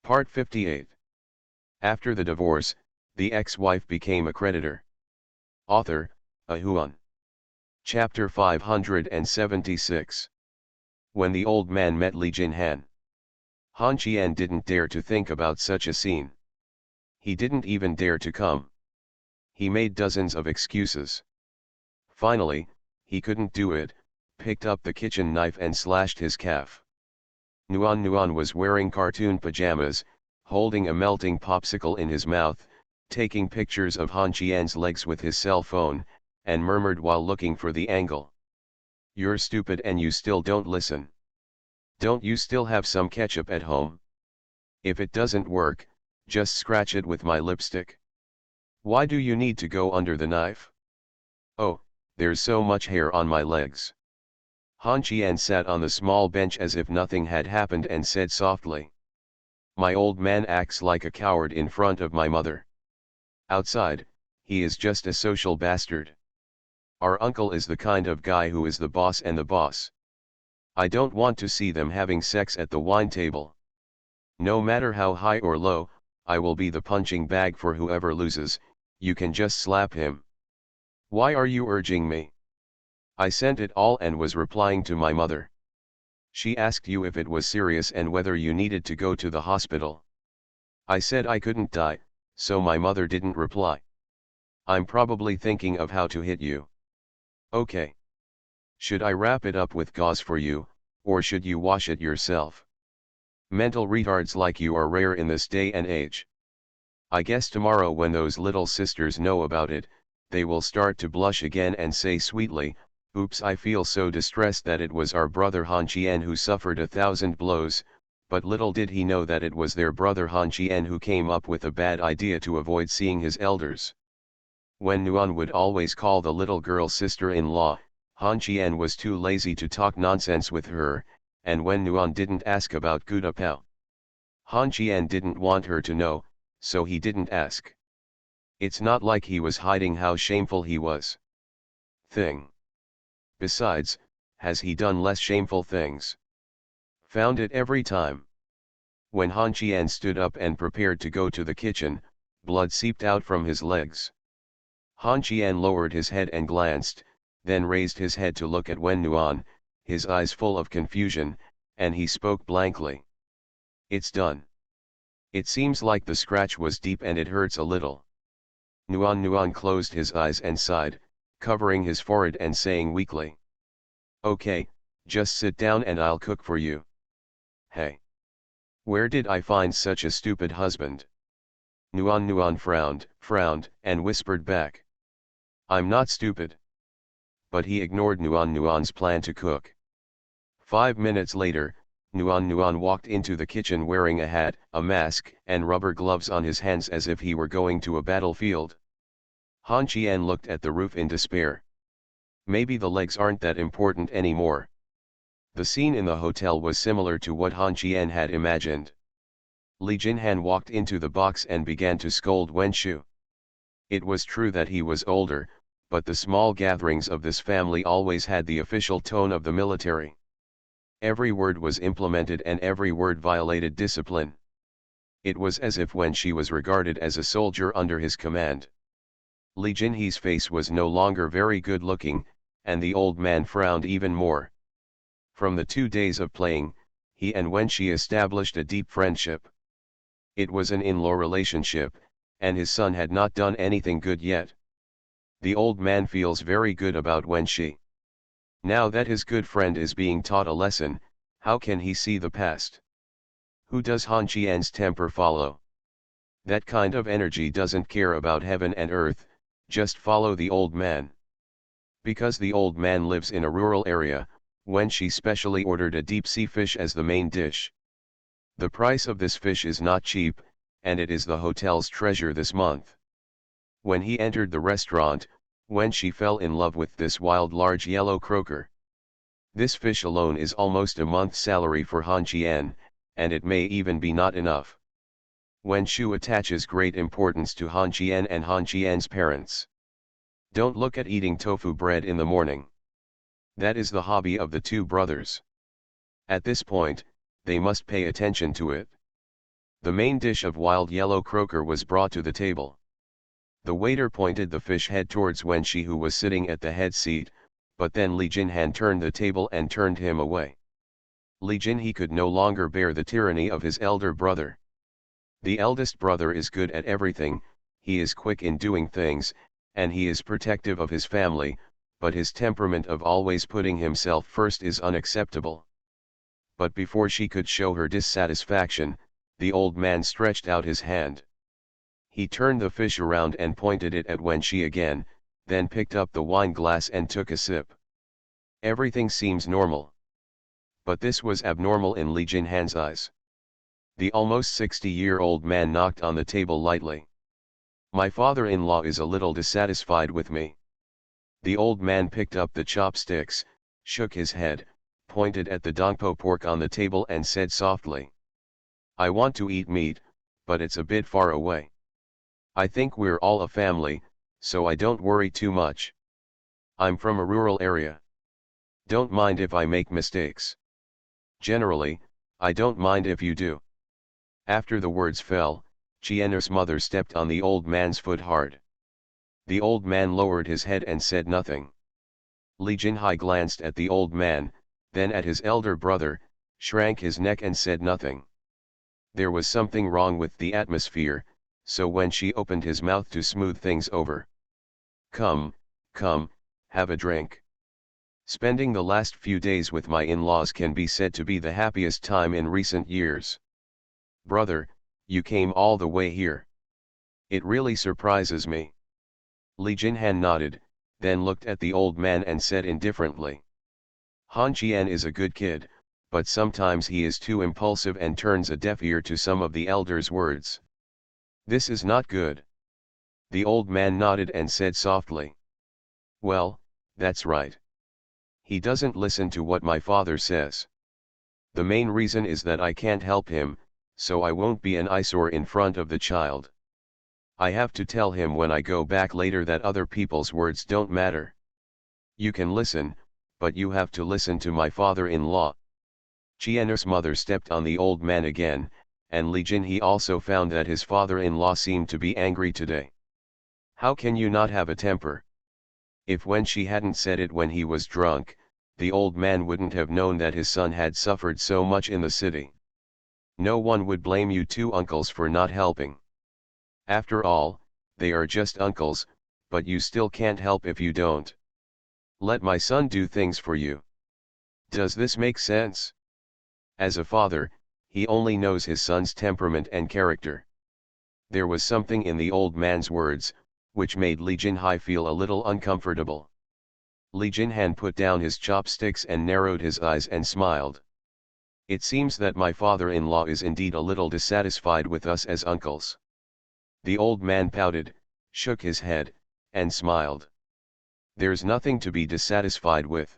Part 58. After the divorce, the ex-wife became a creditor. Author, Ahuan. Chapter 576. When the old man met Li Jinhan. Han Qian didn't dare to think about such a scene. He didn't even dare to come. He made dozens of excuses. Finally, he couldn't do it, picked up the kitchen knife and slashed his calf. Nuan was wearing cartoon pajamas, holding a melting popsicle in his mouth, taking pictures of Han Qian's legs with his cell phone, and murmured while looking for the angle. "You're stupid and you still don't listen. Don't you still have some ketchup at home? If it doesn't work, just scratch it with my lipstick. Why do you need to go under the knife? Oh, there's so much hair on my legs." Han Qian sat on the small bench as if nothing had happened and said softly, "My old man acts like a coward in front of my mother. Outside, he is just a social bastard. Our uncle is the kind of guy who is the boss and the boss. I don't want to see them having sex at the wine table. No matter how high or low, I will be the punching bag for whoever loses. You can just slap him. Why are you urging me? I sent it all and was replying to my mother. She asked you if it was serious and whether you needed to go to the hospital. I said I couldn't die, so my mother didn't reply. I'm probably thinking of how to hit you. Okay. Should I wrap it up with gauze for you, or should you wash it yourself? Mental retards like you are rare in this day and age. I guess tomorrow when those little sisters know about it, they will start to blush again and say sweetly, oops, I feel so distressed that it was our brother Han Qian who suffered 1,000 blows, but little did he know that it was their brother Han Qian who came up with a bad idea to avoid seeing his elders. When Nuan would always call the little girl sister-in-law, Han Qian was too lazy to talk nonsense with her, and when Nuan didn't ask about Gu Dapao, Han Qian didn't want her to know, so he didn't ask. It's not like he was hiding how shameful he was. Besides, has he done less shameful things? Found it every time. When Han Qian stood up and prepared to go to the kitchen, blood seeped out from his legs. Han Qian lowered his head and glanced, then raised his head to look at Wen Nuan, his eyes full of confusion, and he spoke blankly. It's done. It seems like the scratch was deep and it hurts a little. Nuan closed his eyes and sighed, covering his forehead and saying weakly, "Okay, just sit down and I'll cook for you." Hey! Where did I find such a stupid husband? Nuan frowned, and whispered back, "I'm not stupid." But he ignored Nuan's plan to cook. 5 minutes later, Nuan walked into the kitchen wearing a hat, a mask, and rubber gloves on his hands as if he were going to a battlefield. Han Qian looked at the roof in despair. Maybe the legs aren't that important anymore. The scene in the hotel was similar to what Han Qian had imagined. Li Jinhan walked into the box and began to scold Wen Shu. It was true that he was older, but the small gatherings of this family always had the official tone of the military. Every word was implemented and every word violated discipline. It was as if Wen Shi was regarded as a soldier under his command. Li Jinhe's face was no longer very good looking, and the old man frowned even more. From the 2 days of playing, he and Wen Shi established a deep friendship. It was an in-law relationship, and his son had not done anything good yet. The old man feels very good about Wen Shi. Now that his good friend is being taught a lesson, how can he see the past? Who does Han Qian's temper follow? That kind of energy doesn't care about heaven and earth, just follow the old man. Because the old man lives in a rural area, Wen Shi specially ordered a deep-sea fish as the main dish. The price of this fish is not cheap, and it is the hotel's treasure this month. When he entered the restaurant, Wen Shi fell in love with this wild large yellow croaker. This fish alone is almost a month's salary for Han Qian, and it may even be not enough. Wen Shu attaches great importance to Han Qian and Han Qian's parents. Don't look at eating tofu bread in the morning. That is the hobby of the two brothers. At this point, they must pay attention to it. The main dish of wild yellow croaker was brought to the table. The waiter pointed the fish head towards Wen Shi, who was sitting at the head seat, but then Li Jinhan turned the table and turned him away. Li Jinhe could no longer bear the tyranny of his elder brother. The eldest brother is good at everything, he is quick in doing things, and he is protective of his family, but his temperament of always putting himself first is unacceptable. But before she could show her dissatisfaction, the old man stretched out his hand. He turned the fish around and pointed it at Wen Shi again, then picked up the wine glass and took a sip. Everything seems normal. But this was abnormal in Li Jinhan's eyes. The almost 60-year-old man knocked on the table lightly. My father-in-law is a little dissatisfied with me. The old man picked up the chopsticks, shook his head, pointed at the dongpo pork on the table and said softly, I want to eat meat, but it's a bit far away. I think we're all a family, so I don't worry too much. I'm from a rural area. Don't mind if I make mistakes. Generally, I don't mind if you do. After the words fell, Chiener's mother stepped on the old man's foot hard. The old man lowered his head and said nothing. Li Jinhai glanced at the old man, then at his elder brother, shrank his neck and said nothing. There was something wrong with the atmosphere, so when she opened his mouth to smooth things over. Come, have a drink. Spending the last few days with my in-laws can be said to be the happiest time in recent years. Brother, you came all the way here. It really surprises me. Li Jinhan nodded, then looked at the old man and said indifferently. Han Qian is a good kid, but sometimes he is too impulsive and turns a deaf ear to some of the elders' words. This is not good. The old man nodded and said softly. Well, that's right. He doesn't listen to what my father says. The main reason is that I can't help him, so I won't be an eyesore in front of the child. I have to tell him when I go back later that other people's words don't matter. You can listen, but you have to listen to my father-in-law. Chiener's mother stepped on the old man again, and Li Jinhe also found that his father-in-law seemed to be angry today. How can you not have a temper? If when she hadn't said it when he was drunk, the old man wouldn't have known that his son had suffered so much in the city. No one would blame you two uncles for not helping. After all, they are just uncles, but you still can't help if you don't. Let my son do things for you. Does this make sense? As a father, he only knows his son's temperament and character. There was something in the old man's words, which made Li Jinhai feel a little uncomfortable. Li Jinhan put down his chopsticks and narrowed his eyes and smiled. It seems that my father-in-law is indeed a little dissatisfied with us as uncles. The old man pouted, shook his head, and smiled. There's nothing to be dissatisfied with.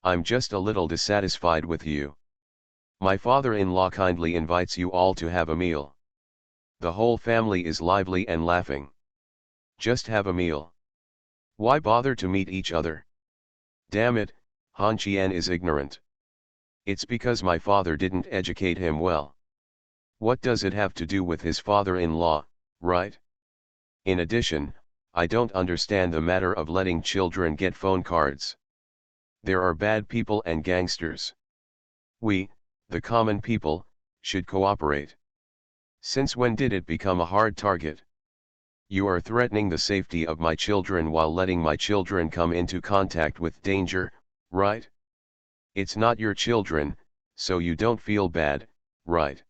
I'm just a little dissatisfied with you. My father-in-law kindly invites you all to have a meal. The whole family is lively and laughing. Just have a meal. Why bother to meet each other? Damn it, Han Qian is ignorant. It's because my father didn't educate him well. What does it have to do with his father-in-law, right? In addition, I don't understand the matter of letting children get phone cards. There are bad people and gangsters. We, the common people, should cooperate. Since when did it become a hard target? You are threatening the safety of my children while letting my children come into contact with danger, right? It's not your children, so you don't feel bad, right?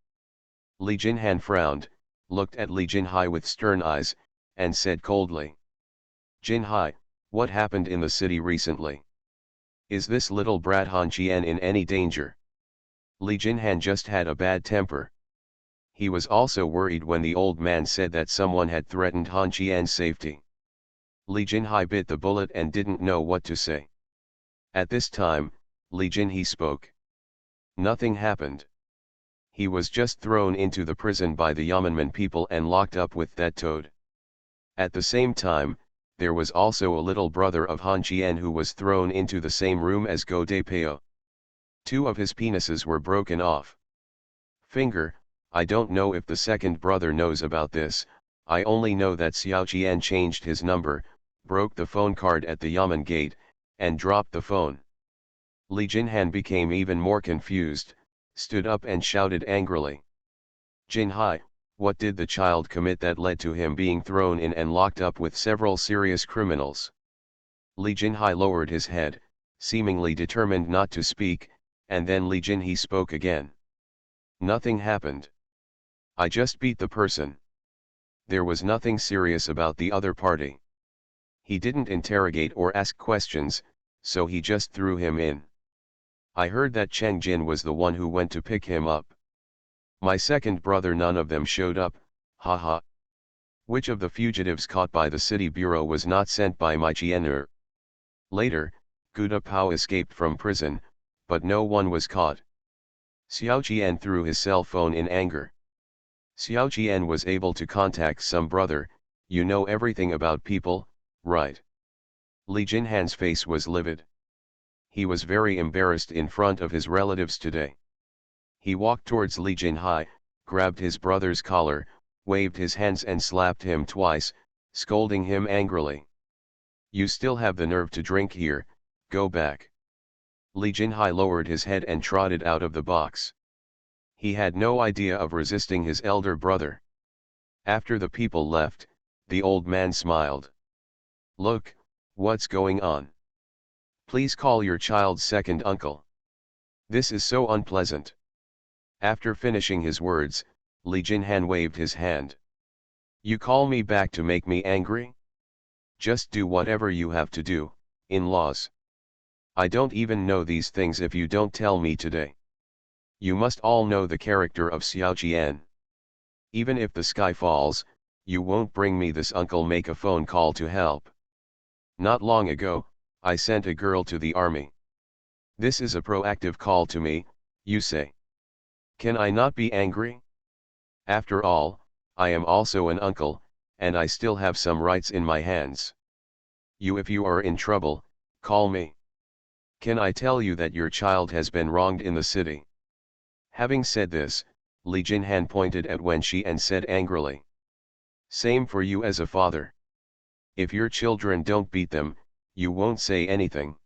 Li Jinhan frowned, looked at Li Jinhai with stern eyes, and said coldly. Jinhai, what happened in the city recently? Is this little brat Han Qian in any danger? Li Jinhan just had a bad temper. He was also worried when the old man said that someone had threatened Han Qian's safety. Li Jinhai bit the bullet and didn't know what to say. At this time, Li Jinhe spoke. Nothing happened. He was just thrown into the prison by the Yamanman people and locked up with that toad. At the same time, there was also a little brother of Han Qian who was thrown into the same room as Go De Peo. 2 of his penises were broken off. Finger, I don't know if the second brother knows about this, I only know that Xiao Qian changed his number, broke the phone card at the Yamen gate, and dropped the phone. Li Jinhan became even more confused, stood up and shouted angrily. Jinhai, what did the child commit that led to him being thrown in and locked up with several serious criminals? Li Jinhai lowered his head, seemingly determined not to speak, and then Li Jinhe spoke again. Nothing happened. I just beat the person. There was nothing serious about the other party. He didn't interrogate or ask questions, so he just threw him in. I heard that Cheng Jin was the one who went to pick him up. My second brother, none of them showed up, haha. Which of the fugitives caught by the city bureau was not sent by my Chiener? Later, Guda Pao escaped from prison, but no one was caught. Xiao Qian threw his cell phone in anger. Xiao Qian was able to contact some brother, you know everything about people, right? Li Jinhan's face was livid. He was very embarrassed in front of his relatives today. He walked towards Li Jinhai, grabbed his brother's collar, waved his hands and slapped him twice, scolding him angrily. You still have the nerve to drink here, go back. Li Jinhai lowered his head and trotted out of the box. He had no idea of resisting his elder brother. After the people left, the old man smiled. Look, what's going on? Please call your child's second uncle. This is so unpleasant. After finishing his words, Li Jinhan waved his hand. You call me back to make me angry? Just do whatever you have to do, in-laws. I don't even know these things if you don't tell me today. You must all know the character of Xiao Qian. Even if the sky falls, you won't bring me this uncle. Make a phone call to help. Not long ago, I sent a girl to the army. This is a proactive call to me, you say. Can I not be angry? After all, I am also an uncle, and I still have some rights in my hands. If you are in trouble, call me. Can I tell you that your child has been wronged in the city? Having said this, Li Jinhan pointed at Wenxi and said angrily. Same for you as a father. If your children don't beat them, you won't say anything.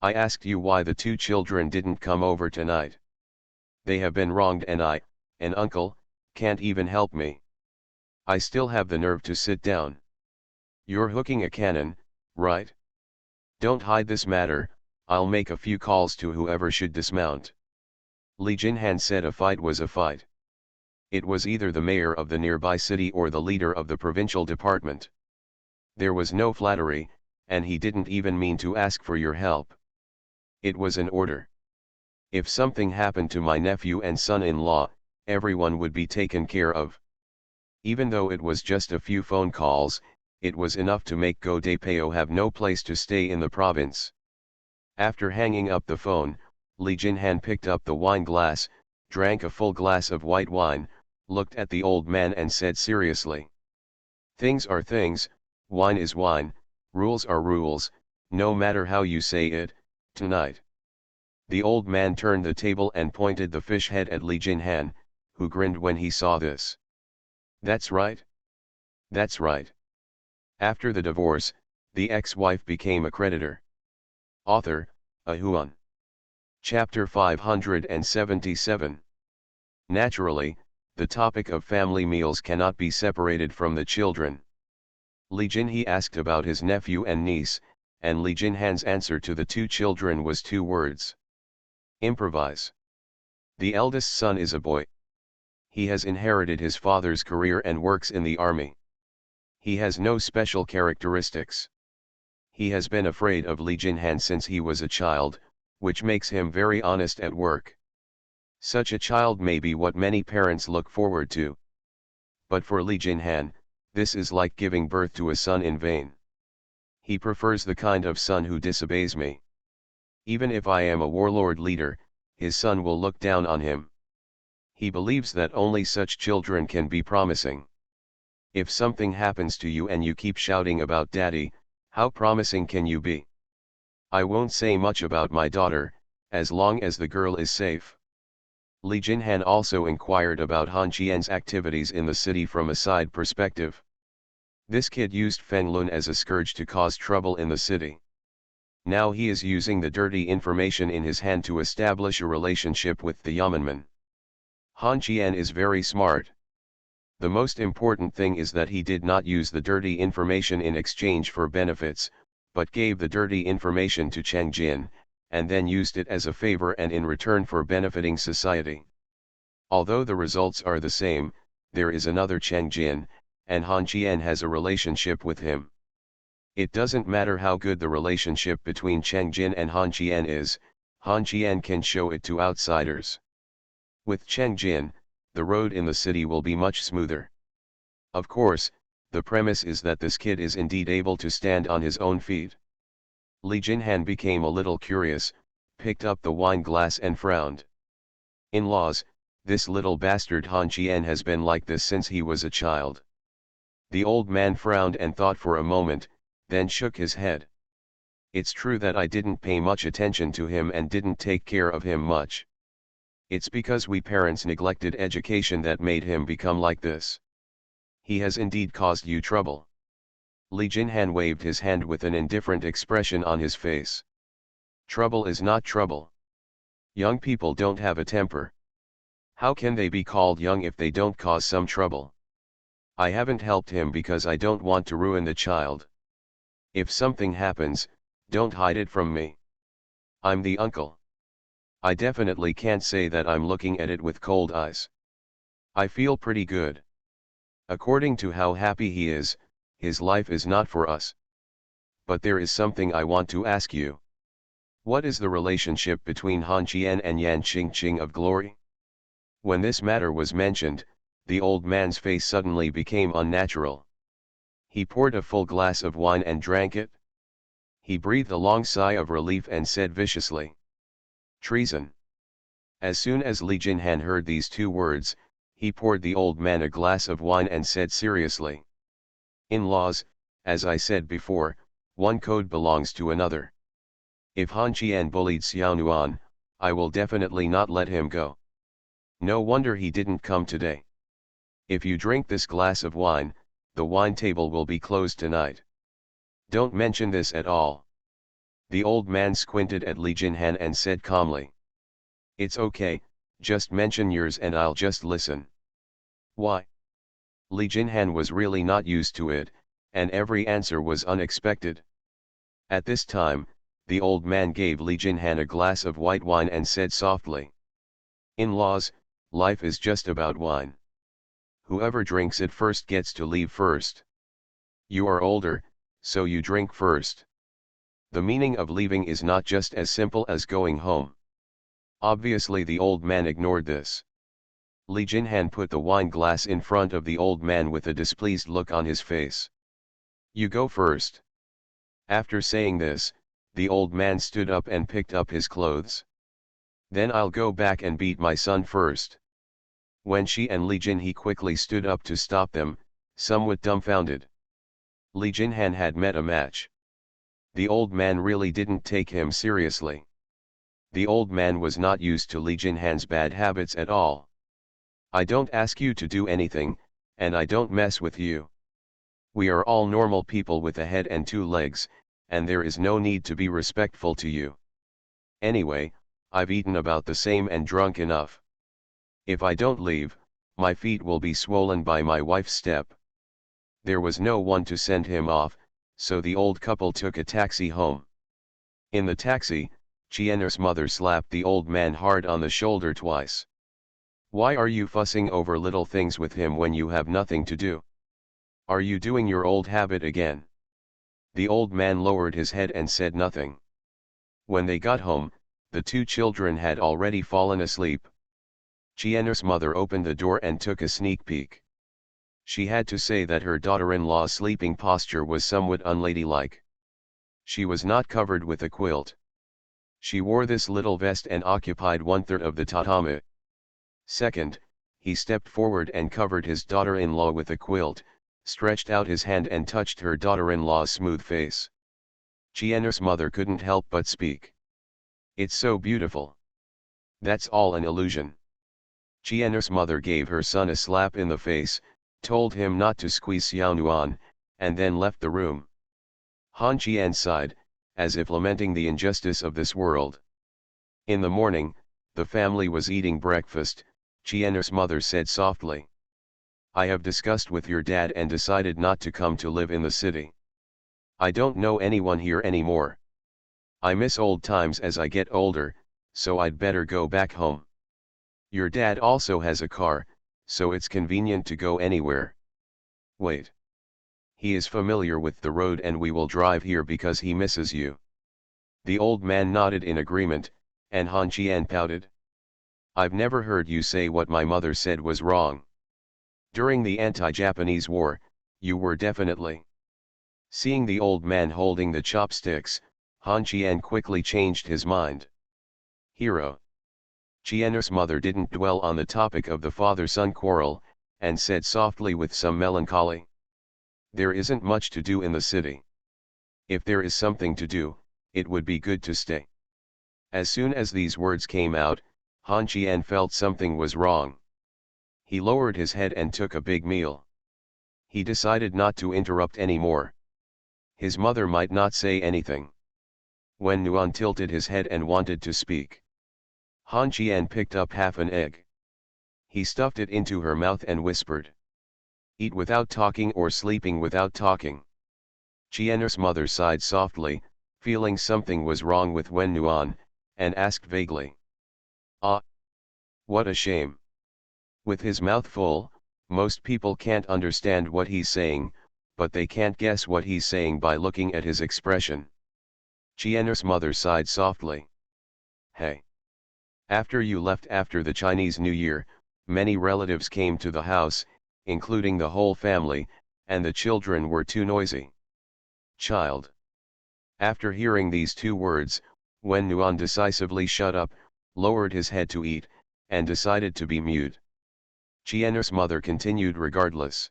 I asked you why the two children didn't come over tonight. They have been wronged and I, an uncle, can't even help me. I still have the nerve to sit down. You're hooking a cannon, right? Don't hide this matter, I'll make a few calls to whoever should dismount. Li Jinhan said a fight was a fight. It was either the mayor of the nearby city or the leader of the provincial department. There was no flattery, and he didn't even mean to ask for your help. It was an order. If something happened to my nephew and son-in-law, everyone would be taken care of. Even though it was just a few phone calls, it was enough to make Go de Peo have no place to stay in the province. After hanging up the phone, Li Jinhan picked up the wine glass, drank a full glass of white wine, looked at the old man and said seriously. Things are things, wine is wine, rules are rules, no matter how you say it, tonight. The old man turned the table and pointed the fish head at Li Jinhan, who grinned when he saw this. That's right. That's right. After the divorce, the ex-wife became a creditor. Author, Ahuan. Chapter 577. Naturally, the topic of family meals cannot be separated from the children. Li Jinhe asked about his nephew and niece, and Li Jinhan's answer to the two children was 2 words. Improvise. The eldest son is a boy. He has inherited his father's career and works in the army. He has no special characteristics. He has been afraid of Li Jinhan since he was a child, which makes him very honest at work. Such a child may be what many parents look forward to. But for Li Jinhan, this is like giving birth to a son in vain. He prefers the kind of son who disobeys me. Even if I am a warlord leader, his son will look down on him. He believes that only such children can be promising. If something happens to you and you keep shouting about daddy, how promising can you be? I won't say much about my daughter, as long as the girl is safe. Li Jinhan also inquired about Han Qian's activities in the city from a side perspective. This kid used Feng Lun as a scourge to cause trouble in the city. Now he is using the dirty information in his hand to establish a relationship with the Yamanman. Han Qian is very smart. The most important thing is that he did not use the dirty information in exchange for benefits, but gave the dirty information to Cheng Jin, and then used it as a favor and in return for benefiting society. Although the results are the same, there is another Cheng Jin, and Han Qian has a relationship with him. It doesn't matter how good the relationship between Cheng Jin and Han Qian is, Han Qian can show it to outsiders. With Cheng Jin, the road in the city will be much smoother. Of course, the premise is that this kid is indeed able to stand on his own feet. Li Jinhan became a little curious, picked up the wine glass and frowned. In-laws, this little bastard Han Qian has been like this since he was a child. The old man frowned and thought for a moment, then shook his head. It's true that I didn't pay much attention to him and didn't take care of him much. It's because we parents neglected education that made him become like this. He has indeed caused you trouble. Li Jinhan waved his hand with an indifferent expression on his face. Trouble is not trouble. Young people don't have a temper. How can they be called young if they don't cause some trouble? I haven't helped him because I don't want to ruin the child. If something happens, don't hide it from me. I'm the uncle. I definitely can't say that I'm looking at it with cold eyes. I feel pretty good. According to how happy he is, his life is not for us. But there is something I want to ask you. What is the relationship between Han Qian and Yan Qingqing of Glory? When this matter was mentioned, the old man's face suddenly became unnatural. He poured a full glass of wine and drank it. He breathed a long sigh of relief and said viciously, "Treason." As soon as Li Jinhan heard these two words, he poured the old man a glass of wine and said seriously, "In-laws, as I said before, one code belongs to another. If Han Qian bullied Xiaonuan, I will definitely not let him go. No wonder he didn't come today. If you drink this glass of wine, the wine table will be closed tonight. Don't mention this at all." The old man squinted at Li Jinhan and said calmly, "It's okay, just mention yours and I'll just listen." "Why?" Li Jinhan was really not used to it, and every answer was unexpected. At this time, the old man gave Li Jinhan a glass of white wine and said softly, "In-laws, life is just about wine. Whoever drinks it first gets to leave first. You are older, so you drink first. The meaning of leaving is not just as simple as going home." Obviously the old man ignored this. Li Jinhan put the wine glass in front of the old man with a displeased look on his face. "You go first." After saying this, the old man stood up and picked up his clothes. "Then I'll go back and beat my son first." When she and Li Jinhe quickly stood up to stop them, somewhat dumbfounded. Li Jinhan had met a match. The old man really didn't take him seriously. The old man was not used to Li Jinhan's bad habits at all. "I don't ask you to do anything, and I don't mess with you. We are all normal people with a head and two legs, and there is no need to be respectful to you. Anyway, I've eaten about the same and drunk enough. If I don't leave, my feet will be swollen by my wife's step." There was no one to send him off, so the old couple took a taxi home. In the taxi, Qian'er's mother slapped the old man hard on the shoulder twice. "Why are you fussing over little things with him when you have nothing to do? Are you doing your old habit again?" The old man lowered his head and said nothing. When they got home, the two children had already fallen asleep. Qian'er's mother opened the door and took a sneak peek. She had to say that her daughter-in-law's sleeping posture was somewhat unladylike. She was not covered with a quilt. She wore this little vest and occupied 1/3 of the tatami. Second, he stepped forward and covered his daughter-in-law with a quilt, stretched out his hand and touched her daughter-in-law's smooth face. Qian'er's mother couldn't help but speak. "It's so beautiful. That's all an illusion. Qian'er's mother gave her son a slap in the face, told him not to squeeze Xiaonuan, and then left the room. Han Qian sighed, as if lamenting the injustice of this world. In the morning, the family was eating breakfast. Qian'er's mother said softly, "I have discussed with your dad and decided not to come to live in the city. I don't know anyone here anymore. I miss old times as I get older, so I'd better go back home. Your dad also has a car, so it's convenient to go anywhere. Wait. He is familiar with the road and we will drive here because he misses you." The old man nodded in agreement, and Han Qian pouted. "I've never heard you say what my mother said was wrong. During the anti-Japanese war, you were definitely..." Seeing the old man holding the chopsticks, Han Qian quickly changed his mind. "Hero." Qian'er's mother didn't dwell on the topic of the father-son quarrel, and said softly with some melancholy, "There isn't much to do in the city. If there is something to do, it would be good to stay." As soon as these words came out, Han Qian felt something was wrong. He lowered his head and took a big meal. He decided not to interrupt anymore. His mother might not say anything. When Nuan tilted his head and wanted to speak, Han Qian picked up half an egg. He stuffed it into her mouth and whispered, "Eat without talking or sleeping without talking." Qian'er's mother sighed softly, feeling something was wrong with Wen Nuan, and asked vaguely, "Ah, what a shame." With his mouth full, most people can't understand what he's saying, but they can't guess what he's saying by looking at his expression. Qian'er's mother sighed softly. "Hey. After you left after the Chinese New Year, many relatives came to the house, including the whole family, and the children were too noisy." "Child." After hearing these two words, Wen Nuan decisively shut up, lowered his head to eat, and decided to be mute. Qian'er's mother continued regardless.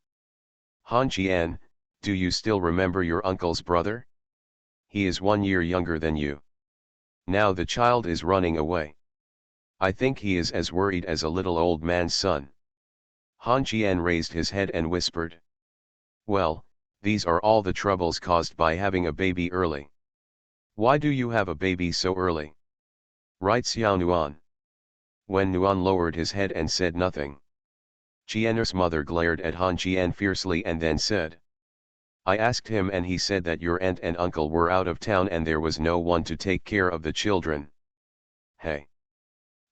"Han Qian, do you still remember your uncle's brother? He is 1 year younger than you. Now the child is running away. I think he is as worried as a little old man's son." Han Qian raised his head and whispered, "Well, these are all the troubles caused by having a baby early." "Why do you have a baby so early?" "Right, Xiao Nuan." Wen Nuan lowered his head and said nothing. Qian'er's mother glared at Han Qian fiercely and then said, "I asked him and he said that your aunt and uncle were out of town and there was no one to take care of the children. Hey.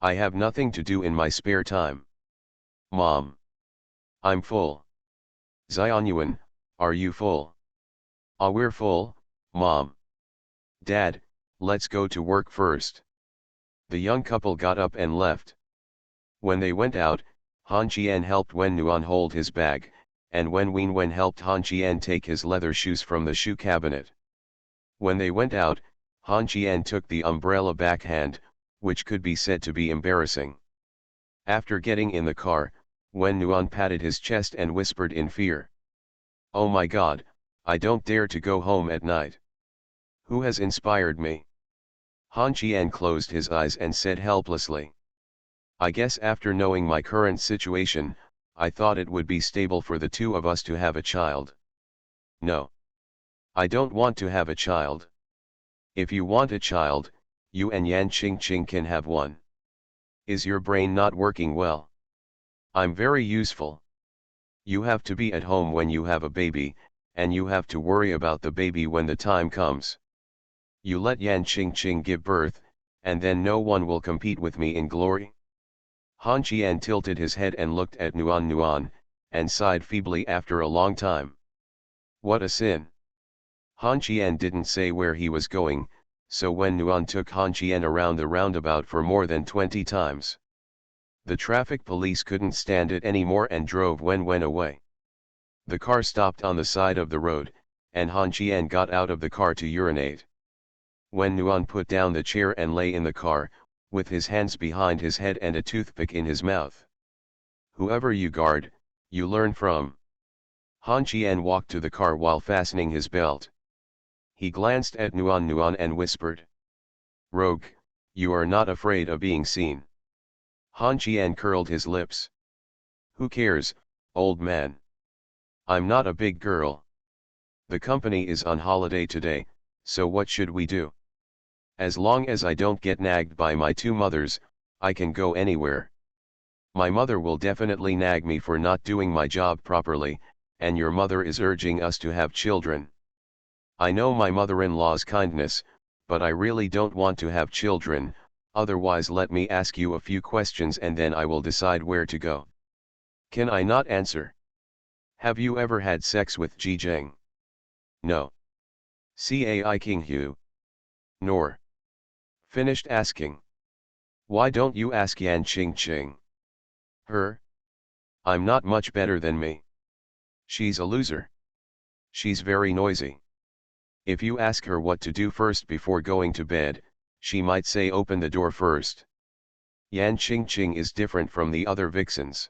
I have nothing to do in my spare time. Mom. I'm full. Xianyuan, are you full?" "Ah, we're full, Mom." "Dad, let's go to work first." The young couple got up and left. When they went out, Han Qian helped Wen Nuan hold his bag, and Wen helped Han Qian take his leather shoes from the shoe cabinet. When they went out, Han Qian took the umbrella backhand, which could be said to be embarrassing. After getting in the car, Wen Nuan patted his chest and whispered in fear, "Oh my God, I don't dare to go home at night. Who has inspired me?" Han Qian closed his eyes and said helplessly, "I guess after knowing my current situation, I thought it would be stable for the two of us to have a child. No. I don't want to have a child. If you want a child, you and Yan Qingqing can have one. Is your brain not working well? I'm very useful. You have to be at home when you have a baby, and you have to worry about the baby when the time comes. You let Yan Qingqing give birth, and then no one will compete with me in glory." Han Qian tilted his head and looked at Nuan, and sighed feebly after a long time. What a sin. Han Qian didn't say where he was going, so when Nuan took Han Qian around the roundabout for more than 20 times. The traffic police couldn't stand it anymore and drove Wen away. The car stopped on the side of the road, and Han Qian got out of the car to urinate. Wen Nuan put down the chair and lay in the car, with his hands behind his head and a toothpick in his mouth. "Whoever you guard, you learn from." Han Qian walked to the car while fastening his belt. He glanced at Nuan and whispered, "Rogue, you are not afraid of being seen." Han Qian curled his lips. Who cares, old man? I'm not a big girl. The company is on holiday today, so what should we do? As long as I don't get nagged by my two mothers, I can go anywhere. My mother will definitely nag me for not doing my job properly, and your mother is urging us to have children. I know my mother-in-law's kindness, but I really don't want to have children, otherwise let me ask you a few questions and then I will decide where to go. Can I not answer? Have you ever had sex with Ji Zheng? No. Cai King Hu. Nor. Finished asking. Why don't you ask Yan Qing Qing? Her? I'm not much better than me. She's a loser. She's very noisy. If you ask her what to do first before going to bed, she might say open the door first. Yan Qing Qing is different from the other vixens.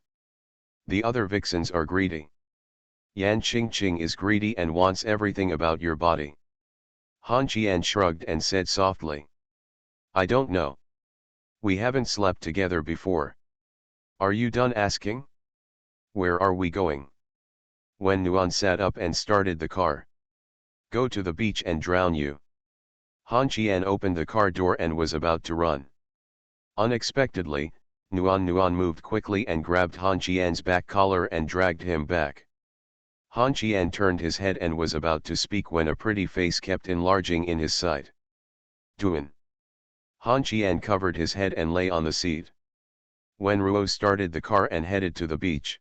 The other vixens are greedy. Yan Qing Qing is greedy and wants everything about your body. Han Qian shrugged and said softly. I don't know. We haven't slept together before. Are you done asking? Where are we going? Wen Nuan sat up and started the car. Go to the beach and drown you. Han Qian opened the car door and was about to run. Unexpectedly, Nuan moved quickly and grabbed Han Qian's back collar and dragged him back. Han Qian turned his head and was about to speak when a pretty face kept enlarging in his sight. Duan. Han Qian covered his head and lay on the seat. Wen Ruo started the car and headed to the beach.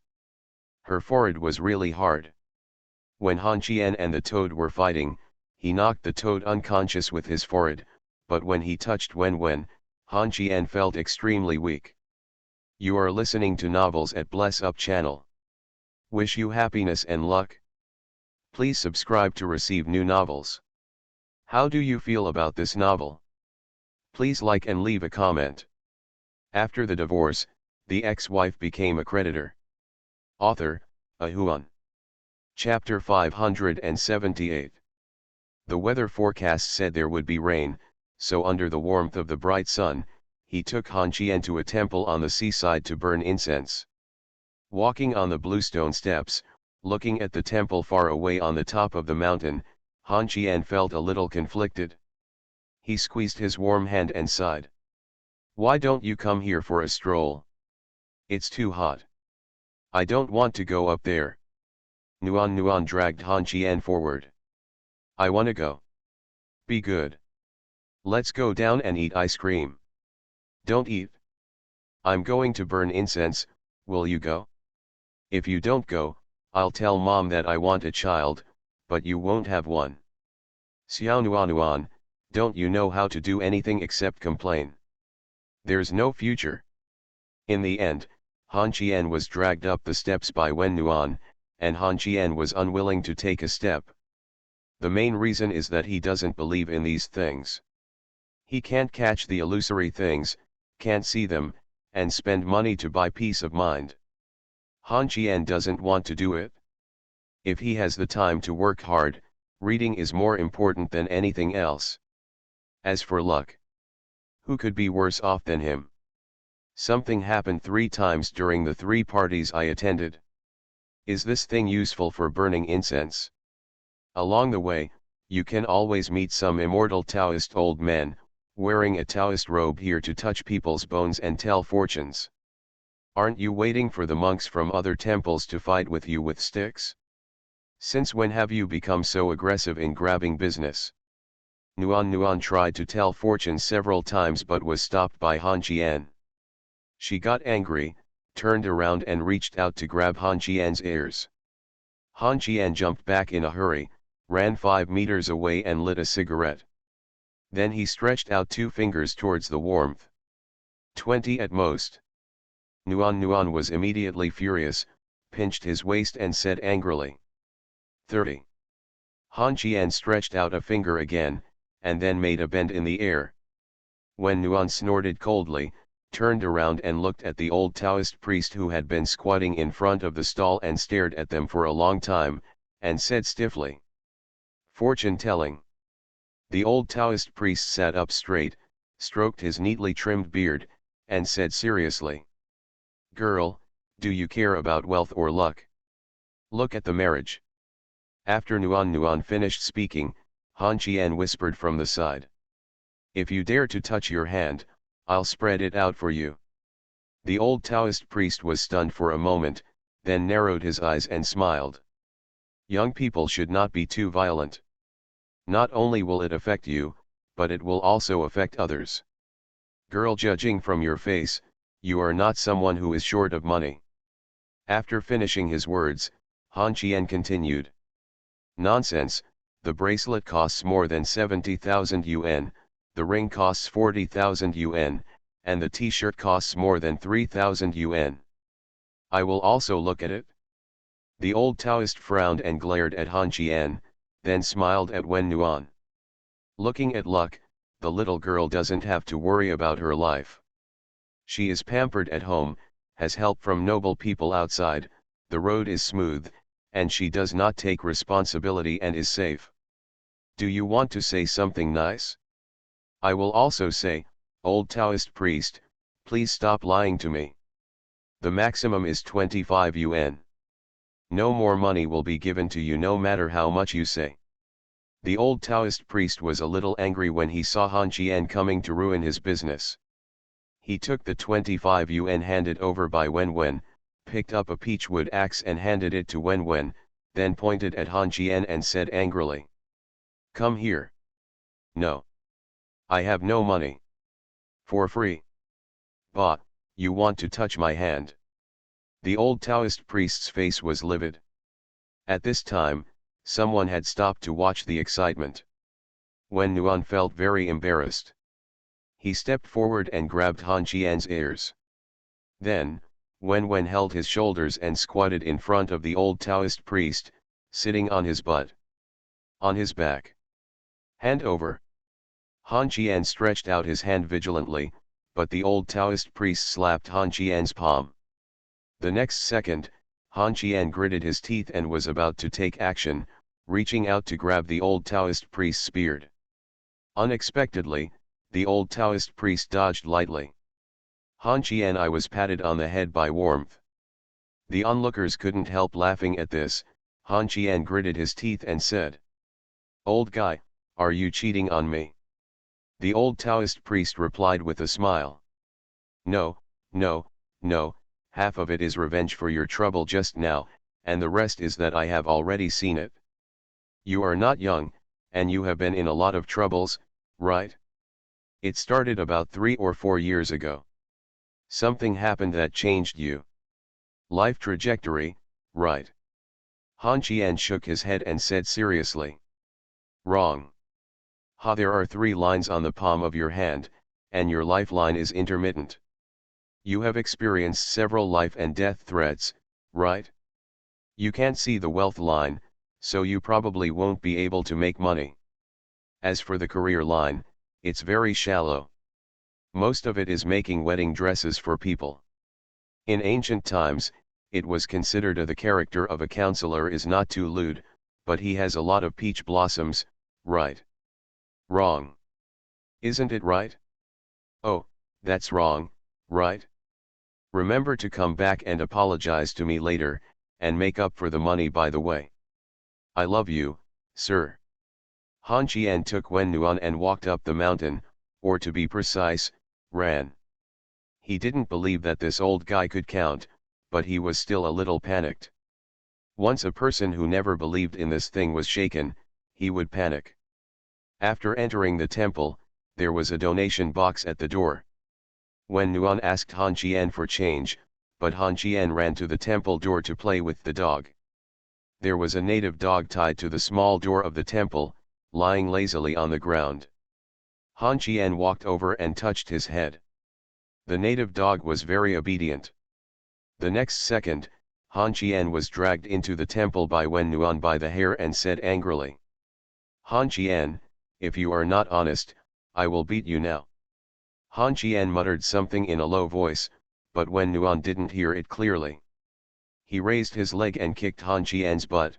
Her forehead was really hard. When Han Qian and the toad were fighting, he knocked the toad unconscious with his forehead, but when he touched Wen, Han Qian felt extremely weak. You are listening to novels at Bless Up channel. Wish you happiness and luck. Please subscribe to receive new novels. How do you feel about this novel? Please like and leave a comment. After the divorce, the ex-wife became a creditor. Author, Ahuan. Chapter 578. The weather forecast said there would be rain, so under the warmth of the bright sun, he took Han Qian to a temple on the seaside to burn incense. Walking on the bluestone steps, looking at the temple far away on the top of the mountain, Han Qian felt a little conflicted. He squeezed his warm hand and sighed. Why don't you come here for a stroll? It's too hot. I don't want to go up there. Nuan dragged Han Qian forward. I wanna go. Be good. Let's go down and eat ice cream. Don't eat. I'm going to burn incense, will you go? If you don't go, I'll tell mom that I want a child, but you won't have one. Xiao Nuan, don't you know how to do anything except complain? There's no future. In the end, Han Qian was dragged up the steps by Wen Nuan, and Han Qian was unwilling to take a step. The main reason is that he doesn't believe in these things. He can't catch the illusory things, can't see them, and spend money to buy peace of mind. Han Qian doesn't want to do it. If he has the time to work hard, reading is more important than anything else. As for luck, who could be worse off than him? Something happened 3 times during the 3 parties I attended. Is this thing useful for burning incense? Along the way, you can always meet some immortal Taoist old men, wearing a Taoist robe here to touch people's bones and tell fortunes. Aren't you waiting for the monks from other temples to fight with you with sticks? Since when have you become so aggressive in grabbing business? Nuan tried to tell fortunes several times but was stopped by Han Qian. She got angry, turned around and reached out to grab Han Qian's ears. Han Qian jumped back in a hurry, ran 5 meters away and lit a cigarette. Then he stretched out 2 fingers towards the warmth. 20 at most. Nuan was immediately furious, pinched his waist and said angrily. 30. Han Qian stretched out a finger again, and then made a bend in the air. When Nuan snorted coldly, turned around and looked at the old Taoist priest who had been squatting in front of the stall and stared at them for a long time, and said stiffly. Fortune telling. The old Taoist priest sat up straight, stroked his neatly trimmed beard, and said seriously. Girl, do you care about wealth or luck? Look at the marriage. After Nuan finished speaking, Han Qian whispered from the side. If you dare to touch your hand, I'll spread it out for you. The old Taoist priest was stunned for a moment, then narrowed his eyes and smiled. Young people should not be too violent. Not only will it affect you, but it will also affect others. Girl, judging from your face, you are not someone who is short of money. After finishing his words, Han Qian continued. Nonsense, the bracelet costs more than 70,000 yuan, the ring costs 40,000 yuan, and the t-shirt costs more than 3,000 yuan. I will also look at it. The old Taoist frowned and glared at Han Qian, then smiled at Wen Nuan. Looking at luck, the little girl doesn't have to worry about her life. She is pampered at home, has help from noble people outside, the road is smooth, and she does not take responsibility and is safe. Do you want to say something nice? I will also say, old Taoist priest, please stop lying to me. The maximum is 25 yuan. No more money will be given to you no matter how much you say. The old Taoist priest was a little angry when he saw Han Qian coming to ruin his business. He took the 25 yuan handed over by Wen, picked up a peachwood axe and handed it to Wen, then pointed at Han Qian and said angrily. Come here. No. I have no money. For free. Bah, you want to touch my hand. The old Taoist priest's face was livid. At this time, someone had stopped to watch the excitement. Wen Nuan felt very embarrassed. He stepped forward and grabbed Han Qian's ears. Then, Wen held his shoulders and squatted in front of the old Taoist priest, sitting on his butt. On his back. Hand over. Han Qian stretched out his hand vigilantly, but the old Taoist priest slapped Han Qian's palm. The next second, Han Qian gritted his teeth and was about to take action, reaching out to grab the old Taoist priest's beard. Unexpectedly, the old Taoist priest dodged lightly. Han Qian I was patted on the head by warmth. The onlookers couldn't help laughing at this. Han Qian gritted his teeth and said. Old guy, are you cheating on me? The old Taoist priest replied with a smile. No, no, no, half of it is revenge for your trouble just now, and the rest is that I have already seen it. You are not young, and you have been in a lot of troubles, right? It started about 3 or 4 years ago. Something happened that changed you. Life trajectory, right? Han Qian shook his head and said seriously. Wrong. Ha, there are 3 lines on the palm of your hand, and your lifeline is intermittent. You have experienced several life and death threats, right? You can't see the wealth line, so you probably won't be able to make money. As for the career line, it's very shallow. Most of it is making wedding dresses for people. In ancient times, it was considered the character of a counselor is not too lewd, but he has a lot of peach blossoms, right? Wrong. Isn't it right? Oh, that's wrong, right? Remember to come back and apologize to me later, and make up for the money by the way. I love you, sir. Han Qian took Wen Nuan and walked up the mountain, or to be precise, ran. He didn't believe that this old guy could count, but he was still a little panicked. Once a person who never believed in this thing was shaken, he would panic. After entering the temple, there was a donation box at the door. Wen Nuan asked Han Qian for change, but Han Qian ran to the temple door to play with the dog. There was a native dog tied to the small door of the temple, lying lazily on the ground. Han Qian walked over and touched his head. The native dog was very obedient. The next second, Han Qian was dragged into the temple by Wen Nuan by the hair and said angrily. Han Qian, if you are not honest, I will beat you now. Han Qian muttered something in a low voice, but Wen Nuan didn't hear it clearly. He raised his leg and kicked Han Qian's butt.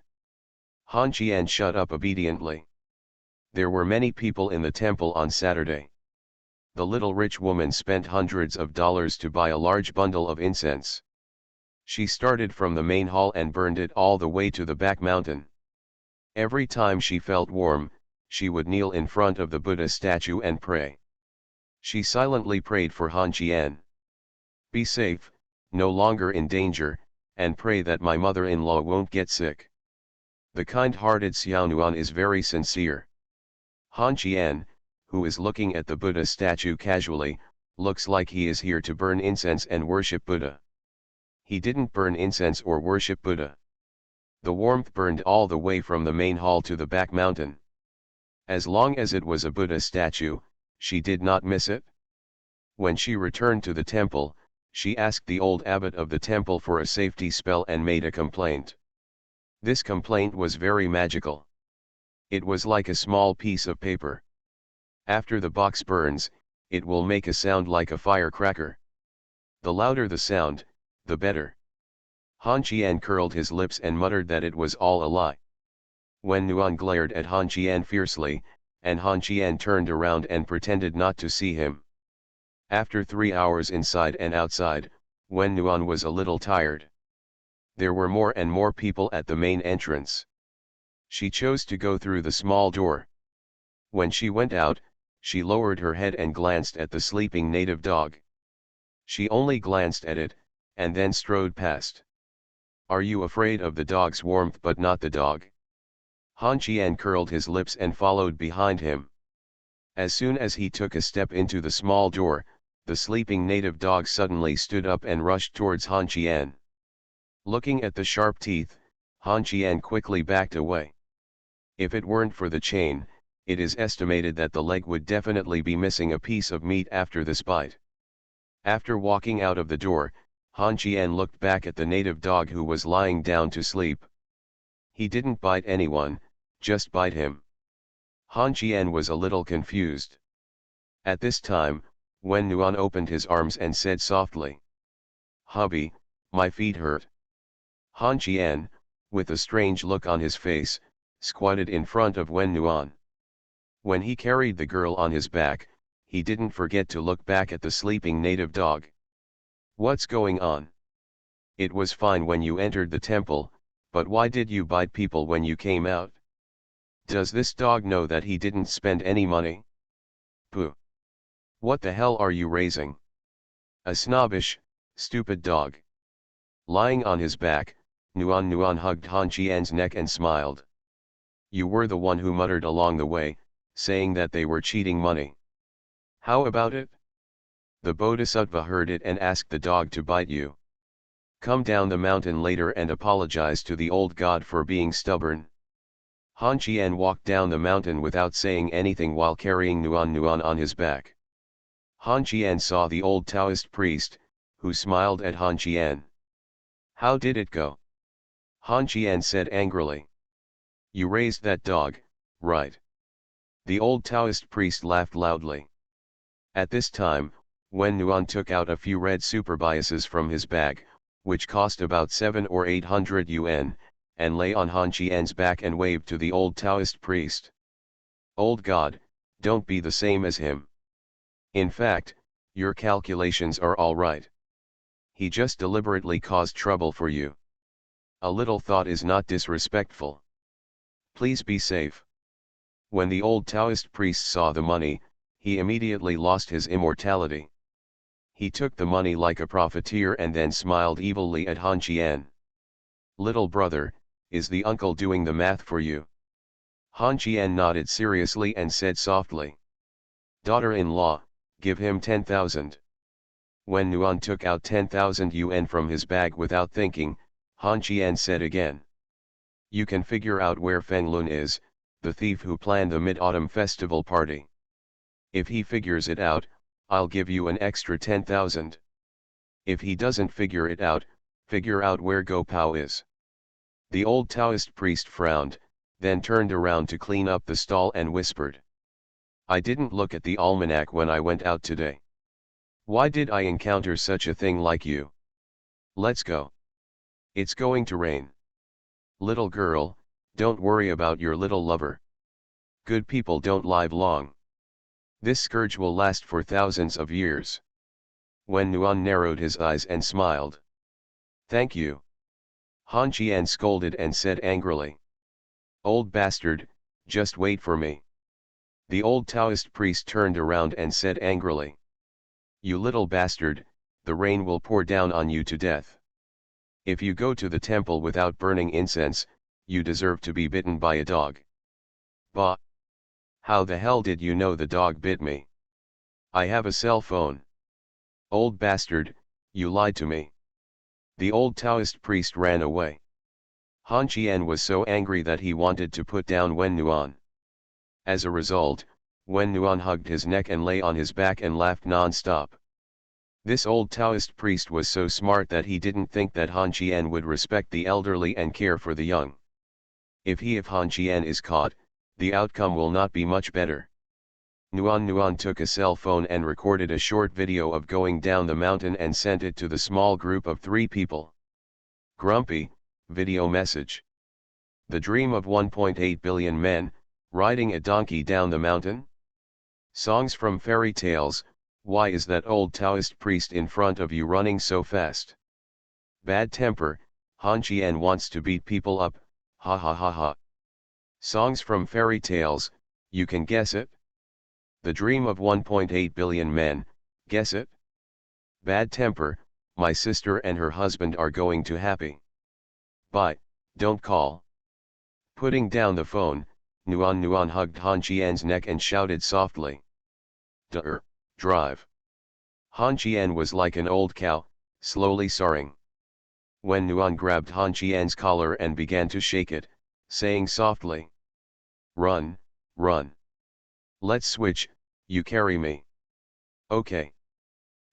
Han Qian shut up obediently. There were many people in the temple on Saturday. The little rich woman spent hundreds of dollars to buy a large bundle of incense. She started from the main hall and burned it all the way to the back mountain. Every time she felt warm, she would kneel in front of the Buddha statue and pray. She silently prayed for Han Qian. Be safe, no longer in danger, and pray that my mother-in-law won't get sick. The kind-hearted Xiaonuan is very sincere. Han Qian, who is looking at the Buddha statue casually, looks like he is here to burn incense and worship Buddha. He didn't burn incense or worship Buddha. The warmth burned all the way from the main hall to the back mountain. As long as it was a Buddha statue, she did not miss it. When she returned to the temple, she asked the old abbot of the temple for a safety spell and made a complaint. This complaint was very magical. It was like a small piece of paper. After the box burns, it will make a sound like a firecracker. The louder the sound, the better. Han Qian curled his lips and muttered that it was all a lie. Wen Nuan glared at Han Qian fiercely, and Han Qian turned around and pretended not to see him. After 3 hours inside and outside, Wen Nuan was a little tired. There were more and more people at the main entrance. She chose to go through the small door. When she went out, she lowered her head and glanced at the sleeping native dog. She only glanced at it, and then strode past. Are you afraid of the dog's warmth but not the dog? Han Qian curled his lips and followed behind him. As soon as he took a step into the small door, the sleeping native dog suddenly stood up and rushed towards Han Qian. Looking at the sharp teeth, Han Qian quickly backed away. If it weren't for the chain, it is estimated that the leg would definitely be missing a piece of meat after this bite. After walking out of the door, Han Qian looked back at the native dog who was lying down to sleep. He didn't bite anyone, just bite him. Han Qian was a little confused. At this time, Wen Nuan opened his arms and said softly, "Hubby, my feet hurt." Han Qian, with a strange look on his face, squatted in front of Wen Nuan. When he carried the girl on his back, he didn't forget to look back at the sleeping native dog. What's going on? It was fine when you entered the temple, but why did you bite people when you came out? Does this dog know that he didn't spend any money? Pooh! What the hell are you raising? A snobbish, stupid dog. Lying on his back, Nuan hugged Han Qian's neck and smiled. You were the one who muttered along the way, saying that they were cheating money. How about it? The Bodhisattva heard it and asked the dog to bite you. Come down the mountain later and apologize to the old god for being stubborn. Han Qian walked down the mountain without saying anything while carrying Nuan on his back. Han Qian saw the old Taoist priest, who smiled at Han Qian. How did it go? Han Qian said angrily. You raised that dog, right? The old Taoist priest laughed loudly. At this time, Wen Nuan took out a few red superbiases from his bag, which cost about 700 or 800 yuan, and lay on Han Qian's back and waved to the old Taoist priest. Old god, don't be the same as him. In fact, your calculations are all right. He just deliberately caused trouble for you. A little thought is not disrespectful. Please be safe. When the old Taoist priest saw the money, he immediately lost his immortality. He took the money like a profiteer and then smiled evilly at Han Qian. Little brother, is the uncle doing the math for you? Han Qian nodded seriously and said softly. Daughter-in-law, give him 10,000. When Nuan took out 10,000 yuan from his bag without thinking, Han Qian said again. You can figure out where Feng Lun is, the thief who planned the Mid-Autumn Festival party. If he figures it out, I'll give you an extra 10,000. If he doesn't figure it out, figure out where Gopao is. The old Taoist priest frowned, then turned around to clean up the stall and whispered. I didn't look at the almanac when I went out today. Why did I encounter such a thing like you? Let's go. It's going to rain. Little girl, don't worry about your little lover. Good people don't live long. This scourge will last for thousands of years. Wen Nuan narrowed his eyes and smiled. Thank you. Han Qian scolded and said angrily. Old bastard, just wait for me. The old Taoist priest turned around and said angrily. You little bastard, the rain will pour down on you to death. If you go to the temple without burning incense, you deserve to be bitten by a dog. Bah! How the hell did you know the dog bit me? I have a cell phone. Old bastard, you lied to me. The old Taoist priest ran away. Han Qian was so angry that he wanted to put down Wen Nuan. As a result, Wen Nuan hugged his neck and lay on his back and laughed non-stop. This old Taoist priest was so smart that he didn't think that Han Qian would respect the elderly and care for the young. If Han Qian is caught, the outcome will not be much better. Nuan took a cell phone and recorded a short video of going down the mountain and sent it to the small group of 3 people. Grumpy, video message. The dream of 1.8 billion men, riding a donkey down the mountain? Songs from fairy tales, why is that old Taoist priest in front of you running so fast? Bad temper, Han Qian wants to beat people up, ha ha ha ha. Songs from fairy tales, you can guess it? The dream of 1.8 billion men, guess it? Bad temper, my sister and her husband are going to happy. Bye, don't call. Putting down the phone, Nuan hugged Han Qian's neck and shouted softly. Drive. Han Qian was like an old cow, slowly soaring. When Nuan grabbed Han Qian's collar and began to shake it, saying softly. Run, run. Let's switch, you carry me. Okay.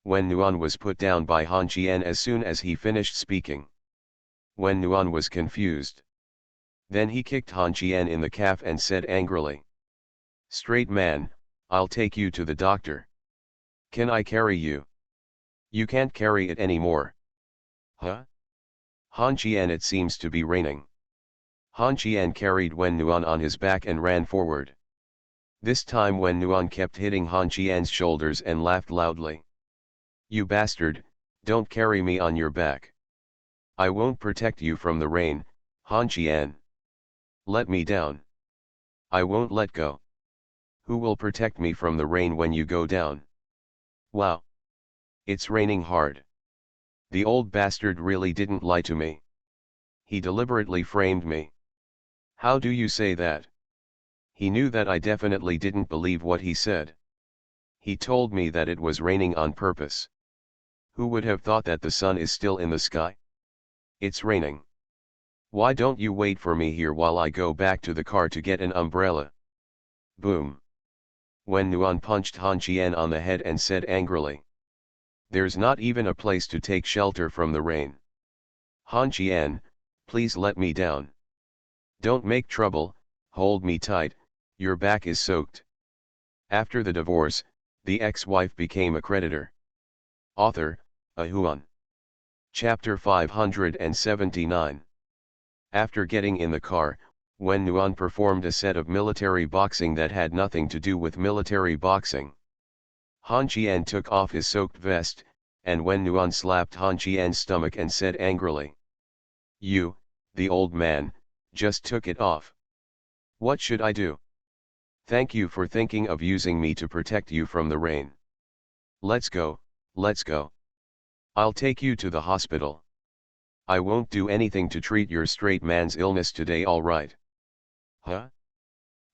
When Nuan was put down by Han Qian as soon as he finished speaking. When Nuan was confused. Then he kicked Han Qian in the calf and said angrily. Straight man, I'll take you to the doctor. Can I carry you? You can't carry it anymore. Huh? Han Qian, it seems to be raining. Han Qian carried Wen Nuan on his back and ran forward. This time Wen Nuan kept hitting Han Qian's shoulders and laughed loudly. You bastard, don't carry me on your back. I won't protect you from the rain, Han Qian. Let me down. I won't let go. Who will protect me from the rain when you go down? Wow. It's raining hard. The old bastard really didn't lie to me. He deliberately framed me. How do you say that? He knew that I definitely didn't believe what he said. He told me that it was raining on purpose. Who would have thought that the sun is still in the sky? It's raining. Why don't you wait for me here while I go back to the car to get an umbrella? Boom. Wen Nuan punched Han Qian on the head and said angrily. There's not even a place to take shelter from the rain. Han Qian, please let me down. Don't make trouble, hold me tight, your back is soaked. After the divorce, the ex-wife became a creditor. Author, Ahuan. Chapter 579. After getting in the car, Wen Nuan performed a set of military boxing that had nothing to do with military boxing. Han Qian took off his soaked vest, and Wen Nuan slapped Han Qian's stomach and said angrily. You, the old man, just took it off. What should I do? Thank you for thinking of using me to protect you from the rain. Let's go, let's go. I'll take you to the hospital. I won't do anything to treat your straight man's illness today, all right? Huh?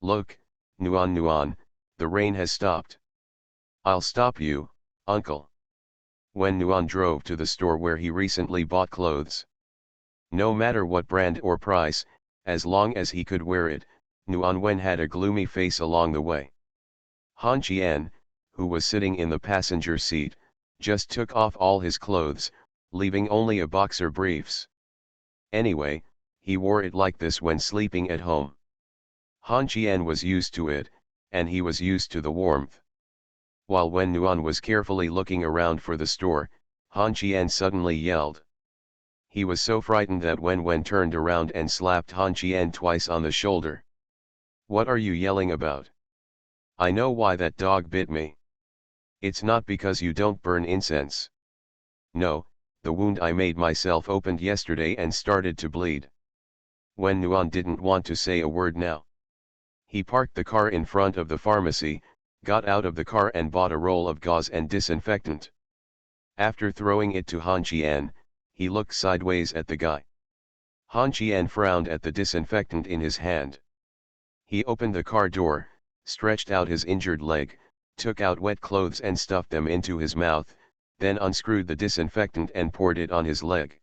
Look, Nuan, the rain has stopped. I'll stop you, uncle. When Nuan drove to the store where he recently bought clothes. No matter what brand or price, as long as he could wear it, Nuan Wen had a gloomy face along the way. Han Qian, who was sitting in the passenger seat, just took off all his clothes, leaving only a boxer briefs. Anyway, he wore it like this when sleeping at home. Han Qian was used to it, and he was used to the warmth. While Wen Nuan was carefully looking around for the store, Han Qian suddenly yelled. He was so frightened that Wen turned around and slapped Han Qian twice on the shoulder. What are you yelling about? I know why that dog bit me. It's not because you don't burn incense. No, the wound I made myself opened yesterday and started to bleed. Wen Nuan didn't want to say a word now. He parked the car in front of the pharmacy, got out of the car and bought a roll of gauze and disinfectant. After throwing it to Han Qian, he looked sideways at the guy. Han Qian frowned at the disinfectant in his hand. He opened the car door, stretched out his injured leg, took out wet clothes and stuffed them into his mouth, then unscrewed the disinfectant and poured it on his leg.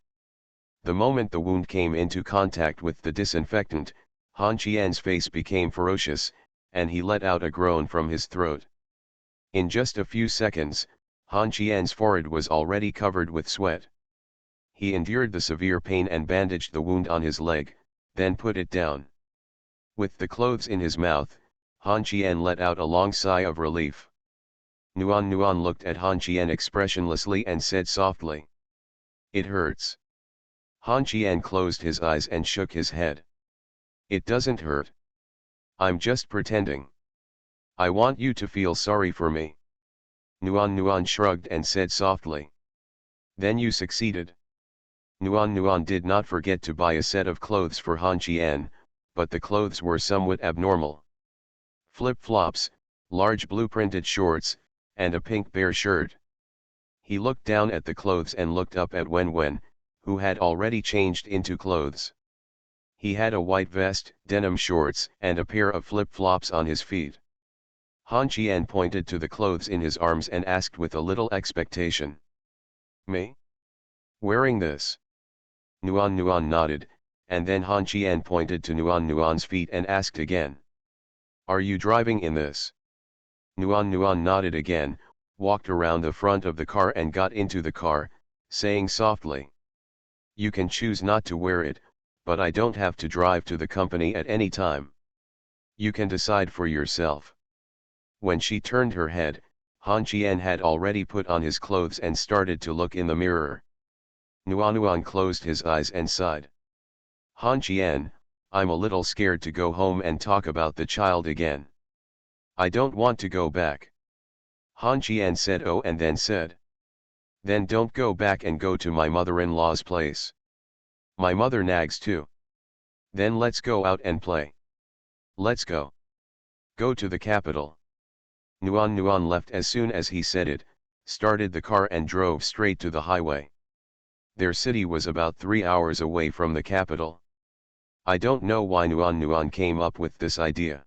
The moment the wound came into contact with the disinfectant, Han Qian's face became ferocious, and he let out a groan from his throat. In just a few seconds, Han Qian's forehead was already covered with sweat. He endured the severe pain and bandaged the wound on his leg, then put it down. With the clothes in his mouth, Han Qian let out a long sigh of relief. Nuan looked at Han Qian expressionlessly and said softly, "It hurts." Han Qian closed his eyes and shook his head. "It doesn't hurt. I'm just pretending. I want you to feel sorry for me." Nuan shrugged and said softly, "Then you succeeded." Nuan did not forget to buy a set of clothes for Han Qian, but the clothes were somewhat abnormal. Flip-flops, large blue-printed shorts, and a pink bear shirt. He looked down at the clothes and looked up at Wen, who had already changed into clothes. He had a white vest, denim shorts, and a pair of flip-flops on his feet. Han Qian pointed to the clothes in his arms and asked with a little expectation, "Me? Wearing this?" Nuan nodded, and then Han Qian pointed to Nuan's feet and asked again, "Are you driving in this?" Nuan nodded again, walked around the front of the car and got into the car, saying softly, "You can choose not to wear it, but I don't have to drive to the company at any time. You can decide for yourself." When she turned her head, Han Qian had already put on his clothes and started to look in the mirror. Nuan closed his eyes and sighed. "Han Qian, I'm a little scared to go home and talk about the child again. I don't want to go back." Han Qian said oh and then said, "Then don't go back and go to my mother-in-law's place. My mother nags too. Then let's go out and play. Let's go. Go to the capital." Nuan left as soon as he said it, started the car and drove straight to the highway. Their city was about 3 hours away from the capital. I don't know why Nuan came up with this idea.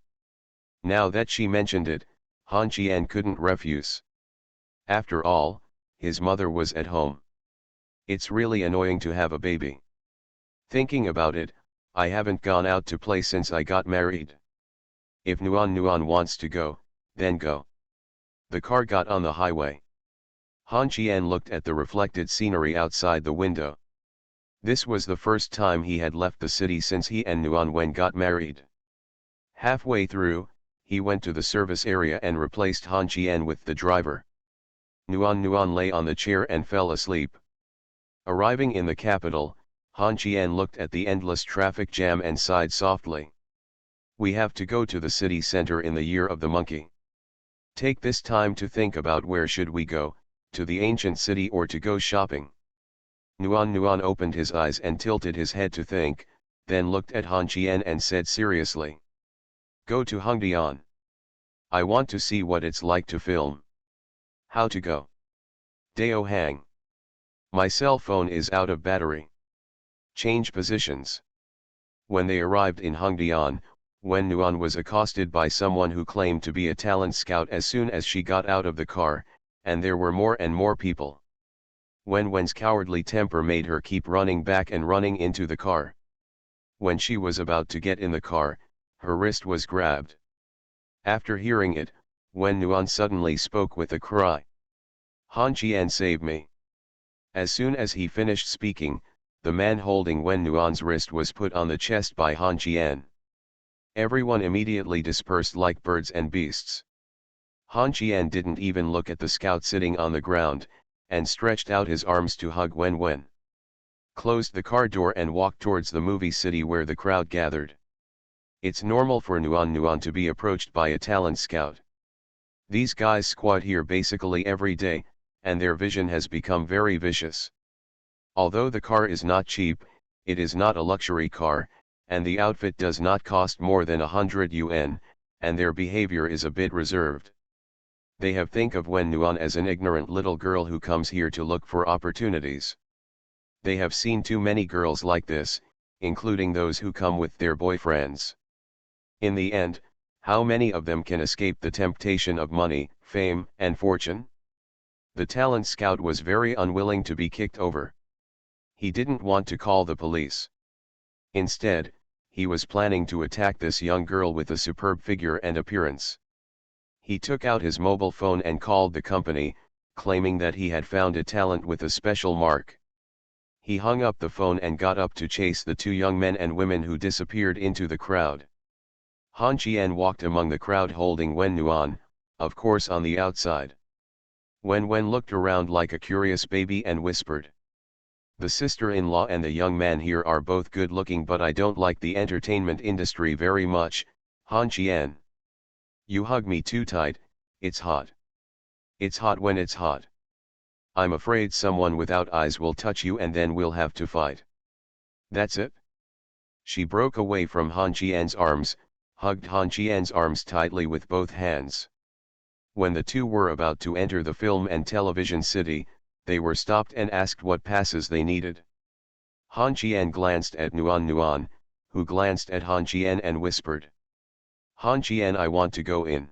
Now that she mentioned it, Han Qian couldn't refuse. After all, his mother was at home. It's really annoying to have a baby. Thinking about it, I haven't gone out to play since I got married. If Nuan wants to go, then go. The car got on the highway. Han Qian looked at the reflected scenery outside the window. This was the first time he had left the city since he and Nuan got married. Halfway through, he went to the service area and replaced Han Qian with the driver. Nuan lay on the chair and fell asleep. Arriving in the capital, Han Qian looked at the endless traffic jam and sighed softly. "We have to go to the city center in the year of the monkey. Take this time to think about where should we go, to the ancient city or to go shopping." Nuan opened his eyes and tilted his head to think, then looked at Han Qian and said seriously, "Go to Hongdian. I want to see what it's like to film." "How to go?" "Dao Hang. My cell phone is out of battery." "Change positions." When they arrived in Hongdian, Wen Nuan was accosted by someone who claimed to be a talent scout as soon as she got out of the car, and there were more and more people. Wen's cowardly temper made her keep running back and running into the car. When she was about to get in the car, her wrist was grabbed. After hearing it, Wen Nuan suddenly spoke with a cry. "Han Qian, save me." As soon as he finished speaking, the man holding Wen Nuan's wrist was put on the chest by Han Qian. Everyone immediately dispersed like birds and beasts. Han Qian didn't even look at the scout sitting on the ground, and stretched out his arms to hug Wen. Closed the car door and walked towards the movie city where the crowd gathered. It's normal for Nuan to be approached by a talent scout. These guys squat here basically every day, and their vision has become very vicious. Although the car is not cheap, it is not a luxury car, and the outfit does not cost more than 100 yuan, and their behavior is a bit reserved. They have think of Wen Nuan as an ignorant little girl who comes here to look for opportunities. They have seen too many girls like this, including those who come with their boyfriends. In the end, how many of them can escape the temptation of money, fame, and fortune? The talent scout was very unwilling to be kicked over. He didn't want to call the police. Instead, he was planning to attack this young girl with a superb figure and appearance. He took out his mobile phone and called the company, claiming that he had found a talent with a special mark. He hung up the phone and got up to chase the two young men and women who disappeared into the crowd. Han Qian walked among the crowd holding Wen Nuan, of course on the outside. Wen looked around like a curious baby and whispered, "The sister-in-law and the young man here are both good-looking, but I don't like the entertainment industry very much, Han Qian. You hug me too tight, it's hot. It's hot when it's hot. I'm afraid someone without eyes will touch you and then we'll have to fight." "That's it?" She broke away from Han Qian's arms, hugged Han Qian's arms tightly with both hands. When the two were about to enter the film and television city, they were stopped and asked what passes they needed. Han Qian glanced at Nuan, who glanced at Han Qian and whispered, "Han Qian, I want to go in."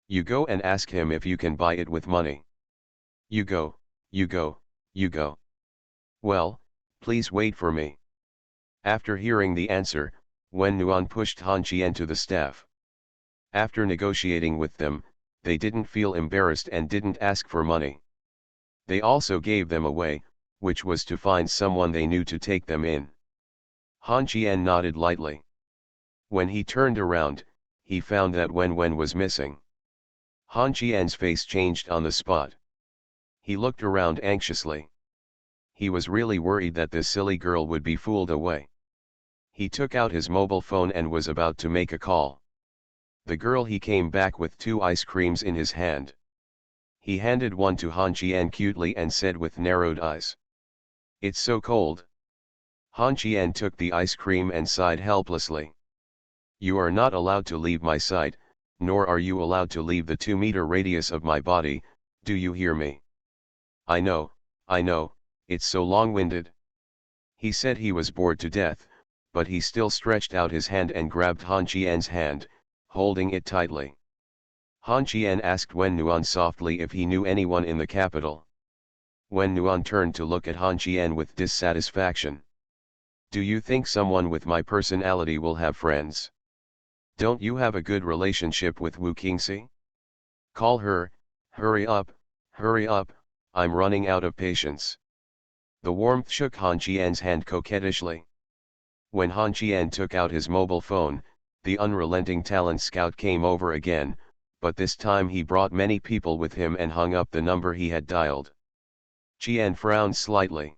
"You go and ask him if you can buy it with money." You go. "Well, please wait for me." After hearing the answer, Wen Nuan pushed Han Qian to the staff. After negotiating with them, they didn't feel embarrassed and didn't ask for money. They also gave them away, which was to find someone they knew to take them in. Han Qian nodded lightly. When he turned around, he found that Wen was missing. Han Qian's face changed on the spot. He looked around anxiously. He was really worried that this silly girl would be fooled away. He took out his mobile phone and was about to make a call. He came back with 2 ice creams in his hand. He handed one to Han Qian cutely and said with narrowed eyes, "It's so cold." Han Qian took the ice cream and sighed helplessly. "You are not allowed to leave my sight, nor are you allowed to leave the 2-meter radius of my body, do you hear me?" I know, it's so long-winded." He said he was bored to death, but he still stretched out his hand and grabbed Han Qian's hand, holding it tightly. Han Qian asked Wen Nuan softly if he knew anyone in the capital. Wen Nuan turned to look at Han Qian with dissatisfaction. "Do you think someone with my personality will have friends? Don't you have a good relationship with Wu Qingxi? Call her, hurry up, I'm running out of patience." The warmth shook Han Qian's hand coquettishly. When Han Qian took out his mobile phone, the unrelenting talent scout came over again, but this time he brought many people with him and hung up the number he had dialed. Qian frowned slightly.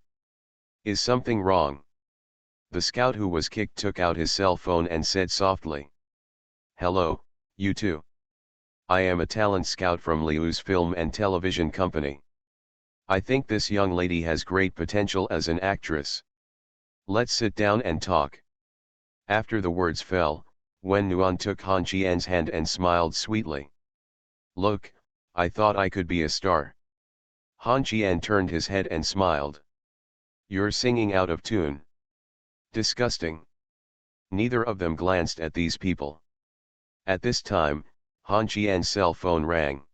"Is something wrong?" The scout who was kicked took out his cell phone and said softly, "Hello, you two. I am a talent scout from Liu's film and television company. I think this young lady has great potential as an actress. Let's sit down and talk." After the words fell, Wen Nuan took Han Qian's hand and smiled sweetly. "Look, I thought I could be a star." Han Qian turned his head and smiled. "You're singing out of tune. Disgusting." Neither of them glanced at these people. At this time, Han Qian's cell phone rang.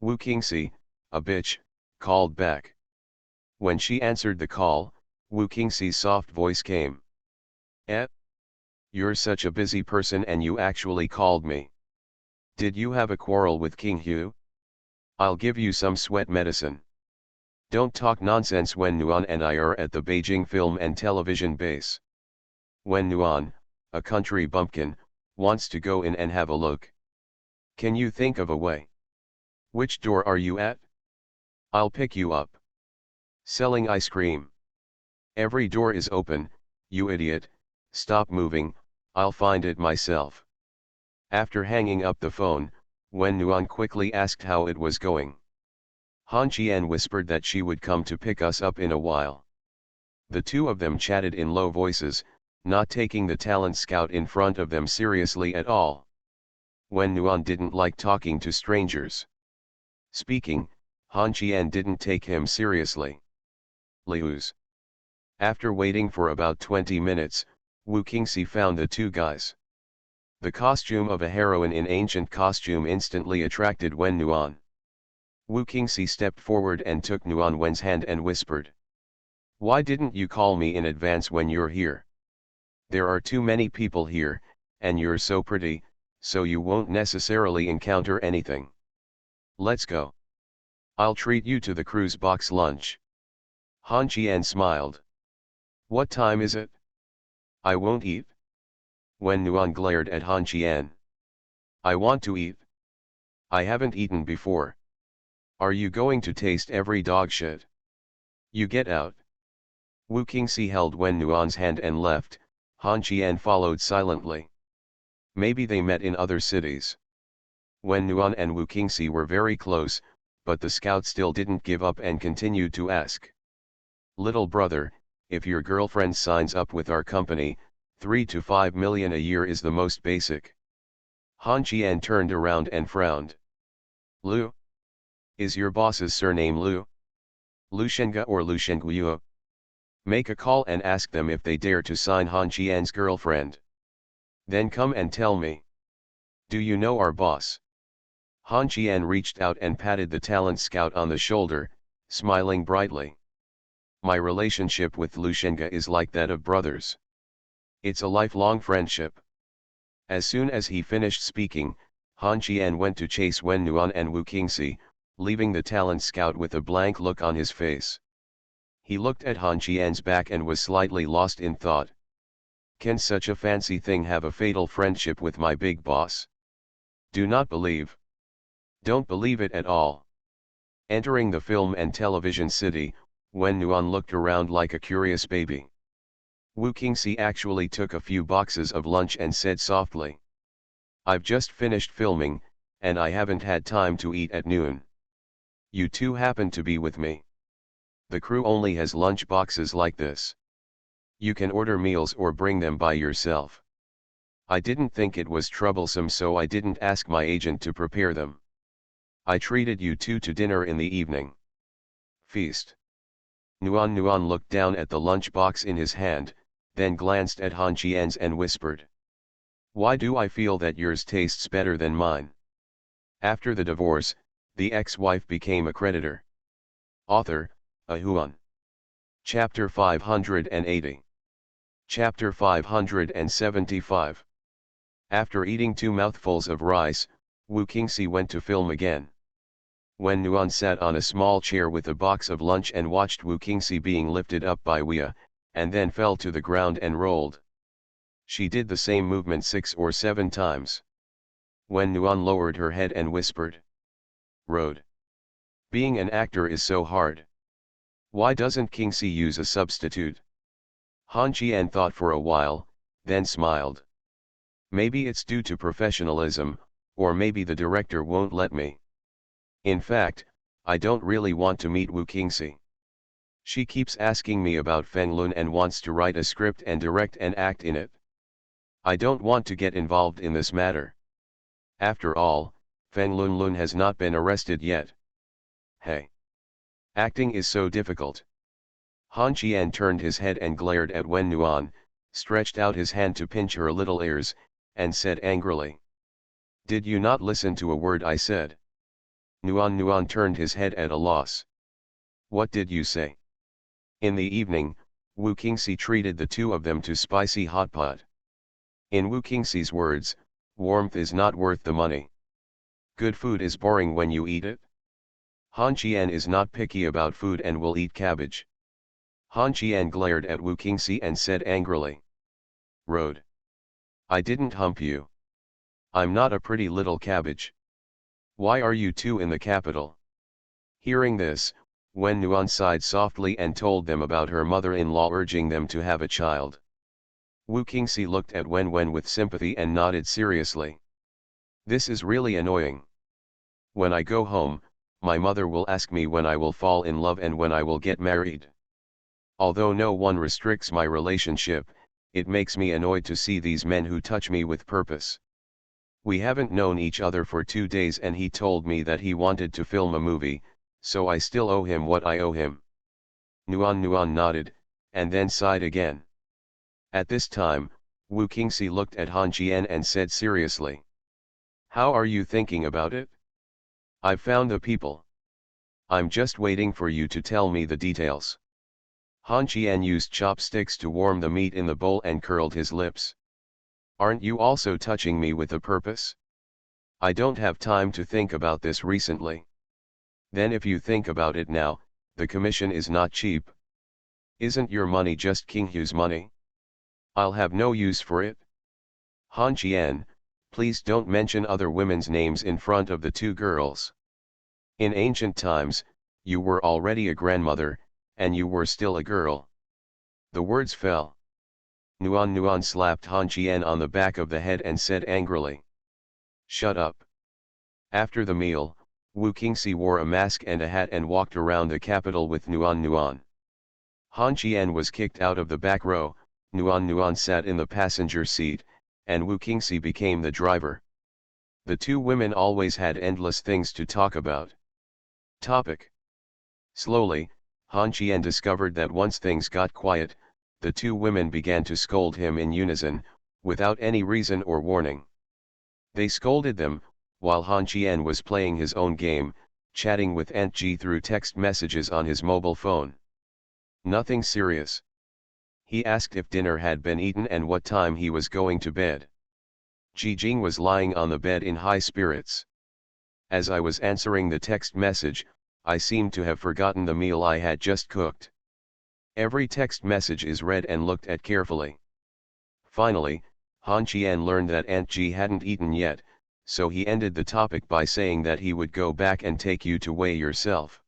Wu Qingxi, a bitch, called back. When she answered the call, Wu Qingxi's soft voice came. "Eh? You're such a busy person and you actually called me. Did you have a quarrel with King Hu? I'll give you some sweat medicine." "Don't talk nonsense. Wen Nuan and I are at the Beijing film and television base. Wen Nuan, a country bumpkin, wants to go in and have a look. Can you think of a way? Which door are you at? I'll pick you up." "Selling ice cream. Every door is open, you idiot, stop moving, I'll find it myself." After hanging up the phone, Wen Nuan quickly asked how it was going. Han Qian whispered that she would come to pick us up in a while. The two of them chatted in low voices, not taking the talent scout in front of them seriously at all. Wen Nuan didn't like talking to strangers. Speaking, Han Qian didn't take him seriously. Liu's. After waiting for about 20 minutes, Wu Qingxi found the two guys. The costume of a heroine in ancient costume instantly attracted Wen Nuan. Wu Qingxi stepped forward and took Nuan Wen's hand and whispered. Why didn't you call me in advance when you're here? There are too many people here, and you're so pretty, so you won't necessarily encounter anything. Let's go. I'll treat you to the cruise box lunch. Han Qian smiled. What time is it? I won't eat. Wen Nuan glared at Han Qian. I want to eat. I haven't eaten before. Are you going to taste every dog shit? You get out. Wu Qingxi held Wen Nuan's hand and left. Han Qian followed silently. Maybe they met in other cities. Wen Nuan and Wu Qingxi were very close, but the scout still didn't give up and continued to ask. Little brother, if your girlfriend signs up with our company, 3 to 5 million a year is the most basic. Han Qian turned around and frowned. Lu? Is your boss's surname Lu? Lu Shenga or Lu Shenguo? Make a call and ask them if they dare to sign Han Qian's girlfriend. Then come and tell me. Do you know our boss? Han Qian reached out and patted the talent scout on the shoulder, smiling brightly. My relationship with Lu Shenga is like that of brothers. It's a lifelong friendship. As soon as he finished speaking, Han Qian went to chase Wen Nuan and Wu Qingxi, leaving the talent scout with a blank look on his face. He looked at Han Qian's back and was slightly lost in thought. Can such a fancy thing have a fatal friendship with my big boss? Do not believe. Don't believe it at all. Entering the film and television city, Wen Nuan looked around like a curious baby. Wu Qingxi actually took a few boxes of lunch and said softly. I've just finished filming, and I haven't had time to eat at noon. You two happen to be with me. The crew only has lunch boxes like this. You can order meals or bring them by yourself. I didn't think it was troublesome, so I didn't ask my agent to prepare them. I treated you two to dinner in the evening. Feast. Nuan looked down at the lunch box in his hand, then glanced at Han Qian's and whispered. Why do I feel that yours tastes better than mine? After the divorce, the ex-wife became a creditor. Author, Ahuan. Chapter 580. Chapter 575. After eating 2 mouthfuls of rice, Wu Qingxi went to film again. Wen Nuan sat on a small chair with a box of lunch and watched Wu Qingxi being lifted up by Wia, and then fell to the ground and rolled. She did the same movement 6 or 7 times. Wen Nuan lowered her head and whispered. Road. Being an actor is so hard. Why doesn't Qingxi use a substitute? Han Qian thought for a while, then smiled. Maybe it's due to professionalism, or maybe the director won't let me. In fact, I don't really want to meet Wu Qingxi. She keeps asking me about Feng Lun and wants to write a script and direct and act in it. I don't want to get involved in this matter. After all, Feng Lun has not been arrested yet. Hey! Acting is so difficult. Han Qian turned his head and glared at Wen Nuan, stretched out his hand to pinch her little ears, and said angrily. Did you not listen to a word I said? Nuan turned his head at a loss. What did you say? In the evening, Wu Qingxi treated the two of them to spicy hot pot. In Wu Qingxi's words, warmth is not worth the money. Good food is boring when you eat it. Han Qian is not picky about food and will eat cabbage. Han Qian glared at Wu Qingxi and said angrily. Road. I didn't hump you. I'm not a pretty little cabbage. Why are you two in the capital? Hearing this, Wen Nuan sighed softly and told them about her mother-in-law urging them to have a child. Wu Qingxi looked at Wen with sympathy and nodded seriously. This is really annoying. When I go home, my mother will ask me when I will fall in love and when I will get married. Although no one restricts my relationship, it makes me annoyed to see these men who touch me with purpose. We haven't known each other for 2 days and he told me that he wanted to film a movie, so I still owe him what I owe him. Nuan Nuan nodded, and then sighed again. At this time, Wu Qingxi looked at Han Qian and said seriously. How are you thinking about it? I've found the people. I'm just waiting for you to tell me the details. Han Qian used chopsticks to warm the meat in the bowl and curled his lips. Aren't you also touching me with a purpose? I don't have time to think about this recently. Then if you think about it now, the commission is not cheap. Isn't your money just King Hu's money? I'll have no use for it. Han Qian, please don't mention other women's names in front of the two girls. In ancient times, you were already a grandmother, and you were still a girl. The words fell. Nuan Nuan slapped Han Qian on the back of the head and said angrily. Shut up. After the meal, Wu Qingxi wore a mask and a hat and walked around the capital with Nuan Nuan. Han Qian was kicked out of the back row, Nuan Nuan sat in the passenger seat, and Wu Qingxi became the driver. The two women always had endless things to talk about. Topic. Slowly, Han Qian discovered that once things got quiet, the two women began to scold him in unison, without any reason or warning. They scolded them, while Han Qian was playing his own game, chatting with Aunt Ji through text messages on his mobile phone. Nothing serious. He asked if dinner had been eaten and what time he was going to bed. Ji Jing was lying on the bed in high spirits. As I was answering the text message, I seemed to have forgotten the meal I had just cooked. Every text message is read and looked at carefully. Finally, Han Qian learned that Aunt Ji hadn't eaten yet, so he ended the topic by saying that he would go back and take you to weigh yourself.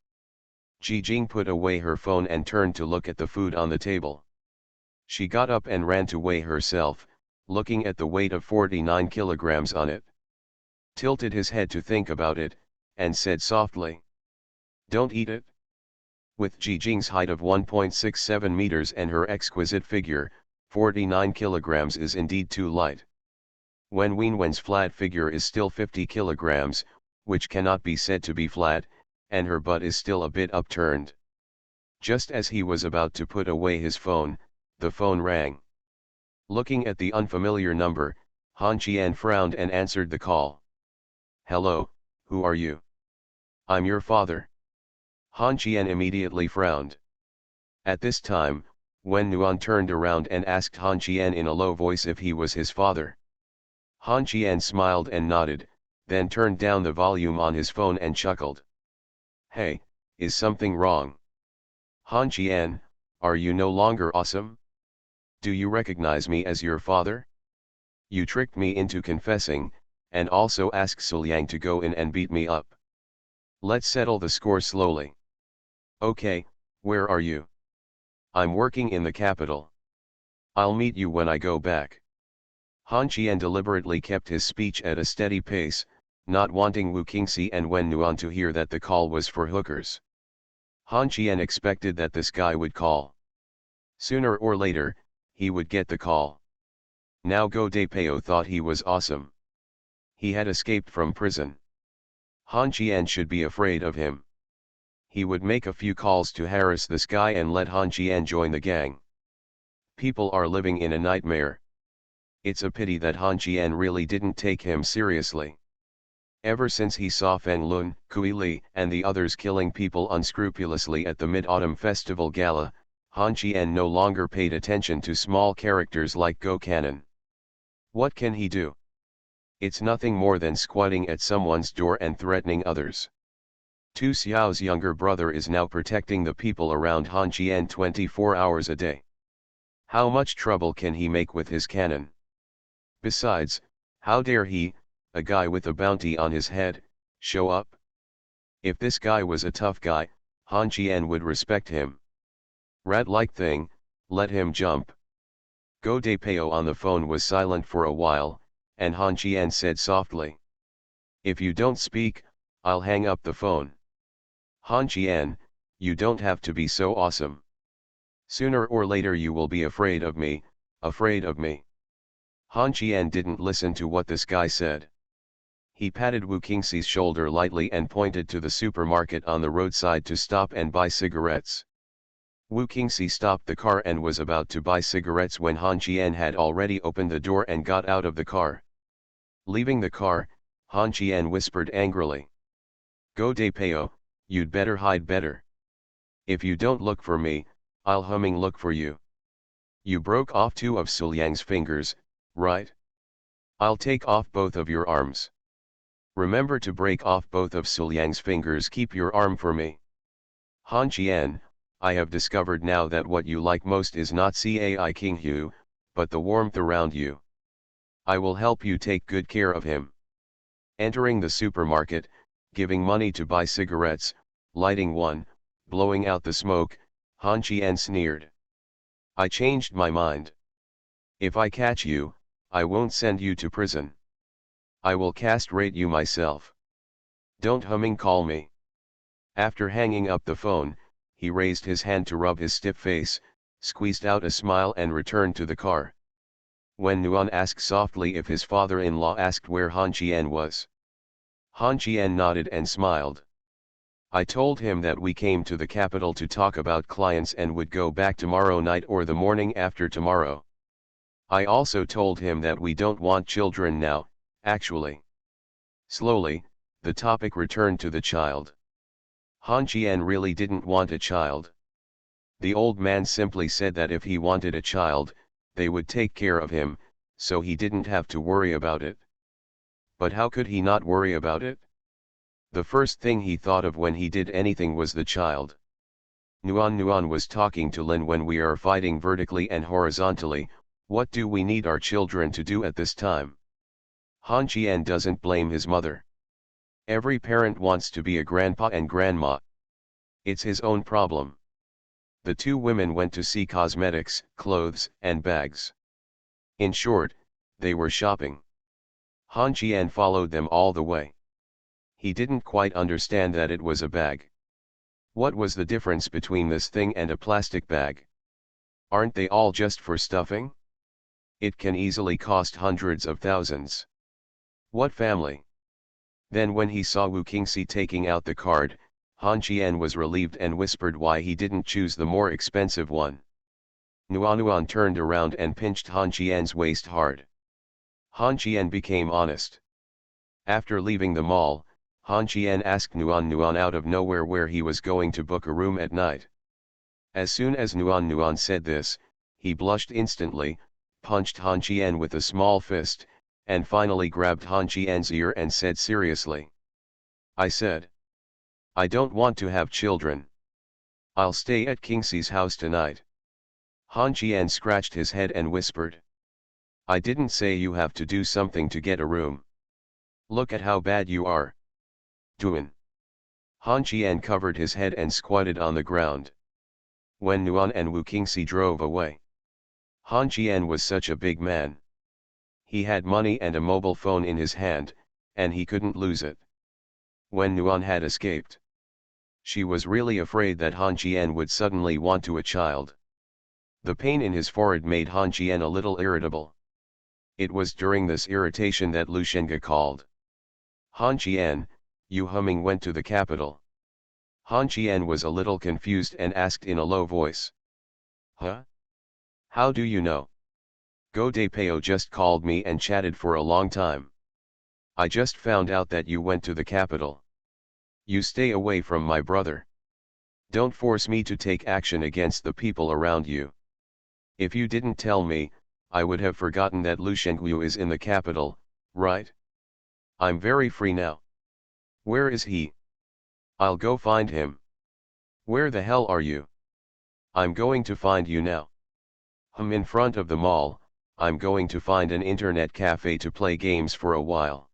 Ji Jing put away her phone and turned to look at the food on the table. She got up and ran to weigh herself, looking at the weight of 49 kilograms on it. Tilted his head to think about it, and said softly. Don't eat it. With Ji Jing's height of 1.67 meters and her exquisite figure, 49 kilograms is indeed too light. When Wenwen's flat figure is still 50 kilograms, which cannot be said to be flat, and her butt is still a bit upturned. Just as he was about to put away his phone, the phone rang. Looking at the unfamiliar number, Han Qian frowned and answered the call. Hello, who are you? I'm your father. Han Qian immediately frowned. At this time, Wen Nuan turned around and asked Han Qian in a low voice if he was his father. Han Qian smiled and nodded, then turned down the volume on his phone and chuckled. Hey, is something wrong? Han Qian, are you no longer awesome? Do you recognize me as your father? You tricked me into confessing, and also asked Suliang to go in and beat me up. Let's settle the score slowly. Okay, where are you? I'm working in the capital. I'll meet you when I go back. Han Qian deliberately kept his speech at a steady pace, not wanting Wu Qingxi and Wen Nuan to hear that the call was for hookers. Han Qian expected that this guy would call. Sooner or later, he would get the call. Now Go De Peo thought he was awesome. He had escaped from prison. Han Qian should be afraid of him. He would make a few calls to harass this guy and let Han Qian join the gang. People are living in a nightmare. It's a pity that Han Qian really didn't take him seriously. Ever since he saw Feng Lun, Kui Li, and the others killing people unscrupulously at the Mid-Autumn Festival Gala, Han Qian no longer paid attention to small characters like Go Cannon. What can he do? It's nothing more than squatting at someone's door and threatening others. Tu Xiao's younger brother is now protecting the people around Han Qian 24 hours a day. How much trouble can he make with his cannon? Besides, how dare he, a guy with a bounty on his head, show up? If this guy was a tough guy, Han Qian would respect him. Rat-like thing, let him jump. Go De Peo on the phone was silent for a while, and Han Qian said softly. If you don't speak, I'll hang up the phone. Han Qian, you don't have to be so awesome. Sooner or later you will be afraid of me, afraid of me. Han Qian didn't listen to what this guy said. He patted Wu Qingxi's shoulder lightly and pointed to the supermarket on the roadside to stop and buy cigarettes. Wu Qingxi stopped the car and was about to buy cigarettes when Han Qian had already opened the door and got out of the car. Leaving the car, Han Qian whispered angrily. Go de Peo, you'd better hide better. If you don't look for me, I'll look for you. You broke off 2 of Suliang's fingers, right? I'll take off both of your arms. Remember to break off both of Suliang's fingers. Keep your arm for me. Han Qian, I have discovered now that what you like most is not Cai King Hu, but the warmth around you. I will help you take good care of him. Entering the supermarket, giving money to buy cigarettes, lighting one, blowing out the smoke, Han Qian sneered. I changed my mind. If I catch you, I won't send you to prison. I will castrate you myself. Don't call me. After hanging up the phone, he raised his hand to rub his stiff face, squeezed out a smile and returned to the car. When Nuan asked softly if his father-in-law asked where Han Qian was, Han Qian nodded and smiled. I told him that we came to the capital to talk about clients and would go back tomorrow night or the morning after tomorrow. I also told him that we don't want children now, actually. Slowly, the topic returned to the child. Han Qian really didn't want a child. The old man simply said that if he wanted a child, they would take care of him, so he didn't have to worry about it. But how could he not worry about it? The first thing he thought of when he did anything was the child. Nuan was talking to Lin. When we are fighting vertically and horizontally, what do we need our children to do at this time? Han Qian doesn't blame his mother. Every parent wants to be a grandpa and grandma. It's his own problem. The 2 women went to see cosmetics, clothes, and bags. In short, they were shopping. Han Qian followed them all the way. He didn't quite understand that it was a bag. What was the difference between this thing and a plastic bag? Aren't they all just for stuffing? It can easily cost hundreds of thousands. What family? Then when he saw Wu Qingxi taking out the card, Han Qian was relieved and whispered why he didn't choose the more expensive one. Nuan turned around and pinched Han Qian's waist hard. Han Qian became honest. After leaving the mall, Han Qian asked Nuan out of nowhere where he was going to book a room at night. As soon as Nuan said this, he blushed instantly, punched Han Qian with a small fist, and finally grabbed Han Qian's ear and said seriously. I said. I don't want to have children. I'll stay at Qingxi's house tonight. Han Qian scratched his head and whispered. I didn't say you have to do something to get a room. Look at how bad you are. Duan. Han Qian covered his head and squatted on the ground. When Nuan and Wu Qingxi drove away, Han Qian was such a big man. He had money and a mobile phone in his hand, and he couldn't lose it. When Nuan had escaped, she was really afraid that Han Qian would suddenly want to a child. The pain in his forehead made Han Qian a little irritable. It was during this irritation that Lu Shenga called. Han Qian, Yu Huming went to the capital. Han Qian was a little confused and asked in a low voice. Huh? How do you know? Go de Peo just called me and chatted for a long time. I just found out that you went to the capital. You stay away from my brother. Don't force me to take action against the people around you. If you didn't tell me, I would have forgotten that Lu Shengyu is in the capital, right? I'm very free now. Where is he? I'll go find him. Where the hell are you? I'm going to find you now. In front of the mall, I'm going to find an internet cafe to play games for a while.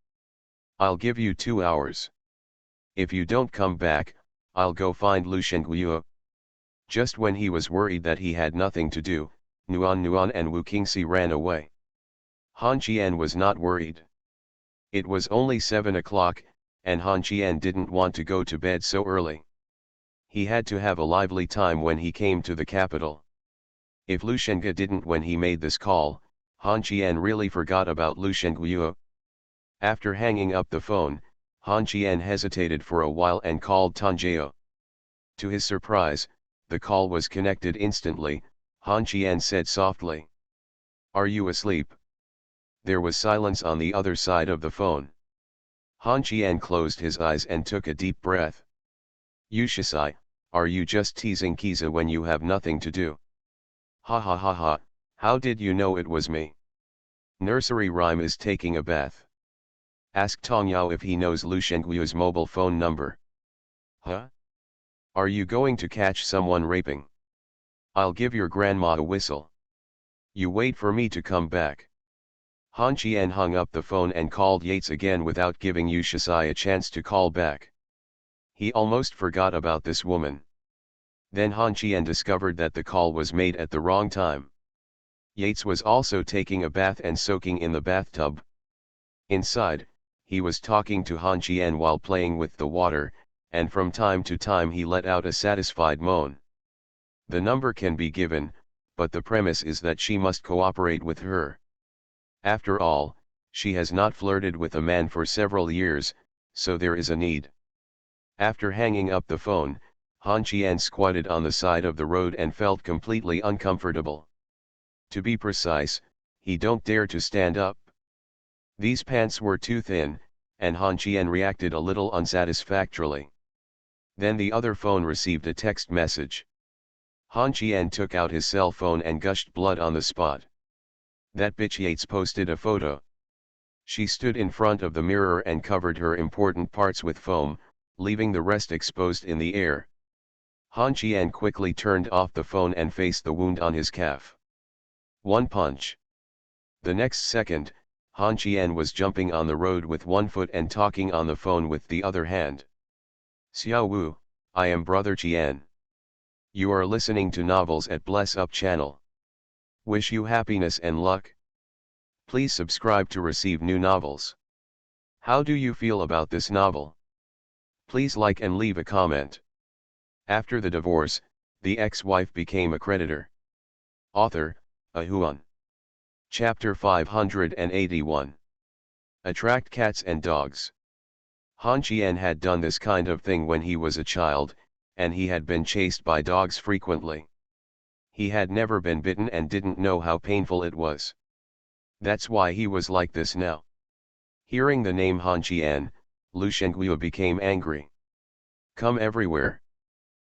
I'll give you 2 hours. If you don't come back, I'll go find Lu Shengyu. Just when he was worried that he had nothing to do, Nuan and Wu Qingxi ran away. Han Qian was not worried. It was only 7 o'clock, and Han Qian didn't want to go to bed so early. He had to have a lively time when he came to the capital. If Lu Shengge didn't when he made this call, Han Qian really forgot about Lu Shengguo. After hanging up the phone, Han Qian hesitated for a while and called Tan Jiao. To his surprise, the call was connected instantly. Han Qian said softly, "Are you asleep?" There was silence on the other side of the phone. Han Qian closed his eyes and took a deep breath. "Yushisai, are you just teasing Kiza when you have nothing to do?" "Ha ha ha ha, how did you know it was me?" Nursery rhyme is taking a bath. Ask Tong Yao if he knows Lu Shengguo's mobile phone number. "Huh? Are you going to catch someone raping?" "I'll give your grandma a whistle. You wait for me to come back." Han Qian hung up the phone and called Yates again without giving Yu Shisai a chance to call back. He almost forgot about this woman. Then Han Qian discovered that the call was made at the wrong time. Yates was also taking a bath and soaking in the bathtub. Inside, he was talking to Han Qian while playing with the water, and from time to time he let out a satisfied moan. The number can be given, but the premise is that she must cooperate with her. After all, she has not flirted with a man for several years, so there is a need. After hanging up the phone, Han Qian squatted on the side of the road and felt completely uncomfortable. To be precise, he don't dare to stand up. These pants were too thin, and Han Qian reacted a little unsatisfactorily. Then the other phone received a text message. Han Qian took out his cell phone and gushed blood on the spot. That bitch Yates posted a photo. She stood in front of the mirror and covered her important parts with foam, leaving the rest exposed in the air. Han Qian quickly turned off the phone and faced the wound on his calf. One punch. The next second, Han Qian was jumping on the road with one foot and talking on the phone with the other hand. "Xiao Wu, I am Brother Qian. You are listening to Novels at Bless Up channel. Wish you happiness and luck. Please subscribe to receive new novels. How do you feel about this novel? Please like and leave a comment." After the divorce, the ex-wife became a creditor. Author, Ahuan. Chapter 581. Attract cats and dogs. Han Qian had done this kind of thing when he was a child, and he had been chased by dogs frequently. He had never been bitten and didn't know how painful it was. That's why he was like this now. Hearing the name Han Qian, Lu Shengguo became angry. "Come everywhere.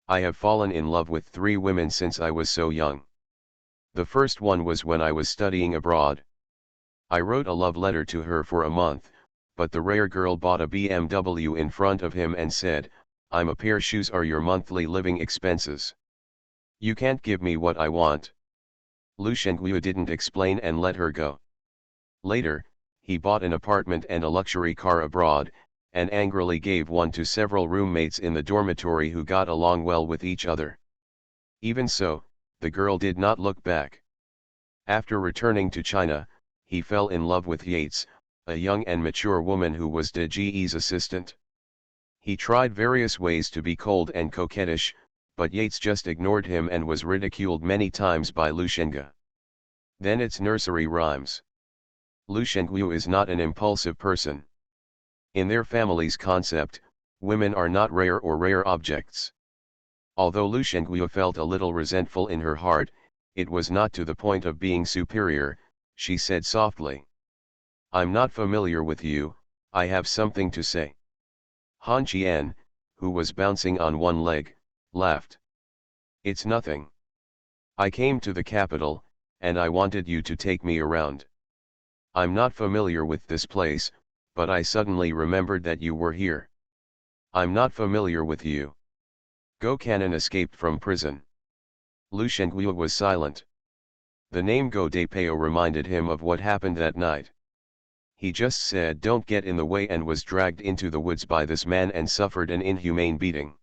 I have fallen in love with 3 women since I was so young. The first one was when I was studying abroad. I wrote a love letter to her for a month, but the rare girl bought a BMW in front of him and said, 'I'm a pair shoes are your monthly living expenses. You can't give me what I want.' Lu Shengguo didn't explain and let her go. Later, he bought an apartment and a luxury car abroad, and angrily gave one to several roommates in the dormitory who got along well with each other. Even so, the girl did not look back. After returning to China, he fell in love with Yates, a young and mature woman who was De Ji's assistant. He tried various ways to be cold and coquettish, but Yates just ignored him and was ridiculed many times by Lu Shengge. Then it's nursery rhymes. Lu Shengguo is not an impulsive person. In their family's concept, women are not rare or rare objects. Although Lu Shengguo felt a little resentful in her heart, it was not to the point of being superior. She said softly, "I'm not familiar with you, I have something to say." Han Qian, who was bouncing on one leg, laughed. "It's nothing. I came to the capital, and I wanted you to take me around. I'm not familiar with this place, but I suddenly remembered that you were here. I'm not familiar with you. Go Canon escaped from prison." Lu Shengguo was silent. The name Go de Peo reminded him of what happened that night. He just said "don't get in the way" and was dragged into the woods by this man and suffered an inhumane beating.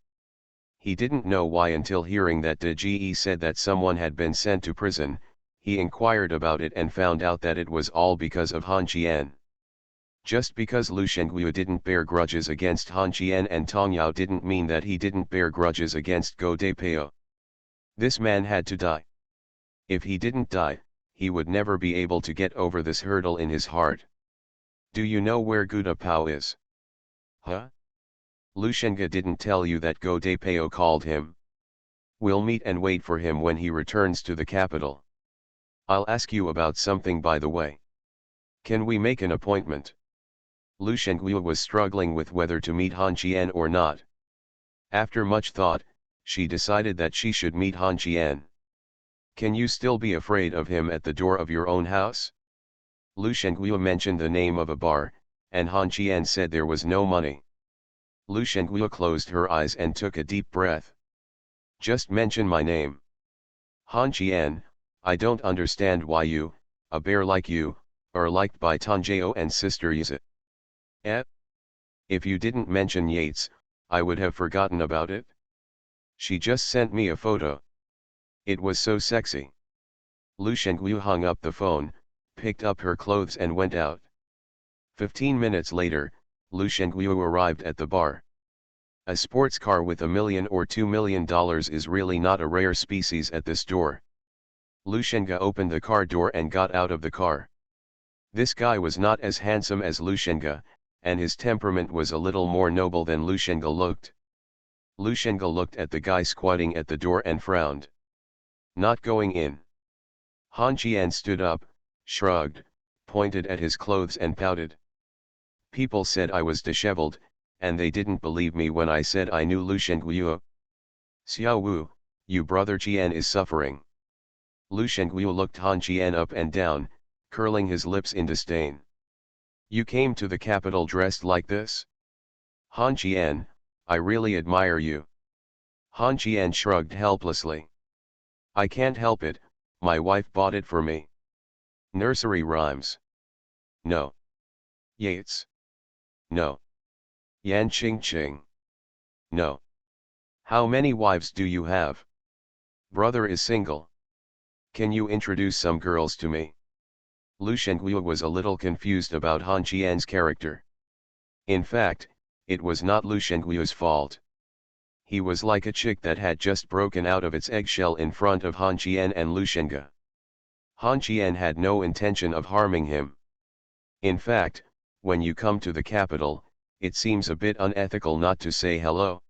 He didn't know why until hearing that De Ji said that someone had been sent to prison. He inquired about it and found out that it was all because of Han Qian. Just because Lu Shengyu didn't bear grudges against Han Qian and Tong Yao didn't mean that he didn't bear grudges against Go Depeo. This man had to die. If he didn't die, he would never be able to get over this hurdle in his heart. Do you know where Guda Pao is? Huh? Lu Shengyu didn't tell you that Go Depeo called him. We'll meet and wait for him when he returns to the capital. I'll ask you about something by the way. Can we make an appointment? Lu Shengyu was struggling with whether to meet Han Qian or not. After much thought, she decided that she should meet Han Qian. Can you still be afraid of him at the door of your own house? Lu Shengyu mentioned the name of a bar, and Han Qian said there was no money. Lu Shengyu closed her eyes and took a deep breath. Just mention my name. Han Qian, I don't understand why you, a bear like you, are liked by Tanjao and Sister Yize. If you didn't mention Yates, I would have forgotten about it. She just sent me a photo. It was so sexy. Lu Shengyu hung up the phone, picked up her clothes and went out. 15 minutes later, Lu Shengyu arrived at the bar. A sports car with $1 million or $2 million is really not a rare species at this door. Lu Shengyu opened the car door and got out of the car. This guy was not as handsome as Lu Shengyu, and his temperament was a little more noble than Lu Shengyu looked. Lu Shengyu looked at the guy squatting at the door and frowned. Not going in. Han Qian stood up, shrugged, pointed at his clothes and pouted. People said I was disheveled, and they didn't believe me when I said I knew Lu Shengyu. Xiao Wu, you brother Qian is suffering. Lu Shengyu looked Han Qian up and down, curling his lips in disdain. You came to the capital dressed like this? Han Qian, I really admire you. Han Qian shrugged helplessly. I can't help it, my wife bought it for me. Nursery rhymes. No. Yates. No. Yan Ching Ching. No. How many wives do you have? Brother is single. Can you introduce some girls to me? Lu Shengyu was a little confused about Han Qian's character. In fact, it was not Lu Shengyu's fault. He was like a chick that had just broken out of its eggshell in front of Han Qian and Lu Shengyu. Han Qian had no intention of harming him. In fact, when you come to the capital, it seems a bit unethical not to say hello.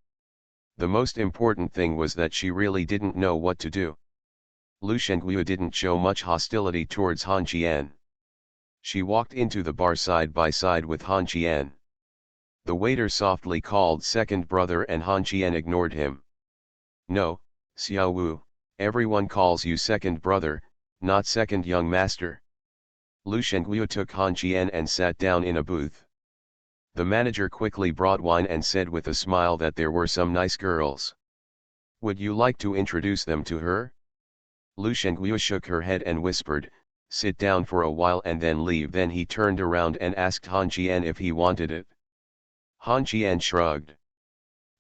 The most important thing was that she really didn't know what to do. Lu Shengyu didn't show much hostility towards Han Qian. She walked into the bar side by side with Han Qian. The waiter softly called second brother and Han Qian ignored him. No, Xiao Wu, everyone calls you second brother, not second young master. Lu Shengyu took Han Qian and sat down in a booth. The manager quickly brought wine and said with a smile that there were some nice girls. Would you like to introduce them to her? Lu Shengyu shook her head and whispered, sit down for a while and then leave. Then he turned around and asked Han Qian if he wanted it. Han Qian shrugged.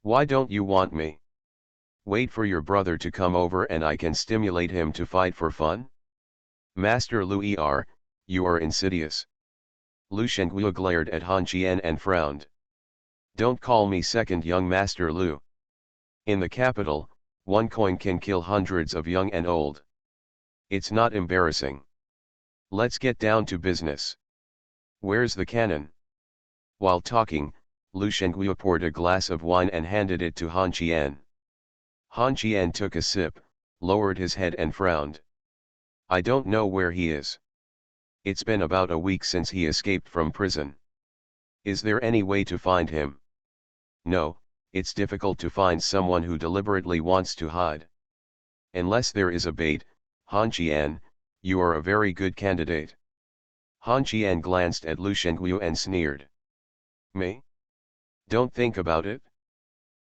Why don't you want me? Wait for your brother to come over and I can stimulate him to fight for fun? Master Lu you are insidious. Lu Shengyu glared at Han Qian and frowned. Don't call me second young master Lu. In the capital, one coin can kill hundreds of young and old. It's not embarrassing. Let's get down to business. Where's the cannon? While talking, Lu Shengyu poured a glass of wine and handed it to Han Qian. Han Qian took a sip, lowered his head and frowned. I don't know where he is. It's been about a week since he escaped from prison. Is there any way to find him? No, it's difficult to find someone who deliberately wants to hide. Unless there is a bait, Han Qian, you are a very good candidate. Han Qian glanced at Lu Shengyu and sneered. Me? Don't think about it.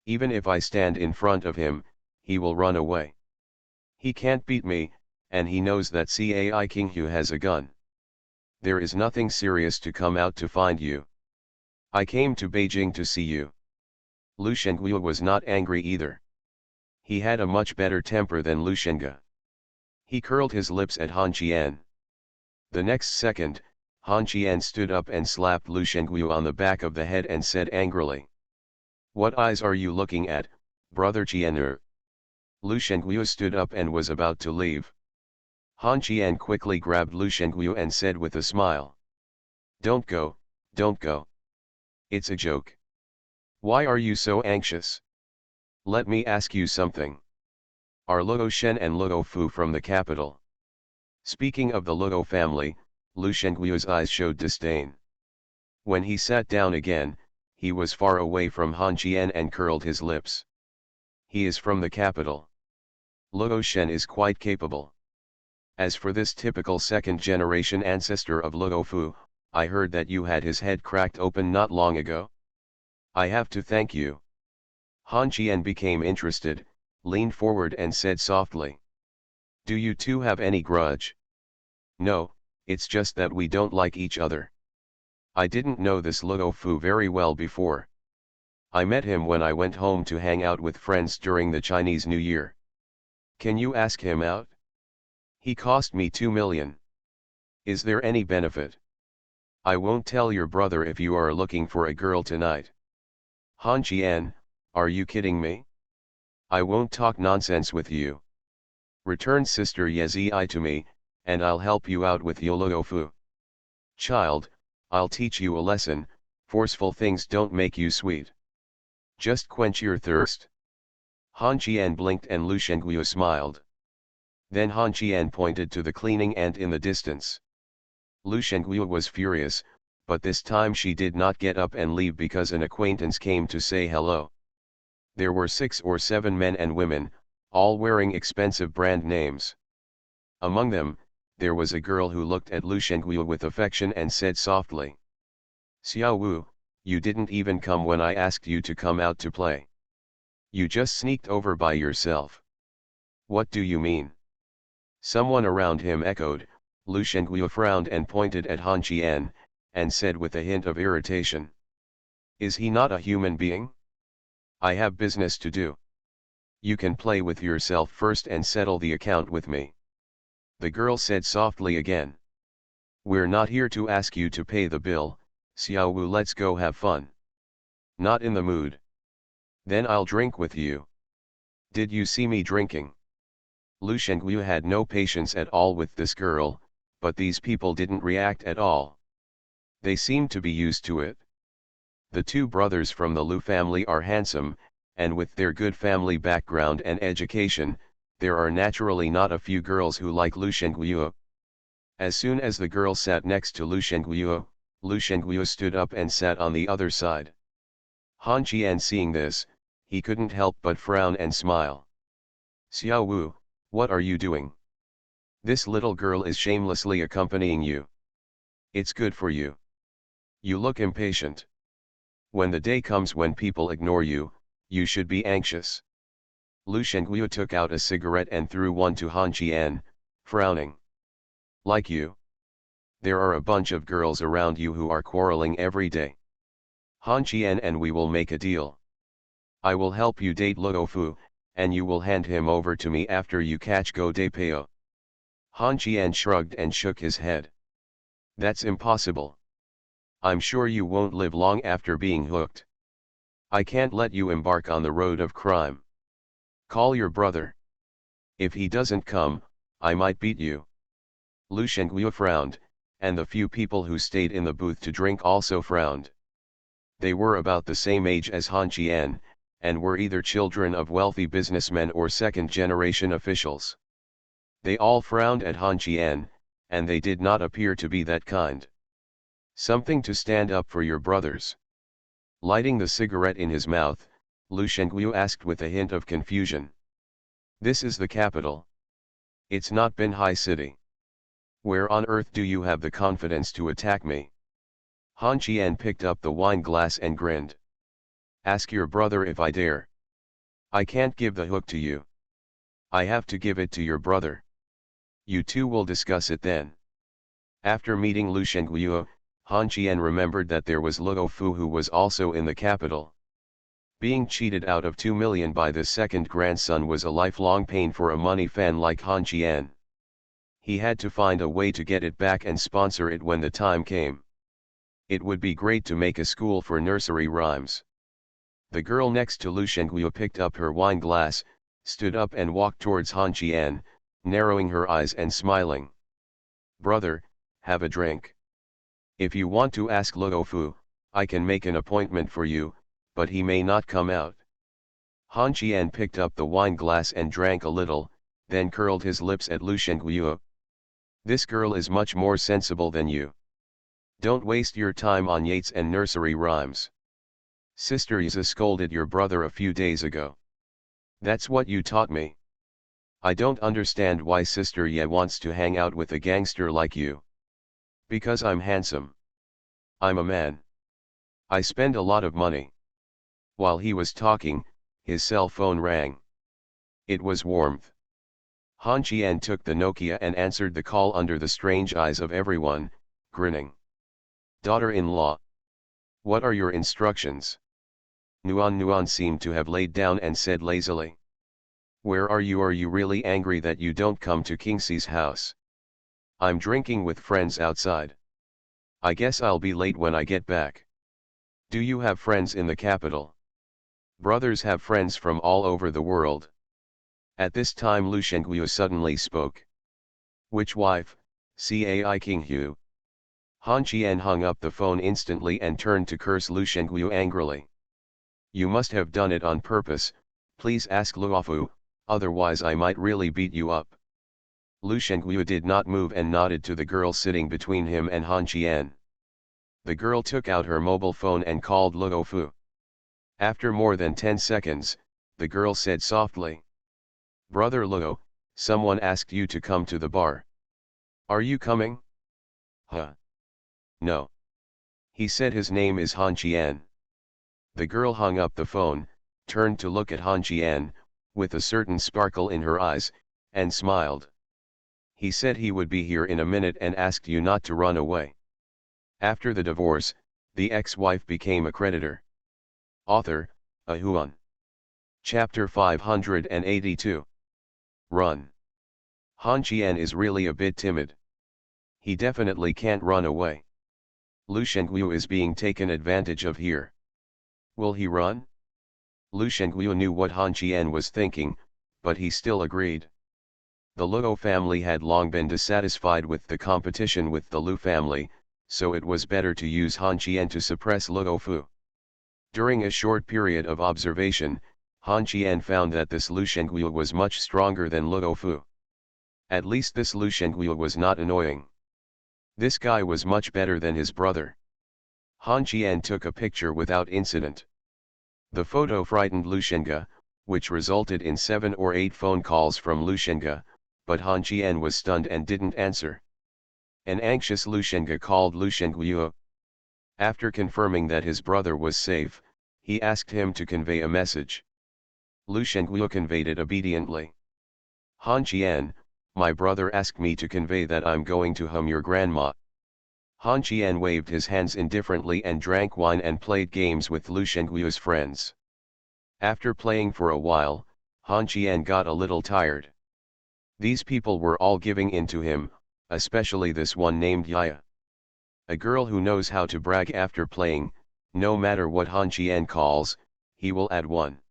Even if I stand in front of him, he will run away. He can't beat me, and he knows that Cai King Hu has a gun. There is nothing serious to come out to find you. I came to Beijing to see you. Lu Shengyu was not angry either. He had a much better temper than Lu Shengyu. He curled his lips at Han Qian. The next second, Han Qian stood up and slapped Lu Shengguo on the back of the head and said angrily. What eyes are you looking at, brother Qianer? Lu Shengguo stood up and was about to leave. Han Qian quickly grabbed Lu Shengguo and said with a smile. Don't go, don't go. It's a joke. Why are you so anxious? Let me ask you something. Are Luo Shen and Luo Fu from the capital? Speaking of the Luo family, Lu Shengguo's eyes showed disdain. When he sat down again, he was far away from Han Qian and curled his lips. He is from the capital. Luo Shen is quite capable. As for this typical second-generation ancestor of Luo Fu, I heard that you had his head cracked open not long ago. I have to thank you. Han Qian became interested, leaned forward and said softly. Do you two have any grudge? No, it's just that we don't like each other. I didn't know this Luo Fu very well before. I met him when I went home to hang out with friends during the Chinese New Year. Can you ask him out? He cost me 2 million. Is there any benefit? I won't tell your brother if you are looking for a girl tonight. Han Qian, are you kidding me? I won't talk nonsense with you. Return Sister Yezi to me, and I'll help you out with Luo Fu. Child, I'll teach you a lesson, forceful things don't make you sweet. Just quench your thirst. Han Qian blinked and Lu Shengguo smiled. Then Han Qian pointed to the cleaning ant in the distance. Lu Shengguo was furious, but this time she did not get up and leave because an acquaintance came to say hello. There were 6 or 7 men and women, all wearing expensive brand names. Among them, there was a girl who looked at Lu Shengguo with affection and said softly. Xiao Wu, you didn't even come when I asked you to come out to play. You just sneaked over by yourself. What do you mean? Someone around him echoed. Lu Shengguo frowned and pointed at Han Qian, and said with a hint of irritation. Is he not a human being? I have business to do. You can play with yourself first and settle the account with me. The girl said softly again. We're not here to ask you to pay the bill, Xiao Wu, let's go have fun. Not in the mood. Then I'll drink with you. Did you see me drinking? Lu Shengguo had no patience at all with this girl, but these people didn't react at all. They seemed to be used to it. The 2 brothers from the Lu family are handsome, and with their good family background and education, there are naturally not a few girls who like Lu Shengguo. As soon as the girl sat next to Lu Shengguo stood up and sat on the other side. Han Qian seeing this, he couldn't help but frown and smile. Xiao Wu, what are you doing? This little girl is shamelessly accompanying you. It's good for you. You look impatient. When the day comes when people ignore you, you should be anxious. Lu Shengguo took out a cigarette and threw one to Han Qian, frowning. Like you. There are a bunch of girls around you who are quarreling every day. Han Qian and we will make a deal. I will help you date Luo Fu, and you will hand him over to me after you catch Go De Peo. Han Qian shrugged and shook his head. That's impossible. I'm sure you won't live long after being hooked. I can't let you embark on the road of crime. Call your brother. If he doesn't come, I might beat you. Lu Shengguo frowned, and the few people who stayed in the booth to drink also frowned. They were about the same age as Han Qian, and were either children of wealthy businessmen or second-generation officials. They all frowned at Han Qian, and they did not appear to be that kind. Something to stand up for your brothers. Lighting the cigarette in his mouth, Lu Shengguo asked with a hint of confusion. This is the capital. It's not Binhai City. Where on earth do you have the confidence to attack me? Han Qian picked up the wine glass and grinned. Ask your brother if I dare. I can't give the hook to you. I have to give it to your brother. You two will discuss it then. After meeting Lu Shengguo, Han Qian remembered that there was Luo Fu who was also in the capital. Being cheated out of 2 million by this second grandson was a lifelong pain for a money fan like Han Qian. He had to find a way to get it back and sponsor it when the time came. It would be great to make a school for nursery rhymes. The girl next to Lu Shengguo picked up her wine glass, stood up and walked towards Han Qian, narrowing her eyes and smiling. "Brother, have a drink. If you want to ask Luofu, I can make an appointment for you, but he may not come out." Han Qian picked up the wine glass and drank a little, then curled his lips at Lu Shengguo. "This girl is much more sensible than you. Don't waste your time on yates and nursery rhymes. Sister Yiza scolded your brother a few days ago. That's what you taught me. I don't understand why Sister Ye wants to hang out with a gangster like you. Because I'm handsome. I'm a man. I spend a lot of money." While he was talking, his cell phone rang. It was Warmth. Han Qian took the Nokia and answered the call under the strange eyes of everyone, grinning. "Daughter-in-law. What are your instructions?" Nuan seemed to have laid down and said lazily. "Where are you? Are you really angry that you don't come to Kingxi's house?" "I'm drinking with friends outside. I guess I'll be late when I get back." "Do you have friends in the capital?" "Brothers have friends from all over the world." At this time Lu Shengguo suddenly spoke. "Which wife, Cai King Hu?" Han Qian hung up the phone instantly and turned to curse Lu Shengguo angrily. "You must have done it on purpose, please ask Luofu, otherwise I might really beat you up." Lu Shengguo did not move and nodded to the girl sitting between him and Han Qian. The girl took out her mobile phone and called Luofu. After more than 10 seconds, the girl said softly. "Brother Luo, someone asked you to come to the bar. Are you coming?" "Huh? No. He said his name is Han Qian." The girl hung up the phone, turned to look at Han Qian, with a certain sparkle in her eyes, and smiled. "He said he would be here in a minute and asked you not to run away." After the divorce, the ex-wife became a creditor. Author, Ahuan. Chapter 582. Run. Han Qian is really a bit timid. He definitely can't run away. Lu Shengguo is being taken advantage of here. Will he run? Lu Shengguo knew what Han Qian was thinking, but he still agreed. The Luo family had long been dissatisfied with the competition with the Lu family, so it was better to use Han Qian to suppress Luofu. During a short period of observation, Han Qian found that this Lu Shengguo was much stronger than Luofu. At least this Lu Shengguo was not annoying. This guy was much better than his brother. Han Qian took a picture without incident. The photo frightened Lu Shengge, which resulted in 7 or 8 phone calls from Lu Shengge, but Han Qian was stunned and didn't answer. An anxious Lu Shengge called Lu Shengguo. After confirming that his brother was safe, he asked him to convey a message. Lu Shengguo conveyed it obediently. "Han Qian, my brother asked me to convey that I'm going to hum your grandma." Han Qian waved his hands indifferently and drank wine and played games with Lu Shengguo's friends. After playing for a while, Han Qian got a little tired. These people were all giving in to him, especially this one named Yaya. A girl who knows how to brag after playing, no matter what Han Qian calls, he will add one.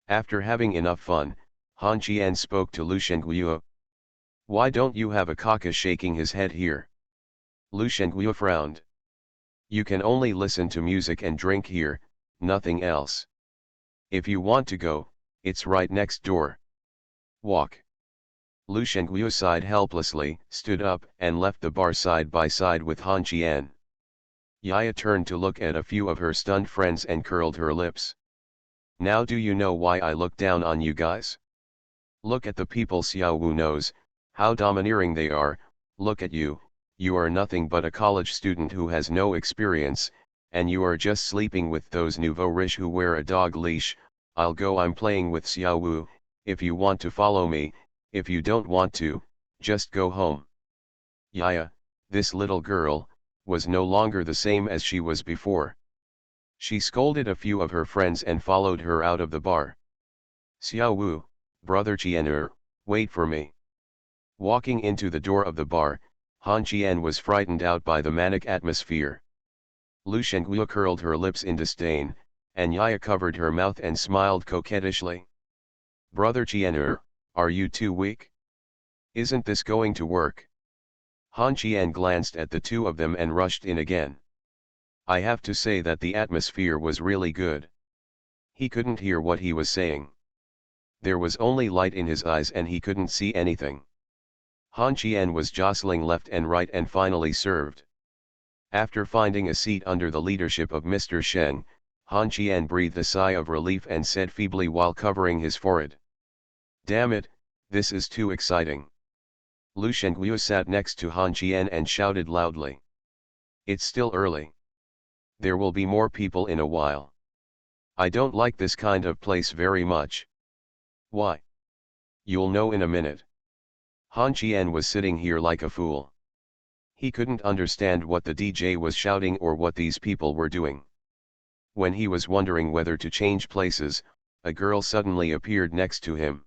After having enough fun, Han Qian spoke to Lu Shengguo. "Why don't you have a kaka?" shaking his head here. Lu Shengguo frowned. "You can only listen to music and drink here, nothing else. If you want to go, it's right next door. Walk." Lu Shengguo sighed helplessly, stood up and left the bar side by side with Han Qian. Yaya turned to look at a few of her stunned friends and curled her lips. "Now do you know why I look down on you guys? Look at the people Xiao Wu knows, how domineering they are. Look at you, you are nothing but a college student who has no experience, and you are just sleeping with those nouveau riche who wear a dog leash. I'll go, I'm playing with Xiao Wu, if you want to follow me, if you don't want to, just go home." Yaya, this little girl, was no longer the same as she was before. She scolded a few of her friends and followed her out of the bar. "Xiao Wu, brother Qianer, wait for me." Walking into the door of the bar, Han Qian was frightened out by the manic atmosphere. Lu Shengguo curled her lips in disdain, and Yaya covered her mouth and smiled coquettishly. Brother Qian, are you too weak? Isn't this going to work? Han Qian glanced at the two of them and rushed in again. I have to say that the atmosphere was really good. He couldn't hear what he was saying. There was only light in his eyes and he couldn't see anything. Han Qian was jostling left and right and finally served. After finding a seat under the leadership of Mr. Sheng, Han Qian breathed a sigh of relief and said feebly while covering his forehead. Damn it, this is too exciting. Lu Shengguo sat next to Han Qian and shouted loudly. It's still early. There will be more people in a while. I don't like this kind of place very much. Why? You'll know in a minute. Han Qian was sitting here like a fool. He couldn't understand what the DJ was shouting or what these people were doing. When he was wondering whether to change places, a girl suddenly appeared next to him.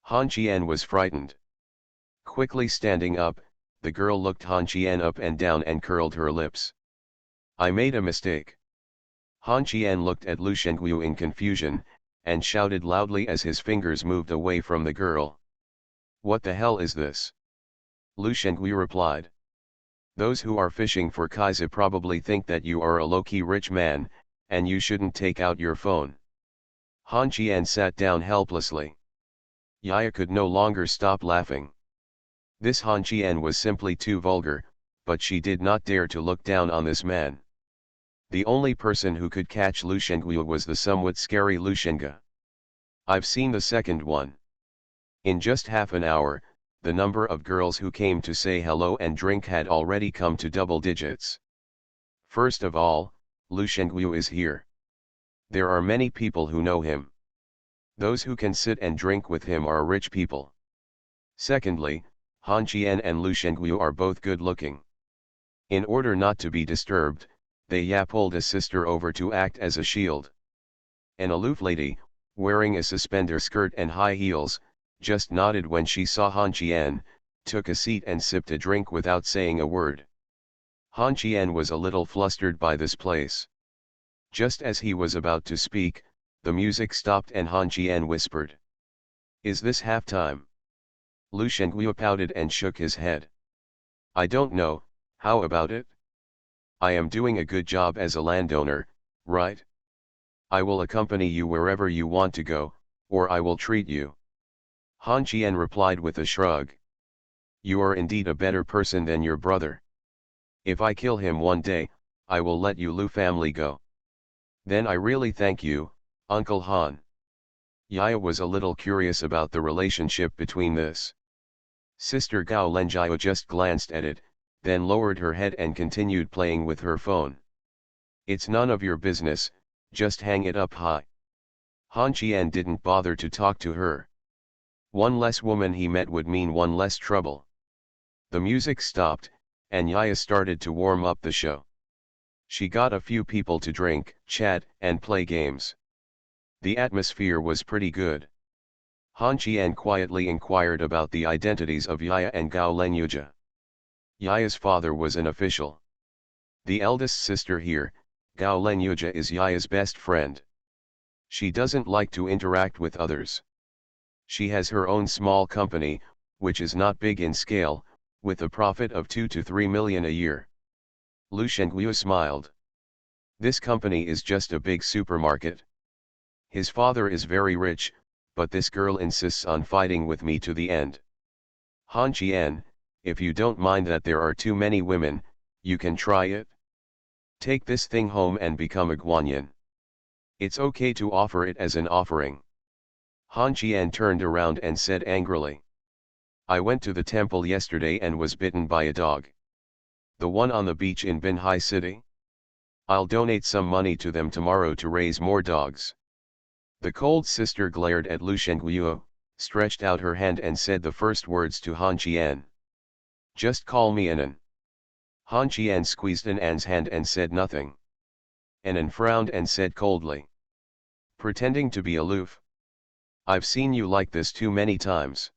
Han Qian was frightened. Quickly standing up, the girl looked Han Qian up and down and curled her lips. I made a mistake. Han Qian looked at Lu Shengguo in confusion, and shouted loudly as his fingers moved away from the girl. What the hell is this? Lu Shengguo replied. Those who are fishing for Kaiser probably think that you are a low-key rich man, and you shouldn't take out your phone. Han Qian sat down helplessly. Yaya could no longer stop laughing. This Han Qian was simply too vulgar, but she did not dare to look down on this man. The only person who could catch Lu Shengguo was the somewhat scary Lu Shengge. I've seen the second one. In just half an hour, the number of girls who came to say hello and drink had already come to double digits. First of all, Lu Shengguo is here. There are many people who know him. Those who can sit and drink with him are rich people. Secondly, Han Qian and Lu Shengguo are both good looking. In order not to be disturbed, they pulled a sister over to act as a shield. An aloof lady, wearing a suspender skirt and high heels, just nodded when she saw Han Qian, took a seat and sipped a drink without saying a word. Han Qian was a little flustered by this place. Just as he was about to speak, the music stopped and Han Qian whispered. Is this halftime? Lu Shengguo pouted and shook his head. I don't know, how about it? I am doing a good job as a landowner, right? I will accompany you wherever you want to go, or I will treat you. Han Qian replied with a shrug. You are indeed a better person than your brother. If I kill him one day, I will let you Lu family go. Then I really thank you, Uncle Han. Yaya was a little curious about the relationship between this. Sister Gao Lenjiao just glanced at it, then lowered her head and continued playing with her phone. It's none of your business, just hang it up high. Han Qian didn't bother to talk to her. One less woman he met would mean one less trouble. The music stopped, and Yaya started to warm up the show. She got a few people to drink, chat, and play games. The atmosphere was pretty good. Han Qian quietly inquired about the identities of Yaya and Gao Lenyuja. Yaya's father was an official. The eldest sister here, Gao Lenyuja, is Yaya's best friend. She doesn't like to interact with others. She has her own small company, which is not big in scale, with a profit of 2 to 3 million a year. Lu Shengguo smiled. This company is just a big supermarket. His father is very rich, but this girl insists on fighting with me to the end. Han Qian, if you don't mind that there are too many women, you can try it. Take this thing home and become a guanyin. It's okay to offer it as an offering. Han Qian turned around and said angrily. I went to the temple yesterday and was bitten by a dog. The one on the beach in Binhai City? I'll donate some money to them tomorrow to raise more dogs. The cold sister glared at Lu Shengguo, stretched out her hand and said the first words to Han Qian. Just call me Anan. Han Qian squeezed Anan's hand and said nothing. Anan frowned and said coldly. Pretending to be aloof. I've seen you like this too many times.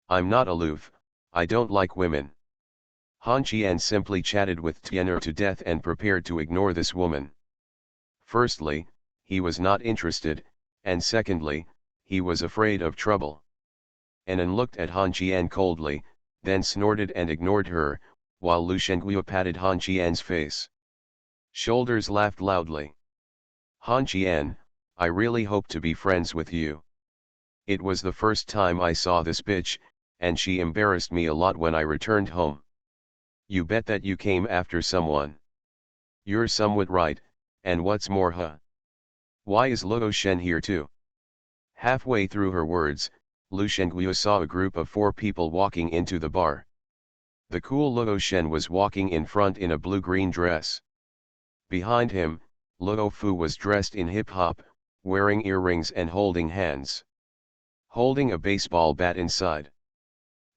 I'm not aloof, I don't like women. Han Qian simply chatted with Tian'er to death and prepared to ignore this woman. Firstly, he was not interested, and secondly, he was afraid of trouble. Anan looked at Han Qian coldly, then snorted and ignored her, while Lu Shengguo patted Han Qian's face. Shoulders laughed loudly. Han Qian, I really hope to be friends with you. It was the first time I saw this bitch, and she embarrassed me a lot when I returned home. You bet that you came after someone. You're somewhat right, and what's more why is Luo Shen here too? Halfway through her words, Lu Shengguo saw a group of 4 people walking into the bar. The cool Luo Shen was walking in front in a blue-green dress. Behind him, Luo Fu was dressed in hip-hop, wearing earrings and holding hands. Holding a baseball bat inside.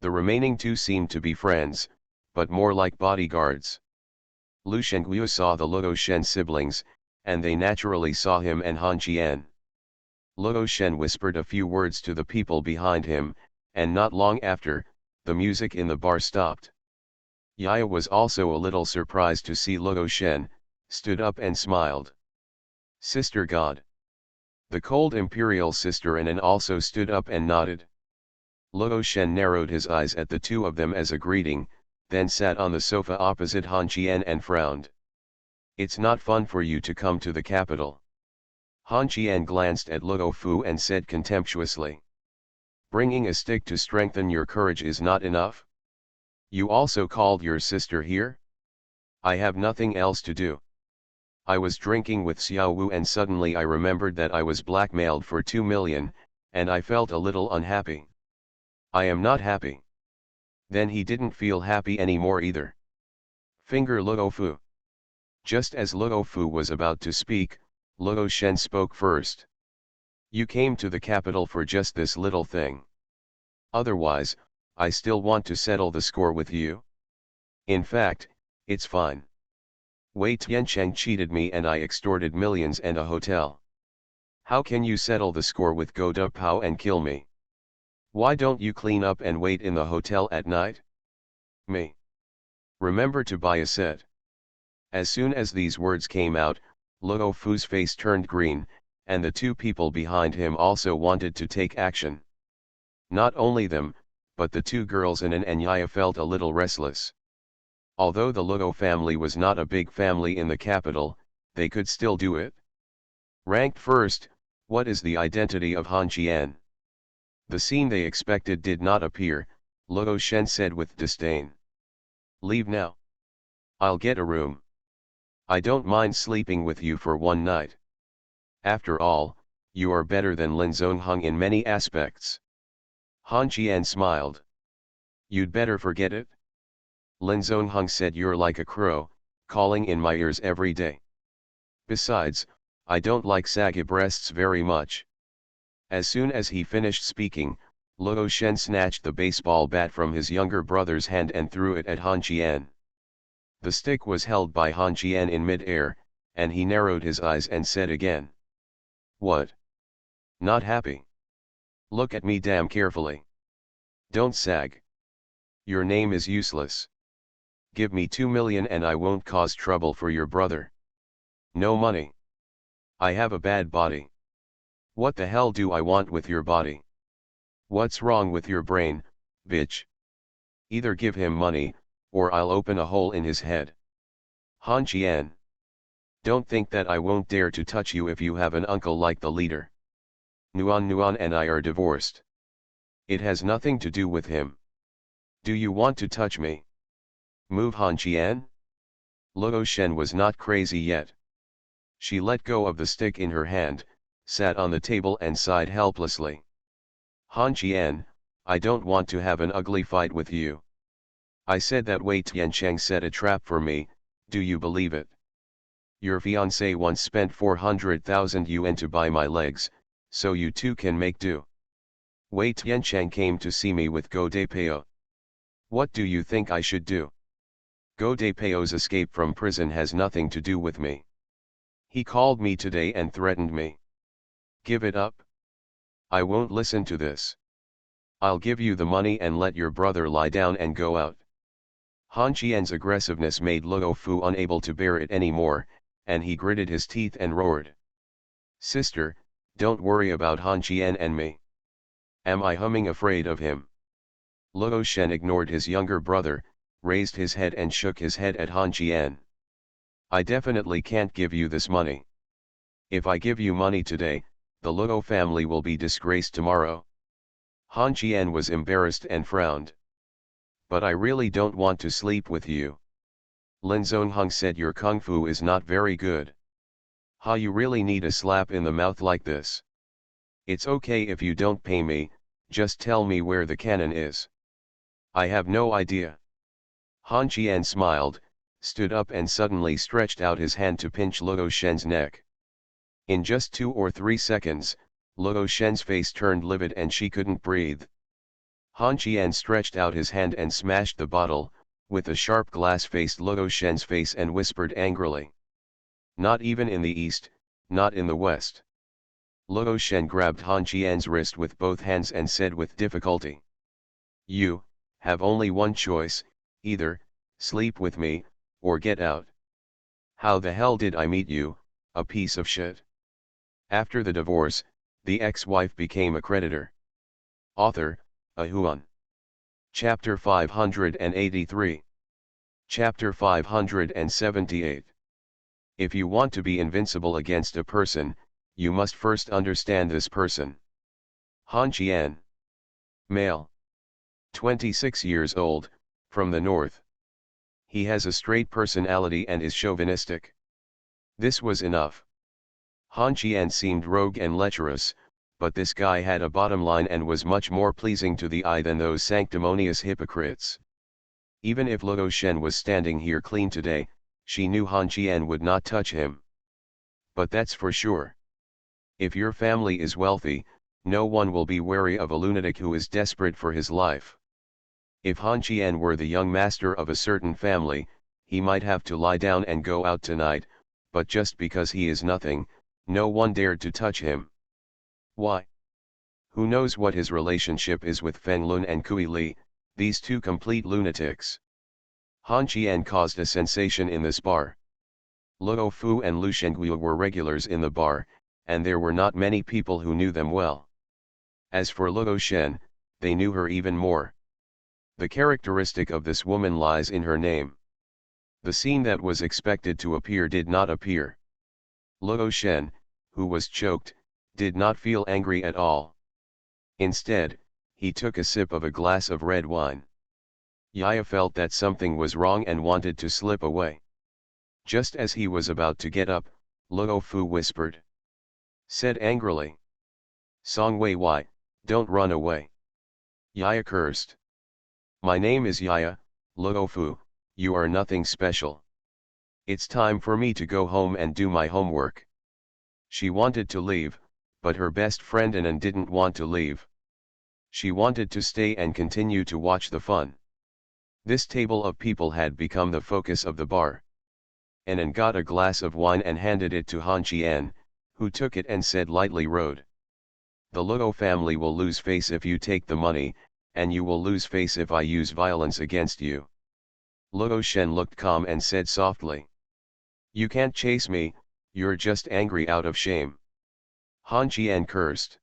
The remaining 2 seemed to be friends, but more like bodyguards. Lu Shengguo saw the Luo Shen siblings, and they naturally saw him and Han Qian. Luo Shen whispered a few words to the people behind him, and not long after, the music in the bar stopped. Yaya was also a little surprised to see Luo Shen, stood up and smiled. Sister God. The cold imperial sister Anan also stood up and nodded. Luo Shen narrowed his eyes at the 2 of them as a greeting, then sat on the sofa opposite Han Qian and frowned. It's not fun for you to come to the capital. Han Qian glanced at Luo Fu and said contemptuously. Bringing a stick to strengthen your courage is not enough? You also called your sister here? I have nothing else to do. I was drinking with Xiao Wu and suddenly I remembered that I was blackmailed for 2 million, and I felt a little unhappy. I am not happy. Then he didn't feel happy anymore either. Finger Luo Fu. Just as Luo Fu was about to speak, Luo Shen spoke first. You came to the capital for just this little thing. Otherwise, I still want to settle the score with you. In fact, it's fine. Wei Tiancheng cheated me and I extorted millions and a hotel. How can you settle the score with Go Du Pao and kill me? Why don't you clean up and wait in the hotel at night? Me. Remember to buy a set. As soon as these words came out, Luo Fu's face turned green, and the 2 people behind him also wanted to take action. Not only them, but the 2 girls Anan and Yaya felt a little restless. Although the Luo family was not a big family in the capital, they could still do it. Ranked first, what is the identity of Han Qian? The scene they expected did not appear, Luo Shen said with disdain. Leave now. I'll get a room. I don't mind sleeping with you for 1 night. After all, you are better than Lin Zongheng in many aspects. Han Qian smiled. You'd better forget it. Lin Zongheng said you're like a crow, calling in my ears every day. Besides, I don't like saggy breasts very much. As soon as he finished speaking, Luo Shen snatched the baseball bat from his younger brother's hand and threw it at Han Qian. The stick was held by Han Qian in mid-air, and he narrowed his eyes and said again. What? Not happy? Look at me damn carefully. Don't sag. Your name is useless. Give me 2 million and I won't cause trouble for your brother. No money. I have a bad body. What the hell do I want with your body? What's wrong with your brain, bitch? Either give him money, or I'll open a hole in his head. Han Qian. Don't think that I won't dare to touch you if you have an uncle like the leader. Nuan and I are divorced. It has nothing to do with him. Do you want to touch me? Move Han Qian? Luo Shen was not crazy yet. She let go of the stick in her hand, sat on the table and sighed helplessly. Han Qian, I don't want to have an ugly fight with you. I said that Wei Tiancheng set a trap for me, do you believe it? Your fiancé once spent 400,000 yuan to buy my legs, so you too can make do. Wei Tiancheng came to see me with Go De Peo. What do you think I should do? Go De Peo's escape from prison has nothing to do with me. He called me today and threatened me. Give it up. I won't listen to this. I'll give you the money and let your brother lie down and go out. Han Qian's aggressiveness made Luo Fu unable to bear it anymore, and he gritted his teeth and roared. Sister, don't worry about Han Qian and me. Am I humming afraid of him? Luo Shen ignored his younger brother, raised his head and shook his head at Han Qian. I definitely can't give you this money. If I give you money today, the Luo family will be disgraced tomorrow. Han Qian was embarrassed and frowned. But I really don't want to sleep with you. Lin Zongheng said your kung fu is not very good. Ha, you really need a slap in the mouth like this. It's okay if you don't pay me, just tell me where the cannon is. I have no idea. Han Qian smiled, stood up and suddenly stretched out his hand to pinch Luo Shen's neck. In just 2 or 3 seconds, Luo Shen's face turned livid and she couldn't breathe. Han Qian stretched out his hand and smashed the bottle, with a sharp glass faced Luo Shen's face and whispered angrily. Not even in the east, not in the west. Luo Shen grabbed Han Qian's wrist with both hands and said with difficulty. You have only one choice, either sleep with me, or get out. How the hell did I meet you, a piece of shit? After the divorce, the ex-wife became a creditor. Author, Ahuan. Chapter 583. Chapter 578. If you want to be invincible against a person, you must first understand this person. Han Qian. Male. 26 years old, from the north. He has a straight personality and is chauvinistic. This was enough. Han Qian seemed rogue and lecherous, but this guy had a bottom line and was much more pleasing to the eye than those sanctimonious hypocrites. Even if Luo Shen was standing here clean today, she knew Han Qian would not touch him. But that's for sure. If your family is wealthy, no one will be wary of a lunatic who is desperate for his life. If Han Qian were the young master of a certain family, he might have to lie down and go out tonight, but just because he is nothing, no one dared to touch him. Why? Who knows what his relationship is with Feng Lun and Kui Li, these two complete lunatics. Han Qian caused a sensation in this bar. Luo Fu and Lu Shengguo were regulars in the bar, and there were not many people who knew them well. As for Luo Shen, they knew her even more. The characteristic of this woman lies in her name. The scene that was expected to appear did not appear. Luo Shen, who was choked, did not feel angry at all. Instead, he took a sip of a glass of red wine. Yaya felt that something was wrong and wanted to slip away. Just as he was about to get up, Luo Fu whispered. Said angrily. Song Wei Wai, don't run away. Yaya cursed. My name is Yaya, Luo Fu, you are nothing special. It's time for me to go home and do my homework. She wanted to leave, but her best friend Anan didn't want to leave. She wanted to stay and continue to watch the fun. This table of people had become the focus of the bar. Anan got a glass of wine and handed it to Han Qian, who took it and said lightly rode. The Luo family will lose face if you take the money, and you will lose face if I use violence against you. Luo Shen looked calm and said softly. You can't chase me, you're just angry out of shame. Han Qian cursed.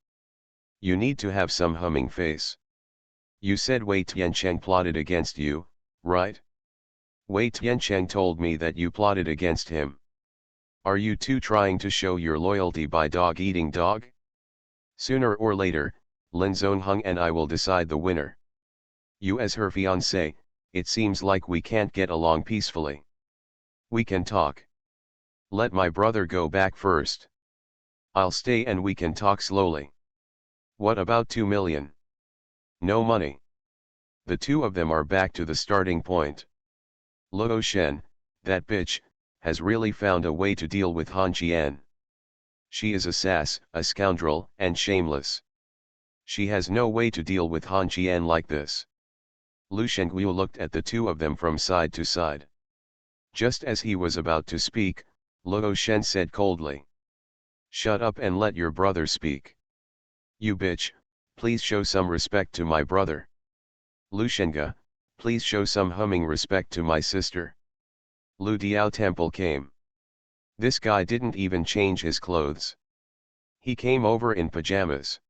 You need to have some humming face. You said Wei Tiancheng plotted against you, right? Wei Tiancheng told me that you plotted against him. Are you two trying to show your loyalty by dog-eating dog? Sooner or later, Lin Zongheng and I will decide the winner. You as her fiancé, it seems like we can't get along peacefully. We can talk. Let my brother go back first. I'll stay and we can talk slowly. What about 2 million? No money. The two of them are back to the starting point. Luo Shen, that bitch, has really found a way to deal with Han Qian. She is a sass, a scoundrel, and shameless. She has no way to deal with Han Qian like this. Lu Shengguo looked at the two of them from side to side. Just as he was about to speak, Luo Shen said coldly. Shut up and let your brother speak. You bitch, please show some respect to my brother. Lushenga, please show some humming respect to my sister. Lu Diao Temple came. This guy didn't even change his clothes. He came over in pajamas.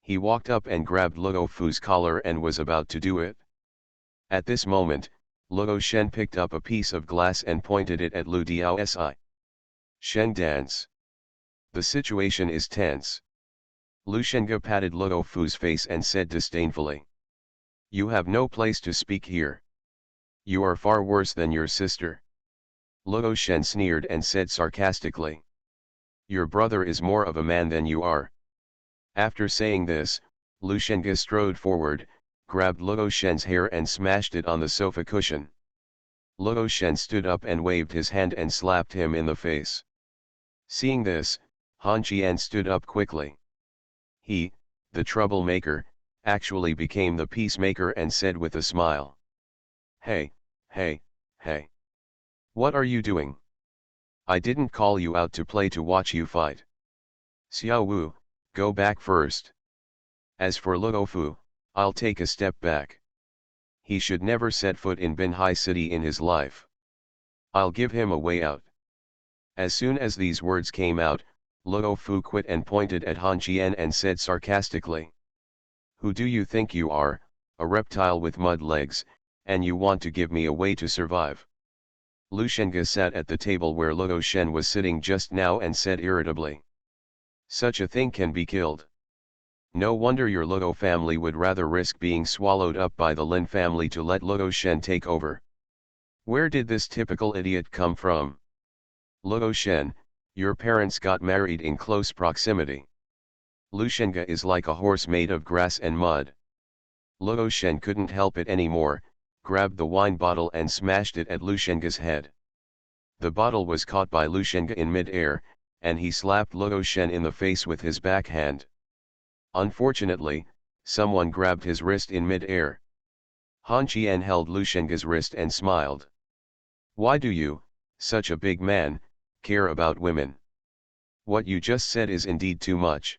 He walked up and grabbed Luo Fu's collar and was about to do it. At this moment, Luo Shen picked up a piece of glass and pointed it at Lu Diao's eye. Sheng dance. The situation is tense. Lu Shenga patted Luo Fu's face and said disdainfully. You have no place to speak here. You are far worse than your sister. Luo Shen sneered and said sarcastically. Your brother is more of a man than you are. After saying this, Lu Shenga strode forward, grabbed Luo Shen's hair and smashed it on the sofa cushion. Luo Shen stood up and waved his hand and slapped him in the face. Seeing this, Han Qian stood up quickly. He, the troublemaker, actually became the peacemaker and said with a smile. Hey, hey, hey. What are you doing? I didn't call you out to play to watch you fight. Xiao Wu, go back first. As for Luo Fu, I'll take a step back. He should never set foot in Binhai City in his life. I'll give him a way out. As soon as these words came out, Luo Fu quit and pointed at Han Qian and said sarcastically. Who do you think you are, a reptile with mud legs, and you want to give me a way to survive? Lu Shenga sat at the table where Luo Shen was sitting just now and said irritably. Such a thing can be killed. No wonder your Luo family would rather risk being swallowed up by the Lin family to let Luo Shen take over. Where did this typical idiot come from? Luo Shen, your parents got married in close proximity. Lu Shenga is like a horse made of grass and mud. Luo Shen couldn't help it anymore, grabbed the wine bottle and smashed it at Lu Shenga's head. The bottle was caught by Lu Shenga in mid-air, and he slapped Luo Shen in the face with his backhand. Unfortunately, someone grabbed his wrist in mid-air. Han Qian held Lu Shenga's wrist and smiled. Why do you, such a big man, care about women? What you just said is indeed too much.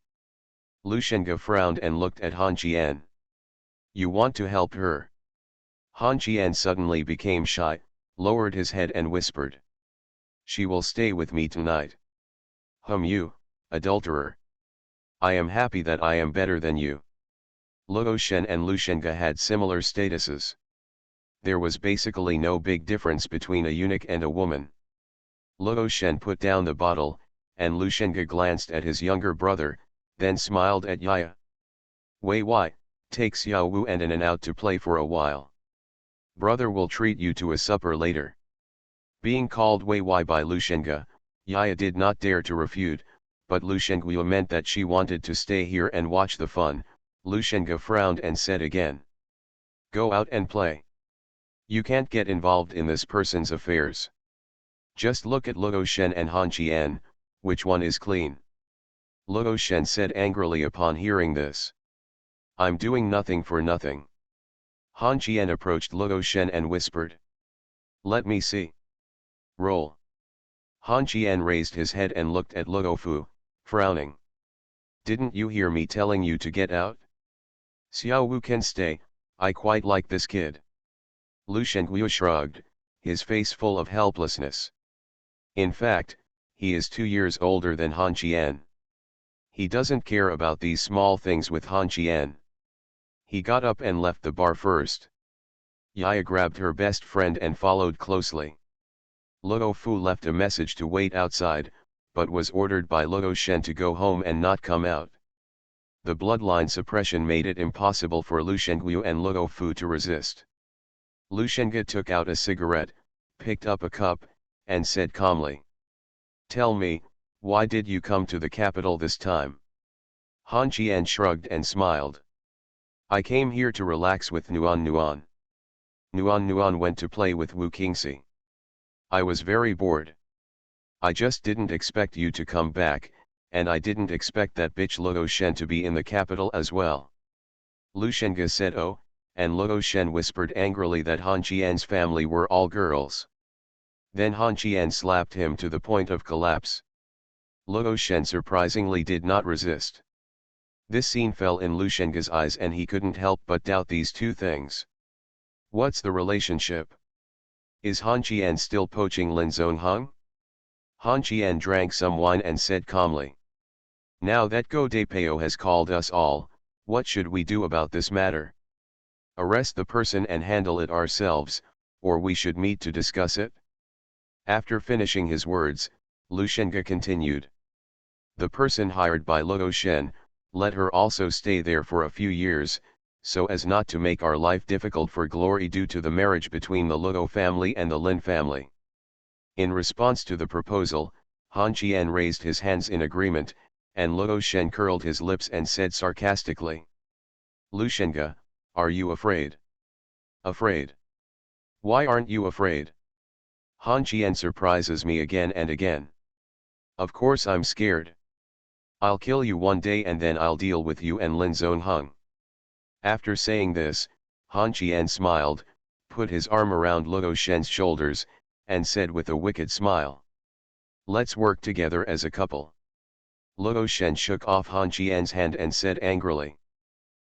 Lu Shenga frowned and looked at Han Qian. You want to help her? Han Qian suddenly became shy, lowered his head and whispered. She will stay with me tonight. You, adulterer. I am happy that I am better than you. Luo Shen and Lu Shenga had similar statuses. There was basically no big difference between a eunuch and a woman. Luo Shen put down the bottle, and Lu Shenga glanced at his younger brother, then smiled at Yaya. Wei Wai, take Xiao Wu and Anan out to play for a while. Brother will treat you to a supper later. Being called Wei Wai by Lu Shenga, Yaya did not dare to refute, but Lu Shenga meant that she wanted to stay here and watch the fun. Lu Shenga frowned and said again. Go out and play. You can't get involved in this person's affairs. Just look at Luo Shen and Han Qian, which one is clean? Luo Shen said angrily upon hearing this. I'm doing nothing for nothing. Han Qian approached Luo Shen and whispered. Let me see. Roll. Han Qian raised his head and looked at Luo Fu, frowning. Didn't you hear me telling you to get out? Xiao Wu can stay, I quite like this kid. Lu Shenguo shrugged, his face full of helplessness. In fact, he is 2 years older than Han Qian. He doesn't care about these small things with Han Qian. He got up and left the bar first. Yaya grabbed her best friend and followed closely. Luo Fu left a message to wait outside, but was ordered by Luo Shen to go home and not come out. The bloodline suppression made it impossible for Lu Shenguo and Luo Fu to resist. Lu Shenga took out a cigarette, picked up a cup, and said calmly. Tell me, why did you come to the capital this time? Han Qian shrugged and smiled. I came here to relax with Nuan Nuan. Nuan Nuan went to play with Wu Qingxi. I was very bored. I just didn't expect you to come back, and I didn't expect that bitch Luo Shen to be in the capital as well. Lu Shenga said oh, and Luo Shen whispered angrily that Han Qian's family were all girls. Then Han Qian slapped him to the point of collapse. Luo Shen surprisingly did not resist. This scene fell in Lu Shenge's eyes and he couldn't help but doubt these two things. What's the relationship? Is Han Qian still poaching Lin Zongheng? Han Qian drank some wine and said calmly. Now that Go De Peo has called us all, what should we do about this matter? Arrest the person and handle it ourselves, or we should meet to discuss it? After finishing his words, Lu Shenge continued. The person hired by Luo Shen, let her also stay there for a few years, so as not to make our life difficult for Glory due to the marriage between the Luo family and the Lin family. In response to the proposal, Han Qian raised his hands in agreement, and Luo Shen curled his lips and said sarcastically. Lu Shenge, are you afraid? Afraid? Why aren't you afraid? Han Qian surprises me again and again. Of course I'm scared. I'll kill you one day and then I'll deal with you and Lin Zongheng. After saying this, Han Qian smiled, put his arm around Luo Shen's shoulders, and said with a wicked smile. Let's work together as a couple. Luo Shen shook off Han Qian's hand and said angrily.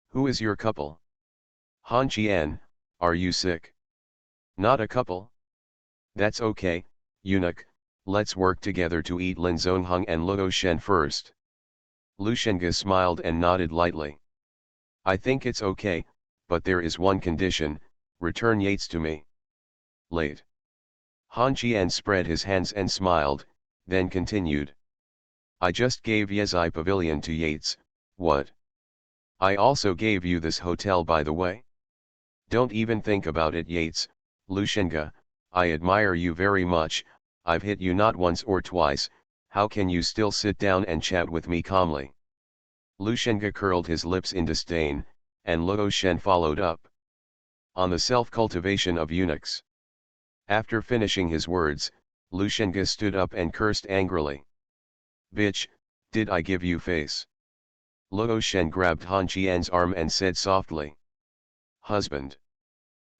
Who is your couple? Han Qian, are you sick? Not a couple? That's okay, eunuch, let's work together to eat Lin Zongheng and Luo Shen first. Lu Shenge smiled and nodded lightly. I think it's okay, but there is one condition, return Yates to me. Late. Han Qian spread his hands and smiled, then continued. I just gave Yezai Pavilion to Yates, what? I also gave you this hotel by the way? Don't even think about it Yates, Lu Shenge, I admire you very much, I've hit you not once or twice, how can you still sit down and chat with me calmly? Lu Shenge curled his lips in disdain, and Luo Shen followed up. On the self-cultivation of eunuchs. After finishing his words, Lu Shenge stood up and cursed angrily. Bitch, did I give you face? Luo Shen grabbed Han Qian's arm and said softly. Husband.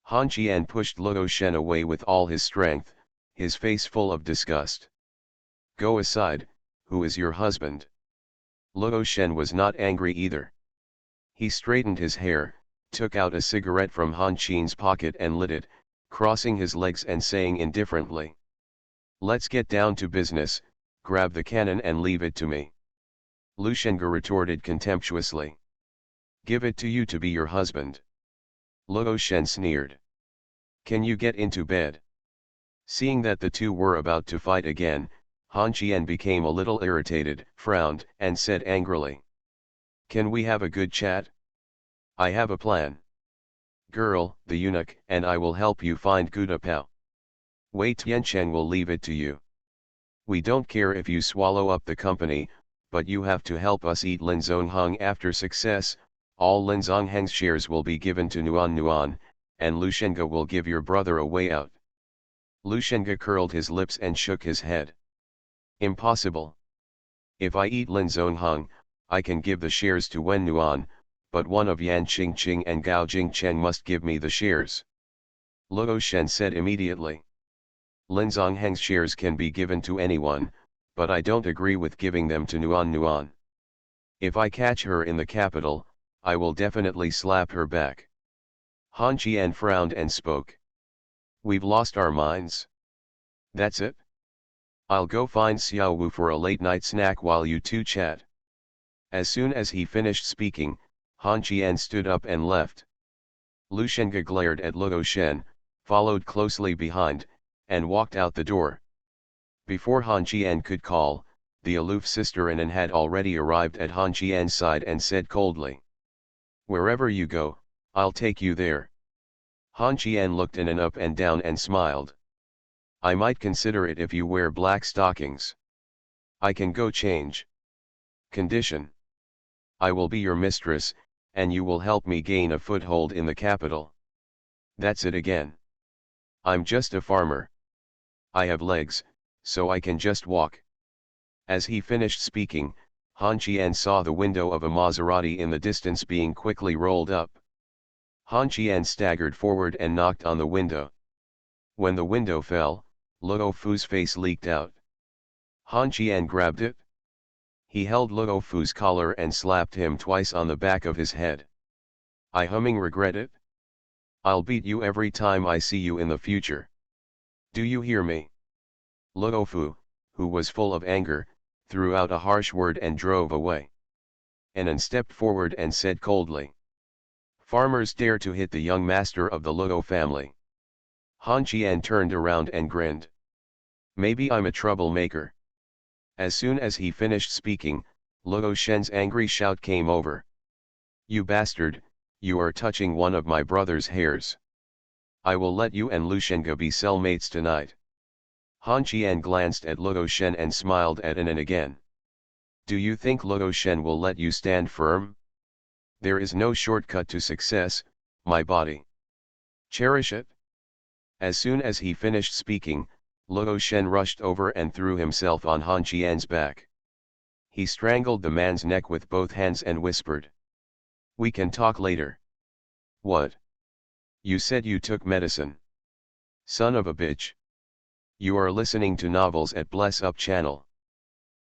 Han Qian pushed Luo Shen away with all his strength, his face full of disgust. Go aside, who is your husband? Luo Shen was not angry either. He straightened his hair, took out a cigarette from Han Qian's pocket and lit it, crossing his legs and saying indifferently. Let's get down to business, grab the cannon and leave it to me. Lu Shenge retorted contemptuously. Give it to you to be your husband. Luo Shen sneered. Can you get into bed? Seeing that the two were about to fight again, Han Qian became a little irritated, frowned, and said angrily. Can we have a good chat? I have a plan. Girl, the eunuch, and I will help you find Gu Pao. Wei Tiancheng will leave it to you. We don't care if you swallow up the company, but you have to help us eat Lin Zongheng after success. All Lin Zongheng's shares will be given to Nuan, and Lu Shenge will give your brother a way out. Lu Shenge curled his lips and shook his head. Impossible. If I eat Lin Zongheng, I can give the shares to Wen Nuan, but one of Yan Qingqing and Gao Jingcheng must give me the shares. Luo Shen said immediately. Lin Zongheng's shares can be given to anyone, but I don't agree with giving them to Nuan. If I catch her in the capital, I will definitely slap her back. Han Qian frowned and spoke. We've lost our minds. That's it? I'll go find Xiao Wu for a late-night snack while you two chat. As soon as he finished speaking, Han Qian stood up and left. Lu Shenge glared at Luo Shen, followed closely behind, and walked out the door. Before Han Qian could call, the aloof sister Anan had already arrived at Han Qian's side and said coldly. Wherever you go, I'll take you there. Han Qian looked Anan up and down and smiled. I might consider it if you wear black stockings. I can go change. Condition. I will be your mistress, and you will help me gain a foothold in the capital. That's it again. I'm just a farmer. I have legs, so I can just walk. As he finished speaking, Han Qian saw the window of a Maserati in the distance being quickly rolled up. Han Qian staggered forward and knocked on the window. When the window fell, Luo Fu's face leaked out. Han Qian grabbed it. He held Luo Fu's collar and slapped him twice on the back of his head. I humming regret it? I'll beat you every time I see you in the future. Do you hear me? Luo Fu, who was full of anger, threw out a harsh word and drove away. Anan stepped forward and said coldly. Farmers dare to hit the young master of the Luo family. Han Qian turned around and grinned. Maybe I'm a troublemaker. As soon as he finished speaking, Luo Shen's angry shout came over. You bastard, you are touching one of my brother's hairs. I will let you and Lu Shenga be cellmates tonight. Han Qian glanced at Luo Shen and smiled at Anan again. Do you think Luo Shen will let you stand firm? There is no shortcut to success, my body. Cherish it. As soon as he finished speaking, Luo Shen rushed over and threw himself on Han Qian's back. He strangled the man's neck with both hands and whispered. We can talk later. What? You said you took medicine. Son of a bitch. You are listening to novels at Bless Up channel.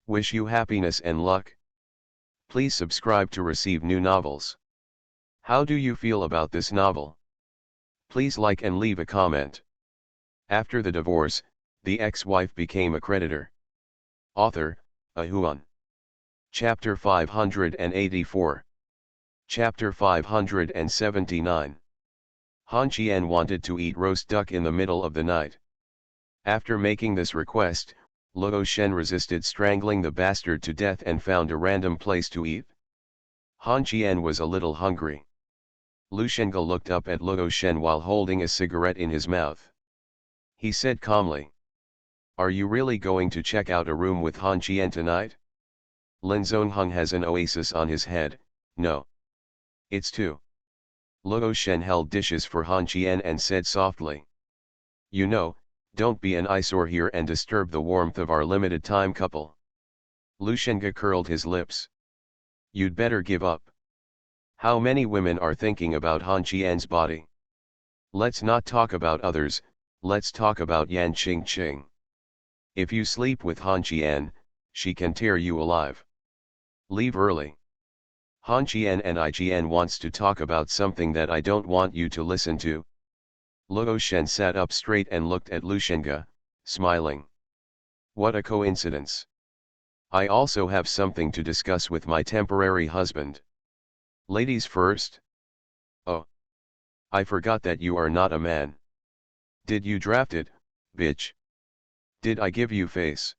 Wish you happiness and luck. Please subscribe to receive new novels. How do you feel about this novel? Please like and leave a comment. After the divorce, the ex-wife became a creditor. Author, Ahuan. Chapter 584. Chapter 579. Han Qian wanted to eat roast duck in the middle of the night. After making this request, Luo Shen resisted strangling the bastard to death and found a random place to eat. Han Qian was a little hungry. Lu Shenga looked up at Luo Shen while holding a cigarette in his mouth. He said calmly. Are you really going to check out a room with Han Qian tonight? Lin Zongheng has an oasis on his head, no. It's two. Luo Shen held dishes for Han Qian and said softly. You know, don't be an eyesore here and disturb the warmth of our limited time couple. Lu Shenga curled his lips. You'd better give up. How many women are thinking about Han Qian's body? Let's not talk about others, let's talk about Yan Qingqing. If you sleep with Han Qian, she can tear you alive. Leave early. Han Qian and I Qian wants to talk about something that I don't want you to listen to. Luo Shen sat up straight and looked at Lu Shenga, smiling. What a coincidence. I also have something to discuss with my temporary husband. Ladies first. Oh. I forgot that you are not a man. Did you draft it, bitch? Did I give you face?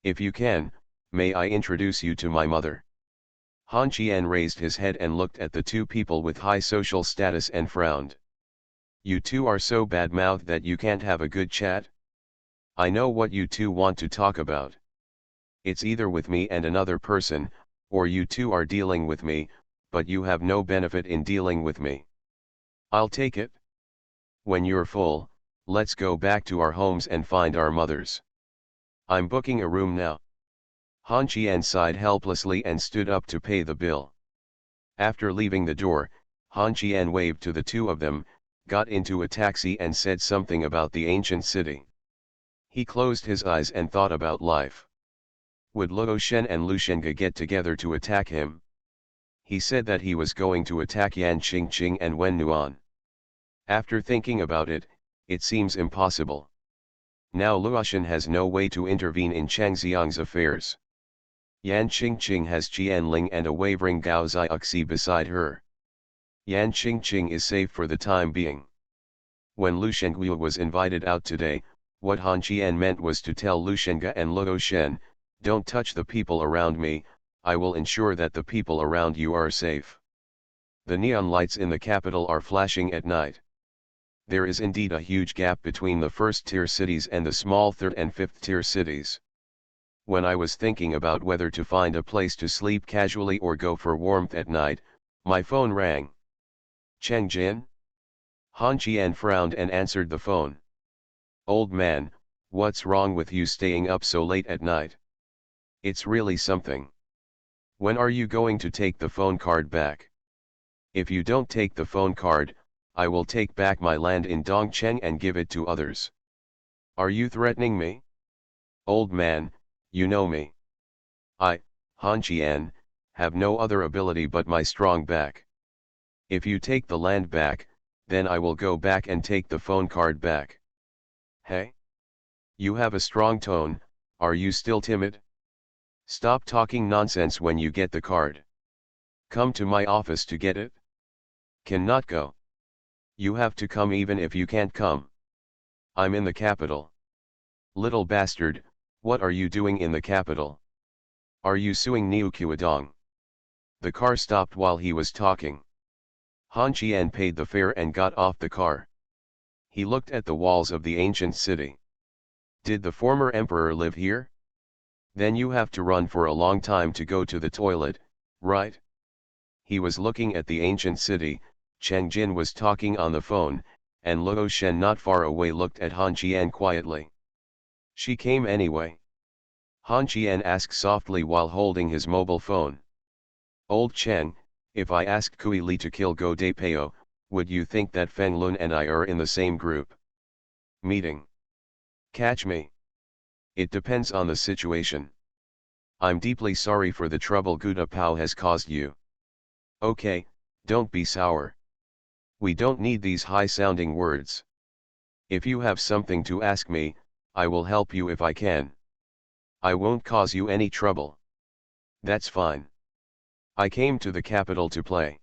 If you can, may I introduce you to my mother? Han Qian raised his head and looked at the two people with high social status and frowned. You two are so bad-mouthed that you can't have a good chat? I know what you two want to talk about. It's either with me and another person, or you two are dealing with me, but you have no benefit in dealing with me. I'll take it. When you're full, let's go back to our homes and find our mothers. I'm booking a room now. Han Qian sighed helplessly and stood up to pay the bill. After leaving the door, Han Qian waved to the two of them, got into a taxi and said something about the ancient city. He closed his eyes and thought about life. Would Luo Shen and Lu Shenga get together to attack him? He said that he was going to attack Yan Qingqing and Wen Nuan. After thinking about it, it seems impossible. Now Luoshan has no way to intervene in Chang Xiang's affairs. Yan Qingqing has Qianling and a wavering Gao Xiaoxi beside her. Yan Qingqing is safe for the time being. When Lu Shengui was invited out today, what Han Qian meant was to tell Lu Shenga and Luo Shen, don't touch the people around me, I will ensure that the people around you are safe. The neon lights in the capital are flashing at night. There is indeed a huge gap between the first-tier cities and the small third and fifth-tier cities. When I was thinking about whether to find a place to sleep casually or go for warmth at night, my phone rang. Cheng Jin? Han Qian frowned and answered the phone. Old man, what's wrong with you staying up so late at night? It's really something. When are you going to take the phone card back? If you don't take the phone card, I will take back my land in Dongcheng and give it to others. Are you threatening me? Old man, you know me. Han Qian, have no other ability but my strong back. If you take the land back, then I will go back and take the phone card back. Hey? You have a strong tone, are you still timid? Stop talking nonsense when you get the card. Come to my office to get it? Cannot go. You have to come even if you can't come. I'm in the capital. Little bastard, what are you doing in the capital? Are you suing Niu Qiudong? The car stopped while he was talking. Han Qian paid the fare and got off the car. He looked at the walls of the ancient city. Did the former emperor live here? Then you have to run for a long time to go to the toilet, right? He was looking at the ancient city. Cheng Jin was talking on the phone, and Luo Shen not far away looked at Han Qian quietly. She came anyway. Han Qian asked softly while holding his mobile phone. Old Cheng, if I asked Kui Li to kill Go De Peo, would you think that Feng Lun and I are in the same group? Meeting. Catch me. It depends on the situation. I'm deeply sorry for the trouble Guda Pao has caused you. Okay, don't be sour. We don't need these high-sounding words. If you have something to ask me, I will help you if I can. I won't cause you any trouble. That's fine. I came to the capital to play.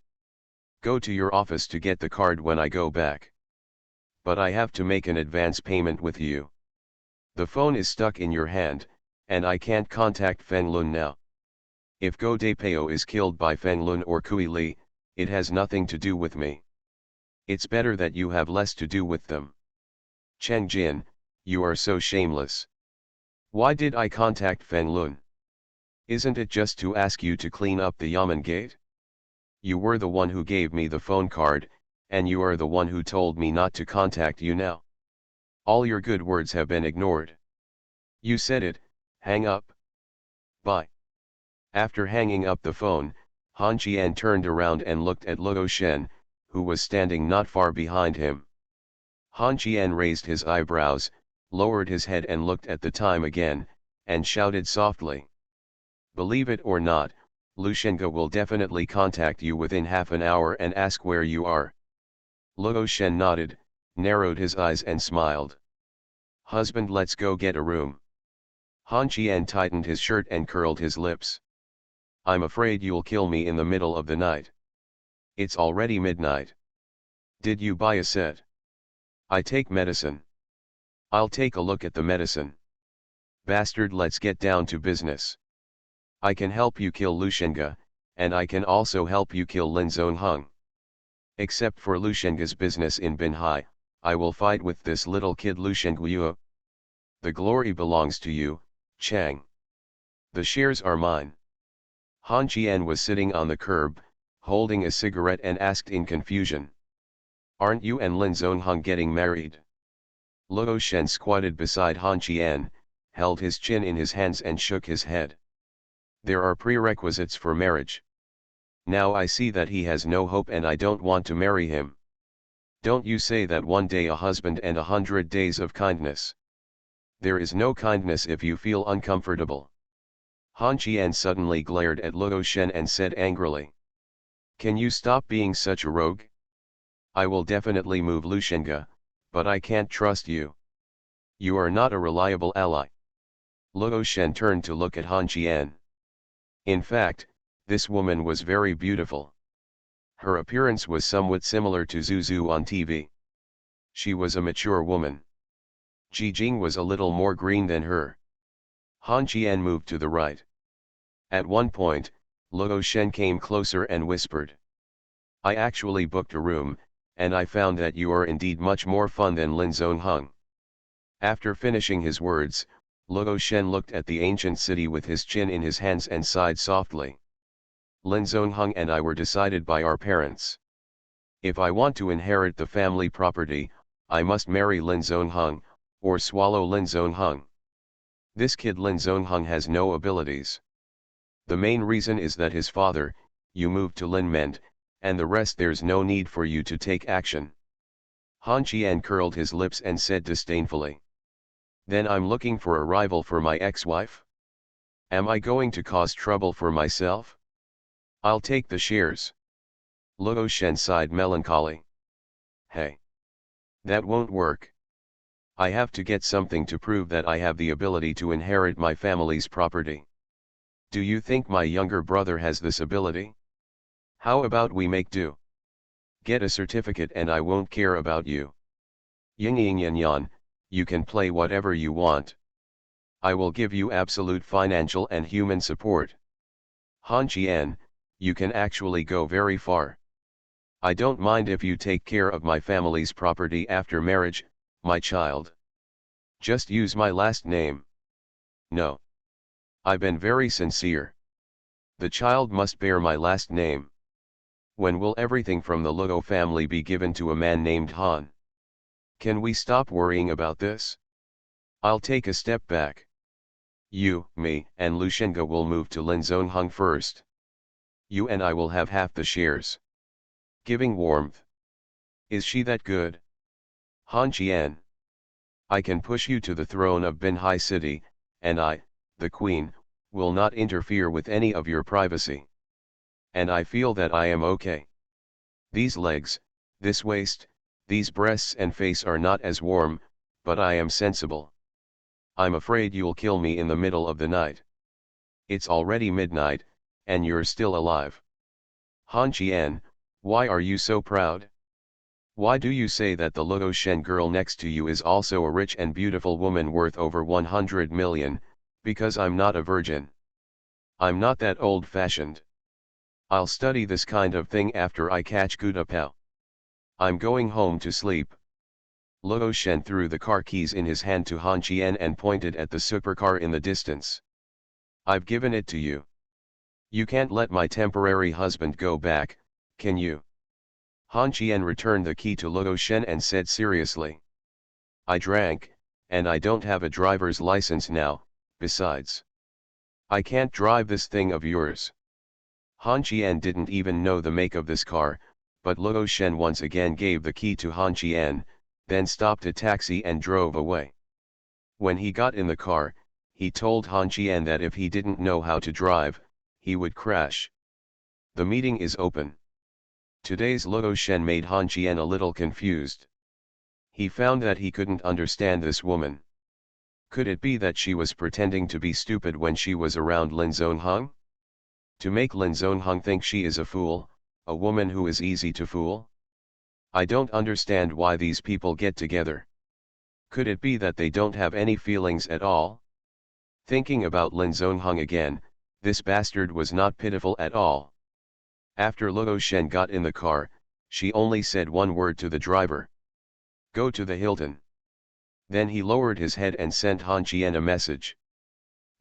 Go to your office to get the card when I go back. But I have to make an advance payment with you. The phone is stuck in your hand, and I can't contact Feng Lun now. If Go De Peo is killed by Feng Lun or Kui Li, it has nothing to do with me. It's better that you have less to do with them. Cheng Jin, you are so shameless. Why did I contact Feng Lun? Isn't it just to ask you to clean up the Yamen gate? You were the one who gave me the phone card, and you are the one who told me not to contact you now. All your good words have been ignored. You said it, hang up. Bye. After hanging up the phone, Han Qian turned around and looked at Luo Shen, who was standing not far behind him. Han Qian raised his eyebrows, lowered his head and looked at the time again, and shouted softly. Believe it or not, Lushenga will definitely contact you within half an hour and ask where you are. Luo Shen nodded, narrowed his eyes and smiled. Husband, let's go get a room. Han Qian tightened his shirt and curled his lips. I'm afraid you'll kill me in the middle of the night. It's already midnight. Did you buy a set? I take medicine. I'll take a look at the medicine. Bastard, let's get down to business. I can help you kill Lushenga, and I can also help you kill Lin Zongheng. Except for Lushenga's business in Binhai, I will fight with this little kid Lushenguo. The glory belongs to you, Chang. The shares are mine. Han Qian was sitting on the curb, holding a cigarette and asked in confusion. Aren't you and Lin Zongheng getting married? Luo Shen squatted beside Han Qian, held his chin in his hands and shook his head. There are prerequisites for marriage. Now I see that he has no hope and I don't want to marry him. Don't you say that one day a husband and 100 days of kindness. There is no kindness if you feel uncomfortable. Han Qian suddenly glared at Luo Shen and said angrily. Can you stop being such a rogue? I will definitely move Lushenga, but I can't trust you. You are not a reliable ally. Luo Shen turned to look at Han Qian. In fact, this woman was very beautiful. Her appearance was somewhat similar to Zuzu on TV. She was a mature woman. Ji Jing was a little more green than her. Han Qian moved to the right. At one point, Luo Shen came closer and whispered. I actually booked a room, and I found that you are indeed much more fun than Lin Zongheng. After finishing his words, Luo Shen looked at the ancient city with his chin in his hands and sighed softly. Lin Zongheng and I were decided by our parents. If I want to inherit the family property, I must marry Lin Zongheng, or swallow Lin Zongheng. This kid Lin Zongheng has no abilities. The main reason is that his father, you moved to Lin Mend, and the rest there's no need for you to take action. Han Qian curled his lips and said disdainfully. Then I'm looking for a rival for my ex-wife? Am I going to cause trouble for myself? I'll take the shares. Luo Shen sighed melancholy. Hey. That won't work. I have to get something to prove that I have the ability to inherit my family's property. Do you think my younger brother has this ability? How about we make do? Get a certificate and I won't care about you. Ying ying yan yan, you can play whatever you want. I will give you absolute financial and human support. Han Qian, you can actually go very far. I don't mind if you take care of my family's property after marriage, my child. Just use my last name. No. I've been very sincere. The child must bear my last name. When will everything from the Luo family be given to a man named Han? Can we stop worrying about this? I'll take a step back. You, me, and Lu Shenga will move to Lin Zongheng first. You and I will have half the shares. Giving warmth. Is she that good? Han Qian. I can push you to the throne of Binhai City, and I, the queen, will not interfere with any of your privacy. And I feel that I am okay. These legs, this waist, these breasts and face are not as warm, but I am sensible. I'm afraid you'll kill me in the middle of the night. It's already midnight, and you're still alive. Han Qian, why are you so proud? Why do you say that the Luo Shen girl next to you is also a rich and beautiful woman worth over 100 million, because I'm not a virgin? I'm not that old-fashioned. I'll study this kind of thing after I catch Guda Pao. I'm going home to sleep. Luo Shen threw the car keys in his hand to Han Qian and pointed at the supercar in the distance. I've given it to you. You can't let my temporary husband go back, can you? Han Qian returned the key to Luo Shen and said seriously. I drank, and I don't have a driver's license now, besides. I can't drive this thing of yours. Han Qian didn't even know the make of this car, but Luo Shen once again gave the key to Han Qian, then stopped a taxi and drove away. When he got in the car, he told Han Qian that if he didn't know how to drive, he would crash. The meeting is open. Today's Luo Shen made Han Qian a little confused. He found that he couldn't understand this woman. Could it be that she was pretending to be stupid when she was around Lin Zongheng? To make Lin Zongheng think she is a fool, a woman who is easy to fool? I don't understand why these people get together. Could it be that they don't have any feelings at all? Thinking about Lin Zongheng again, this bastard was not pitiful at all. After Luo Shen got in the car, she only said one word to the driver. Go to the Hilton. Then he lowered his head and sent Han Qian a message.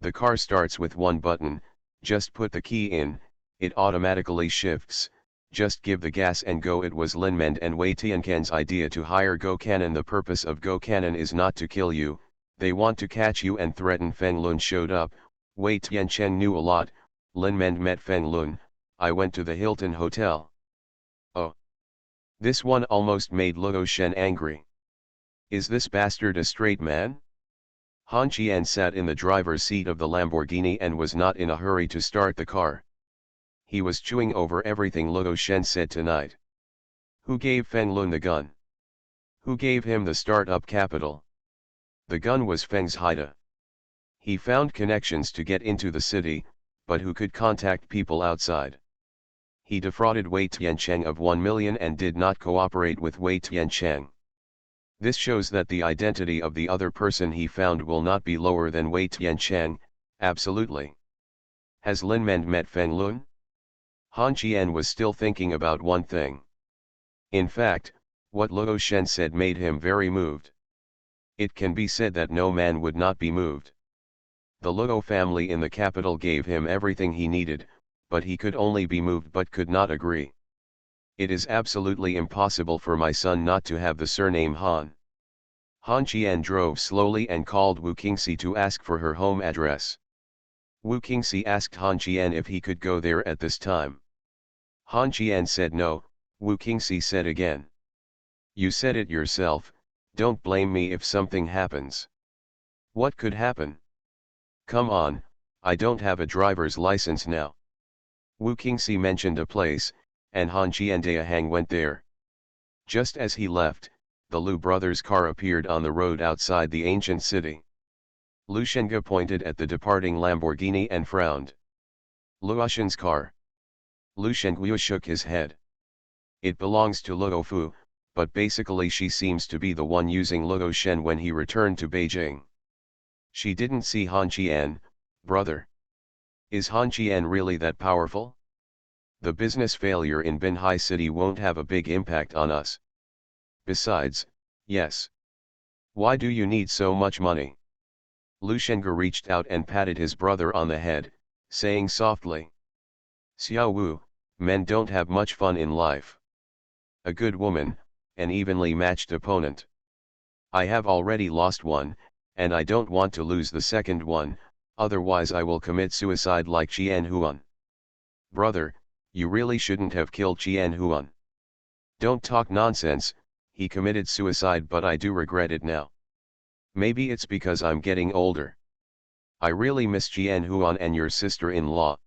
The car starts with one button, just put the key in, it automatically shifts, just give the gas and go. It was Lin Mend and Wei Tianquan's idea to hire Go Cannon. The purpose of Go Cannon is not to kill you, they want to catch you and threaten. Feng Lun showed up. Wei Tianquan knew a lot. Lin Mend met Feng Lun. I went to the Hilton Hotel. Oh. This one almost made Luo Shen angry. Is this bastard a straight man? Han Qian sat in the driver's seat of the Lamborghini and was not in a hurry to start the car. He was chewing over everything Luo Shen said tonight. Who gave Feng Lun the gun? Who gave him the startup capital? The gun was Feng's Haida. He found connections to get into the city, but who could contact people outside? He defrauded Wei Tiancheng of 1 million and did not cooperate with Wei Tiancheng. This shows that the identity of the other person he found will not be lower than Wei Tiancheng, absolutely. Has Lin Mend met Feng Lun? Han Qian was still thinking about one thing. In fact, what Luo Shen said made him very moved. It can be said that no man would not be moved. The Luo family in the capital gave him everything he needed, but he could only be moved but could not agree. It is absolutely impossible for my son not to have the surname Han. Han Qian drove slowly and called Wu Qingxi to ask for her home address. Wu Qingxi asked Han Qian if he could go there at this time. Han Qian said no. Wu Qingxi said again. You said it yourself, don't blame me if something happens. What could happen? Come on, I don't have a driver's license now. Wu Qingxi mentioned a place, and Han Qiandaihang went there. Just as he left, the Lu brothers' car appeared on the road outside the ancient city. Lu Shengge pointed at the departing Lamborghini and frowned. Luoshan's car. Lu Shengguo shook his head. It belongs to Luofu, but basically she seems to be the one using Luoshan when he returned to Beijing. She didn't see Han Qian, brother. Is Han Qian really that powerful? The business failure in Binhai City won't have a big impact on us. Besides, yes. Why do you need so much money? Lu Shengge reached out and patted his brother on the head, saying softly. Xiao Wu, men don't have much fun in life. A good woman, an evenly matched opponent. I have already lost one, and I don't want to lose the second one, otherwise I will commit suicide like Qian Huan. Brother, you really shouldn't have killed Qian Huan. Don't talk nonsense, he committed suicide, but I do regret it now. Maybe it's because I'm getting older. I really miss Qian Huan and your sister-in-law.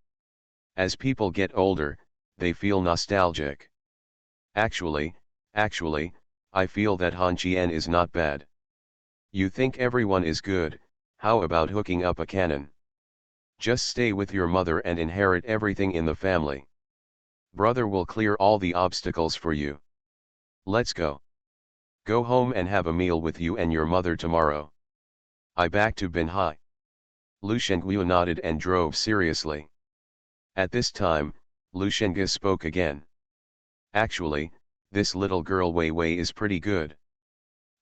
As people get older, they feel nostalgic. Actually, I feel that Han Qian is not bad. You think everyone is good, how about hooking up a cannon? Just stay with your mother and inherit everything in the family. Brother will clear all the obstacles for you. Let's go. Go home and have a meal with you and your mother tomorrow. I back to Binhai. Lu Shengguo nodded and drove seriously. At this time, Lu Shengge spoke again. Actually, this little girl Wei Wei is pretty good.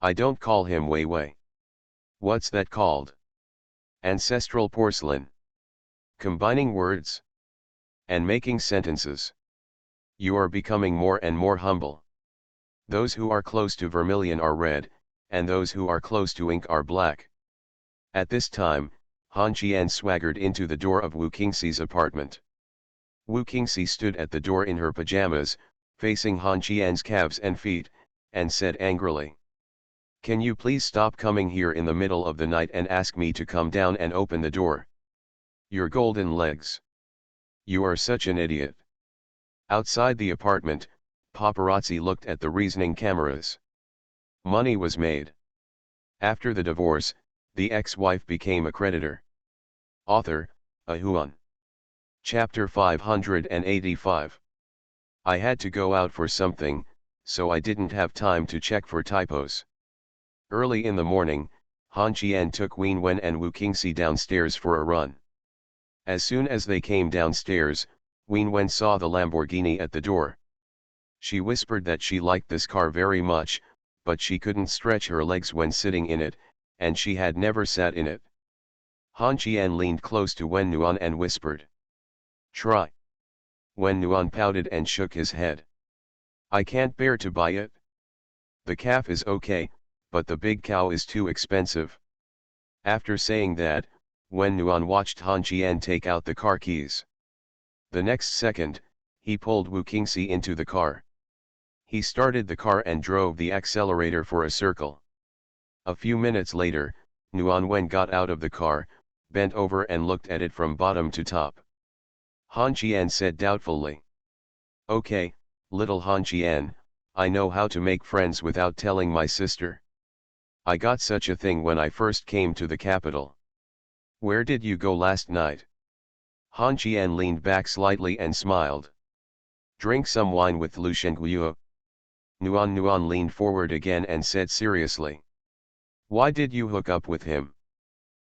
I don't call him Wei Wei. What's that called? Ancestral porcelain. Combining words and making sentences. You are becoming more and more humble. Those who are close to vermilion are red, and those who are close to ink are black. At this time, Han Qian swaggered into the door of Wu Qingxi's apartment. Wu Qingxi stood at the door in her pajamas, facing Han Qian's calves and feet, and said angrily. Can you please stop coming here in the middle of the night and ask me to come down and open the door? Your golden legs. You are such an idiot. Outside the apartment, paparazzi looked at the reasoning cameras. Money was made. After the divorce, the ex-wife became a creditor. Author, Ahuan. Chapter 585. I had to go out for something, so I didn't have time to check for typos. Early in the morning, Han Qian took Wen Wen and Wu Qingxi downstairs for a run. As soon as they came downstairs, Wen Wen saw the Lamborghini at the door. She whispered that she liked this car very much, but she couldn't stretch her legs when sitting in it, and she had never sat in it. Han Qian leaned close to Wen Nuan and whispered. Try. Wen Nuan pouted and shook his head. I can't bear to buy it. The calf is okay, but the big cow is too expensive. After saying that, Wen Nuan watched Han Qian take out the car keys. The next second, he pulled Wu Qingxi into the car. He started the car and drove the accelerator for a circle. A few minutes later, Nuan Wen got out of the car, bent over and looked at it from bottom to top. Han Qian said doubtfully. Okay, little Han Qian, I know how to make friends without telling my sister. I got such a thing when I first came to the capital. Where did you go last night? Han Qian leaned back slightly and smiled. Drink some wine with Lu Shengguo. Nuan leaned forward again and said seriously. Why did you hook up with him?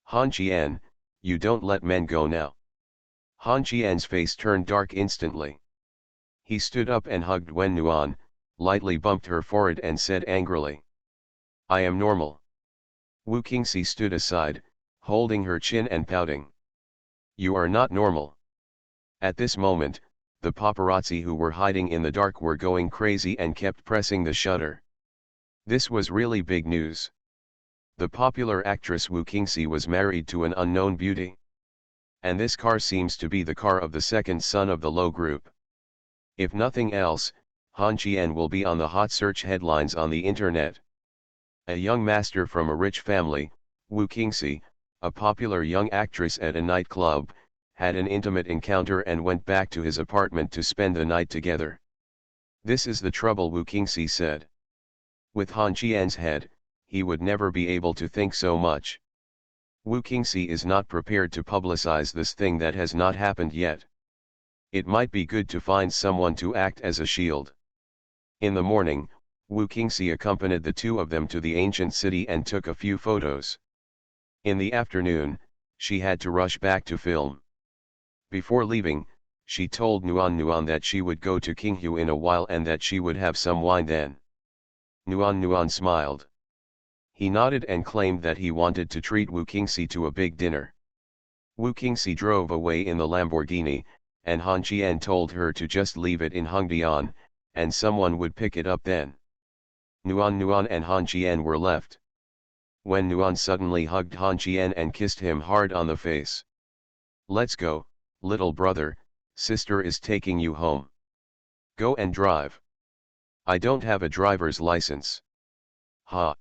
Han Qian, you don't let men go now. Han Qian's face turned dark instantly. He stood up and hugged Wen Nuan, lightly bumped her forehead and said angrily. I am normal. Wu Qingxi stood aside, holding her chin and pouting. You are not normal. At this moment, the paparazzi who were hiding in the dark were going crazy and kept pressing the shutter. This was really big news. The popular actress Wu Qingxi was married to an unknown beauty. And this car seems to be the car of the second son of the Lo Group. If nothing else, Han Qian will be on the hot search headlines on the internet. A young master from a rich family, Wu Qingxi, a popular young actress at a nightclub, had an intimate encounter and went back to his apartment to spend the night together. This is the trouble, Wu Qingxi said. With Han Qian's head, he would never be able to think so much. Wu Qingxi is not prepared to publicize this thing that has not happened yet. It might be good to find someone to act as a shield. In the morning, Wu Qingxi accompanied the two of them to the ancient city and took a few photos. In the afternoon, she had to rush back to film. Before leaving, she told Nuan that she would go to Qinghu in a while and that she would have some wine then. Nuan smiled. He nodded and claimed that he wanted to treat Wu Qingxi to a big dinner. Wu Qingxi drove away in the Lamborghini, and Han Qian told her to just leave it in Hongdian, and someone would pick it up then. Nuan and Han Qian were left. When Nuan suddenly hugged Han Qian and kissed him hard on the face. "Let's go, little brother, sister is taking you home. Go and drive." "I don't have a driver's license." "Ha."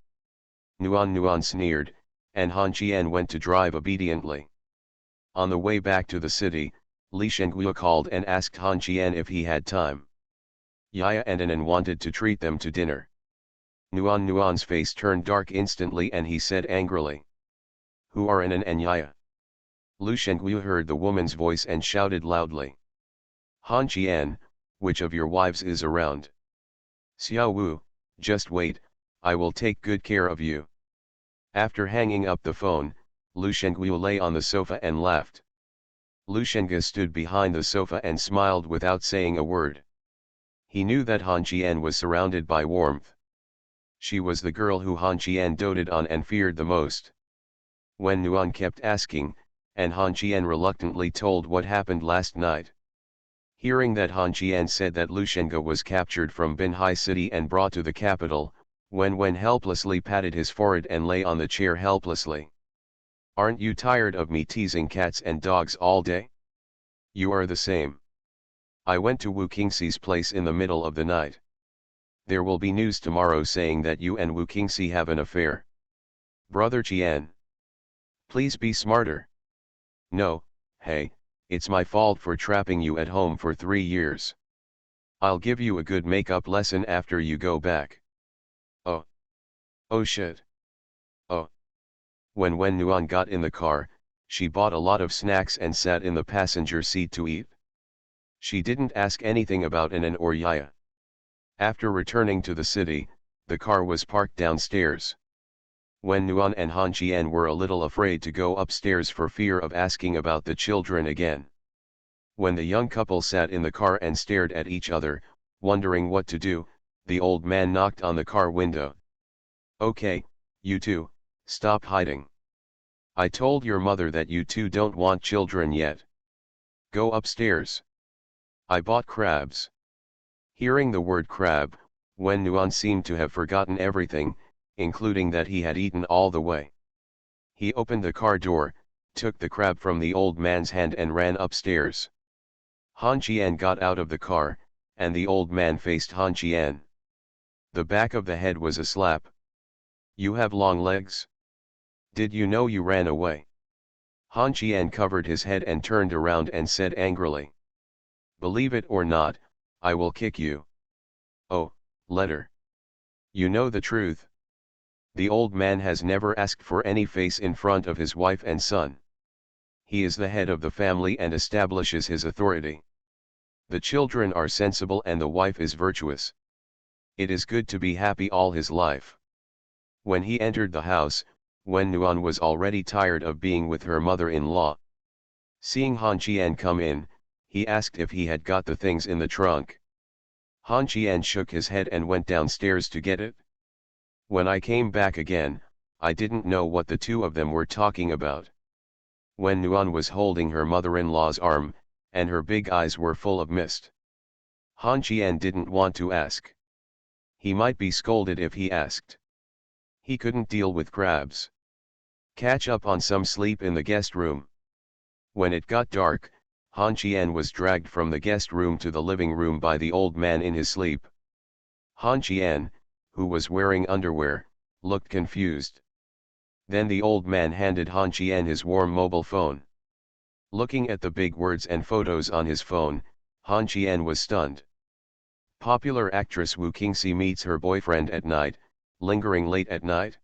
Nuan sneered, and Han Qian went to drive obediently. On the way back to the city, Li Shengguo called and asked Han Qian if he had time. Yaya and Anan wanted to treat them to dinner. Nuan's face turned dark instantly and he said angrily, "Who are Anan and Yaya?" Lu Shengguo heard the woman's voice and shouted loudly, "Han Qian, which of your wives is around?" "Xiao Wu, just wait, I will take good care of you." After hanging up the phone, Lu Shengguo lay on the sofa and laughed. Lu Shengge stood behind the sofa and smiled without saying a word. He knew that Han Qian was surrounded by warmth. She was the girl who Han Qian doted on and feared the most. When Nuan kept asking, and Han Qian reluctantly told what happened last night. Hearing that Han Qian said that Lu Shengge was captured from Binhai City and brought to the capital, Wen helplessly patted his forehead and lay on the chair helplessly. "Aren't you tired of me teasing cats and dogs all day? You are the same. I went to Wu Qingxi's place in the middle of the night. There will be news tomorrow saying that you and Wu Qingxi have an affair. Brother Qian. Please be smarter." "No, hey, it's my fault for trapping you at home for 3 years. I'll give you a good make-up lesson after you go back." "Oh. Oh shit. Oh." When Nuan got in the car, she bought a lot of snacks and sat in the passenger seat to eat. She didn't ask anything about Anan or Yaya. After returning to the city, the car was parked downstairs. When Nuan and Han Qian were a little afraid to go upstairs for fear of asking about the children again. When the young couple sat in the car and stared at each other, wondering what to do, the old man knocked on the car window. "Okay, you two, stop hiding. I told your mother that you two don't want children yet. Go upstairs. I bought crabs." Hearing the word crab, Wen Nuan seemed to have forgotten everything, including that he had eaten all the way. He opened the car door, took the crab from the old man's hand and ran upstairs. Han Qian got out of the car, and the old man faced Han Qian. The back of the head was a slap. "You have long legs? Did you know you ran away?" Han Qian covered his head and turned around and said angrily, "Believe it or not, I will kick you." "Oh, letter. You know the truth." The old man has never asked for any face in front of his wife and son. He is the head of the family and establishes his authority. The children are sensible and the wife is virtuous. It is good to be happy all his life. When he entered the house, Wen Nuan was already tired of being with her mother-in-law. Seeing Han Qian come in, he asked if he had got the things in the trunk. Han Qian shook his head and went downstairs to get it. "When I came back again, I didn't know what the two of them were talking about." Wen Nuan was holding her mother-in-law's arm, and her big eyes were full of mist. Han Qian didn't want to ask. He might be scolded if he asked. He couldn't deal with crabs. Catch up on some sleep in the guest room. When it got dark, Han Qian was dragged from the guest room to the living room by the old man in his sleep. Han Qian, who was wearing underwear, looked confused. Then the old man handed Han Qian his warm mobile phone. Looking at the big words and photos on his phone, Han Qian was stunned. Popular actress Wu Qingxi meets her boyfriend at night, lingering late at night?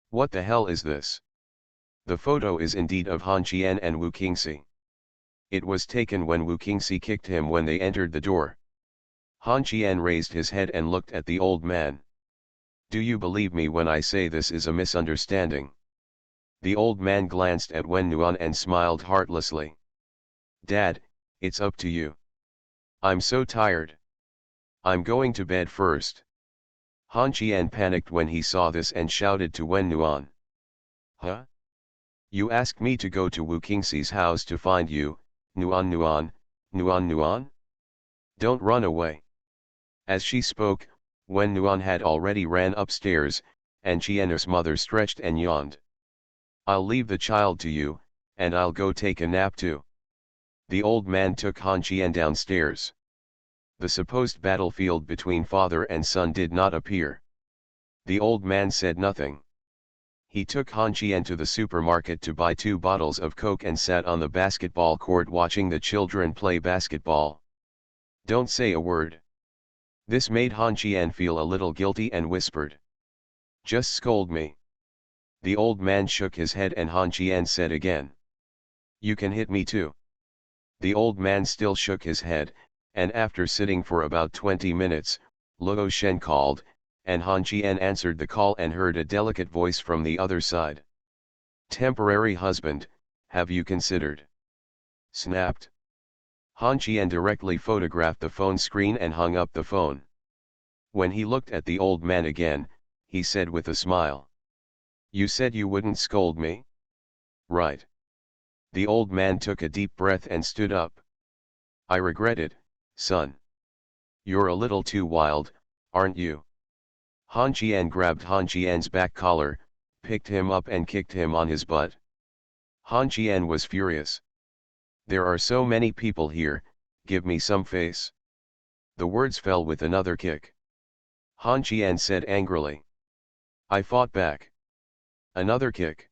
What the hell is this? The photo is indeed of Han Qian and Wu Qingxi. It was taken when Wu Qingxi kicked him when they entered the door. Han Qian raised his head and looked at the old man. Do you believe me when I say this is a misunderstanding? The old man glanced at Wen Nuan and smiled heartlessly. Dad, it's up to you. I'm so tired. I'm going to bed first. Han Qian panicked when he saw this and shouted to Wen Nuan. Huh? You asked me to go to Wu Qingxi's house to find you, Nuan Nuan, Nuan Nuan? Don't run away. As she spoke, Wen Nuan had already ran upstairs, and Qian's mother stretched and yawned. I'll leave the child to you, and I'll go take a nap too. The old man took Han Qian downstairs. The supposed battlefield between father and son did not appear. The old man said nothing. He took Han Qian to the supermarket to buy 2 bottles of Coke and sat on the basketball court watching the children play basketball. Don't say a word. This made Han Qian feel a little guilty and whispered. Just scold me. The old man shook his head and Han Qian said again. You can hit me too. The old man still shook his head, and after sitting for about 20 minutes, Luo Shen called, and Han Qian answered the call and heard a delicate voice from the other side. Temporary husband, have you considered? Snapped. Han Qian directly photographed the phone screen and hung up the phone. When he looked at the old man again, he said with a smile. You said you wouldn't scold me? Right. The old man took a deep breath and stood up. I regret it, son. You're a little too wild, aren't you? Han Qian grabbed Han Qian's back collar, picked him up and kicked him on his butt. Han Qian was furious. There are so many people here, give me some face. The words fell with another kick. Han Qian said angrily. I fought back. Another kick.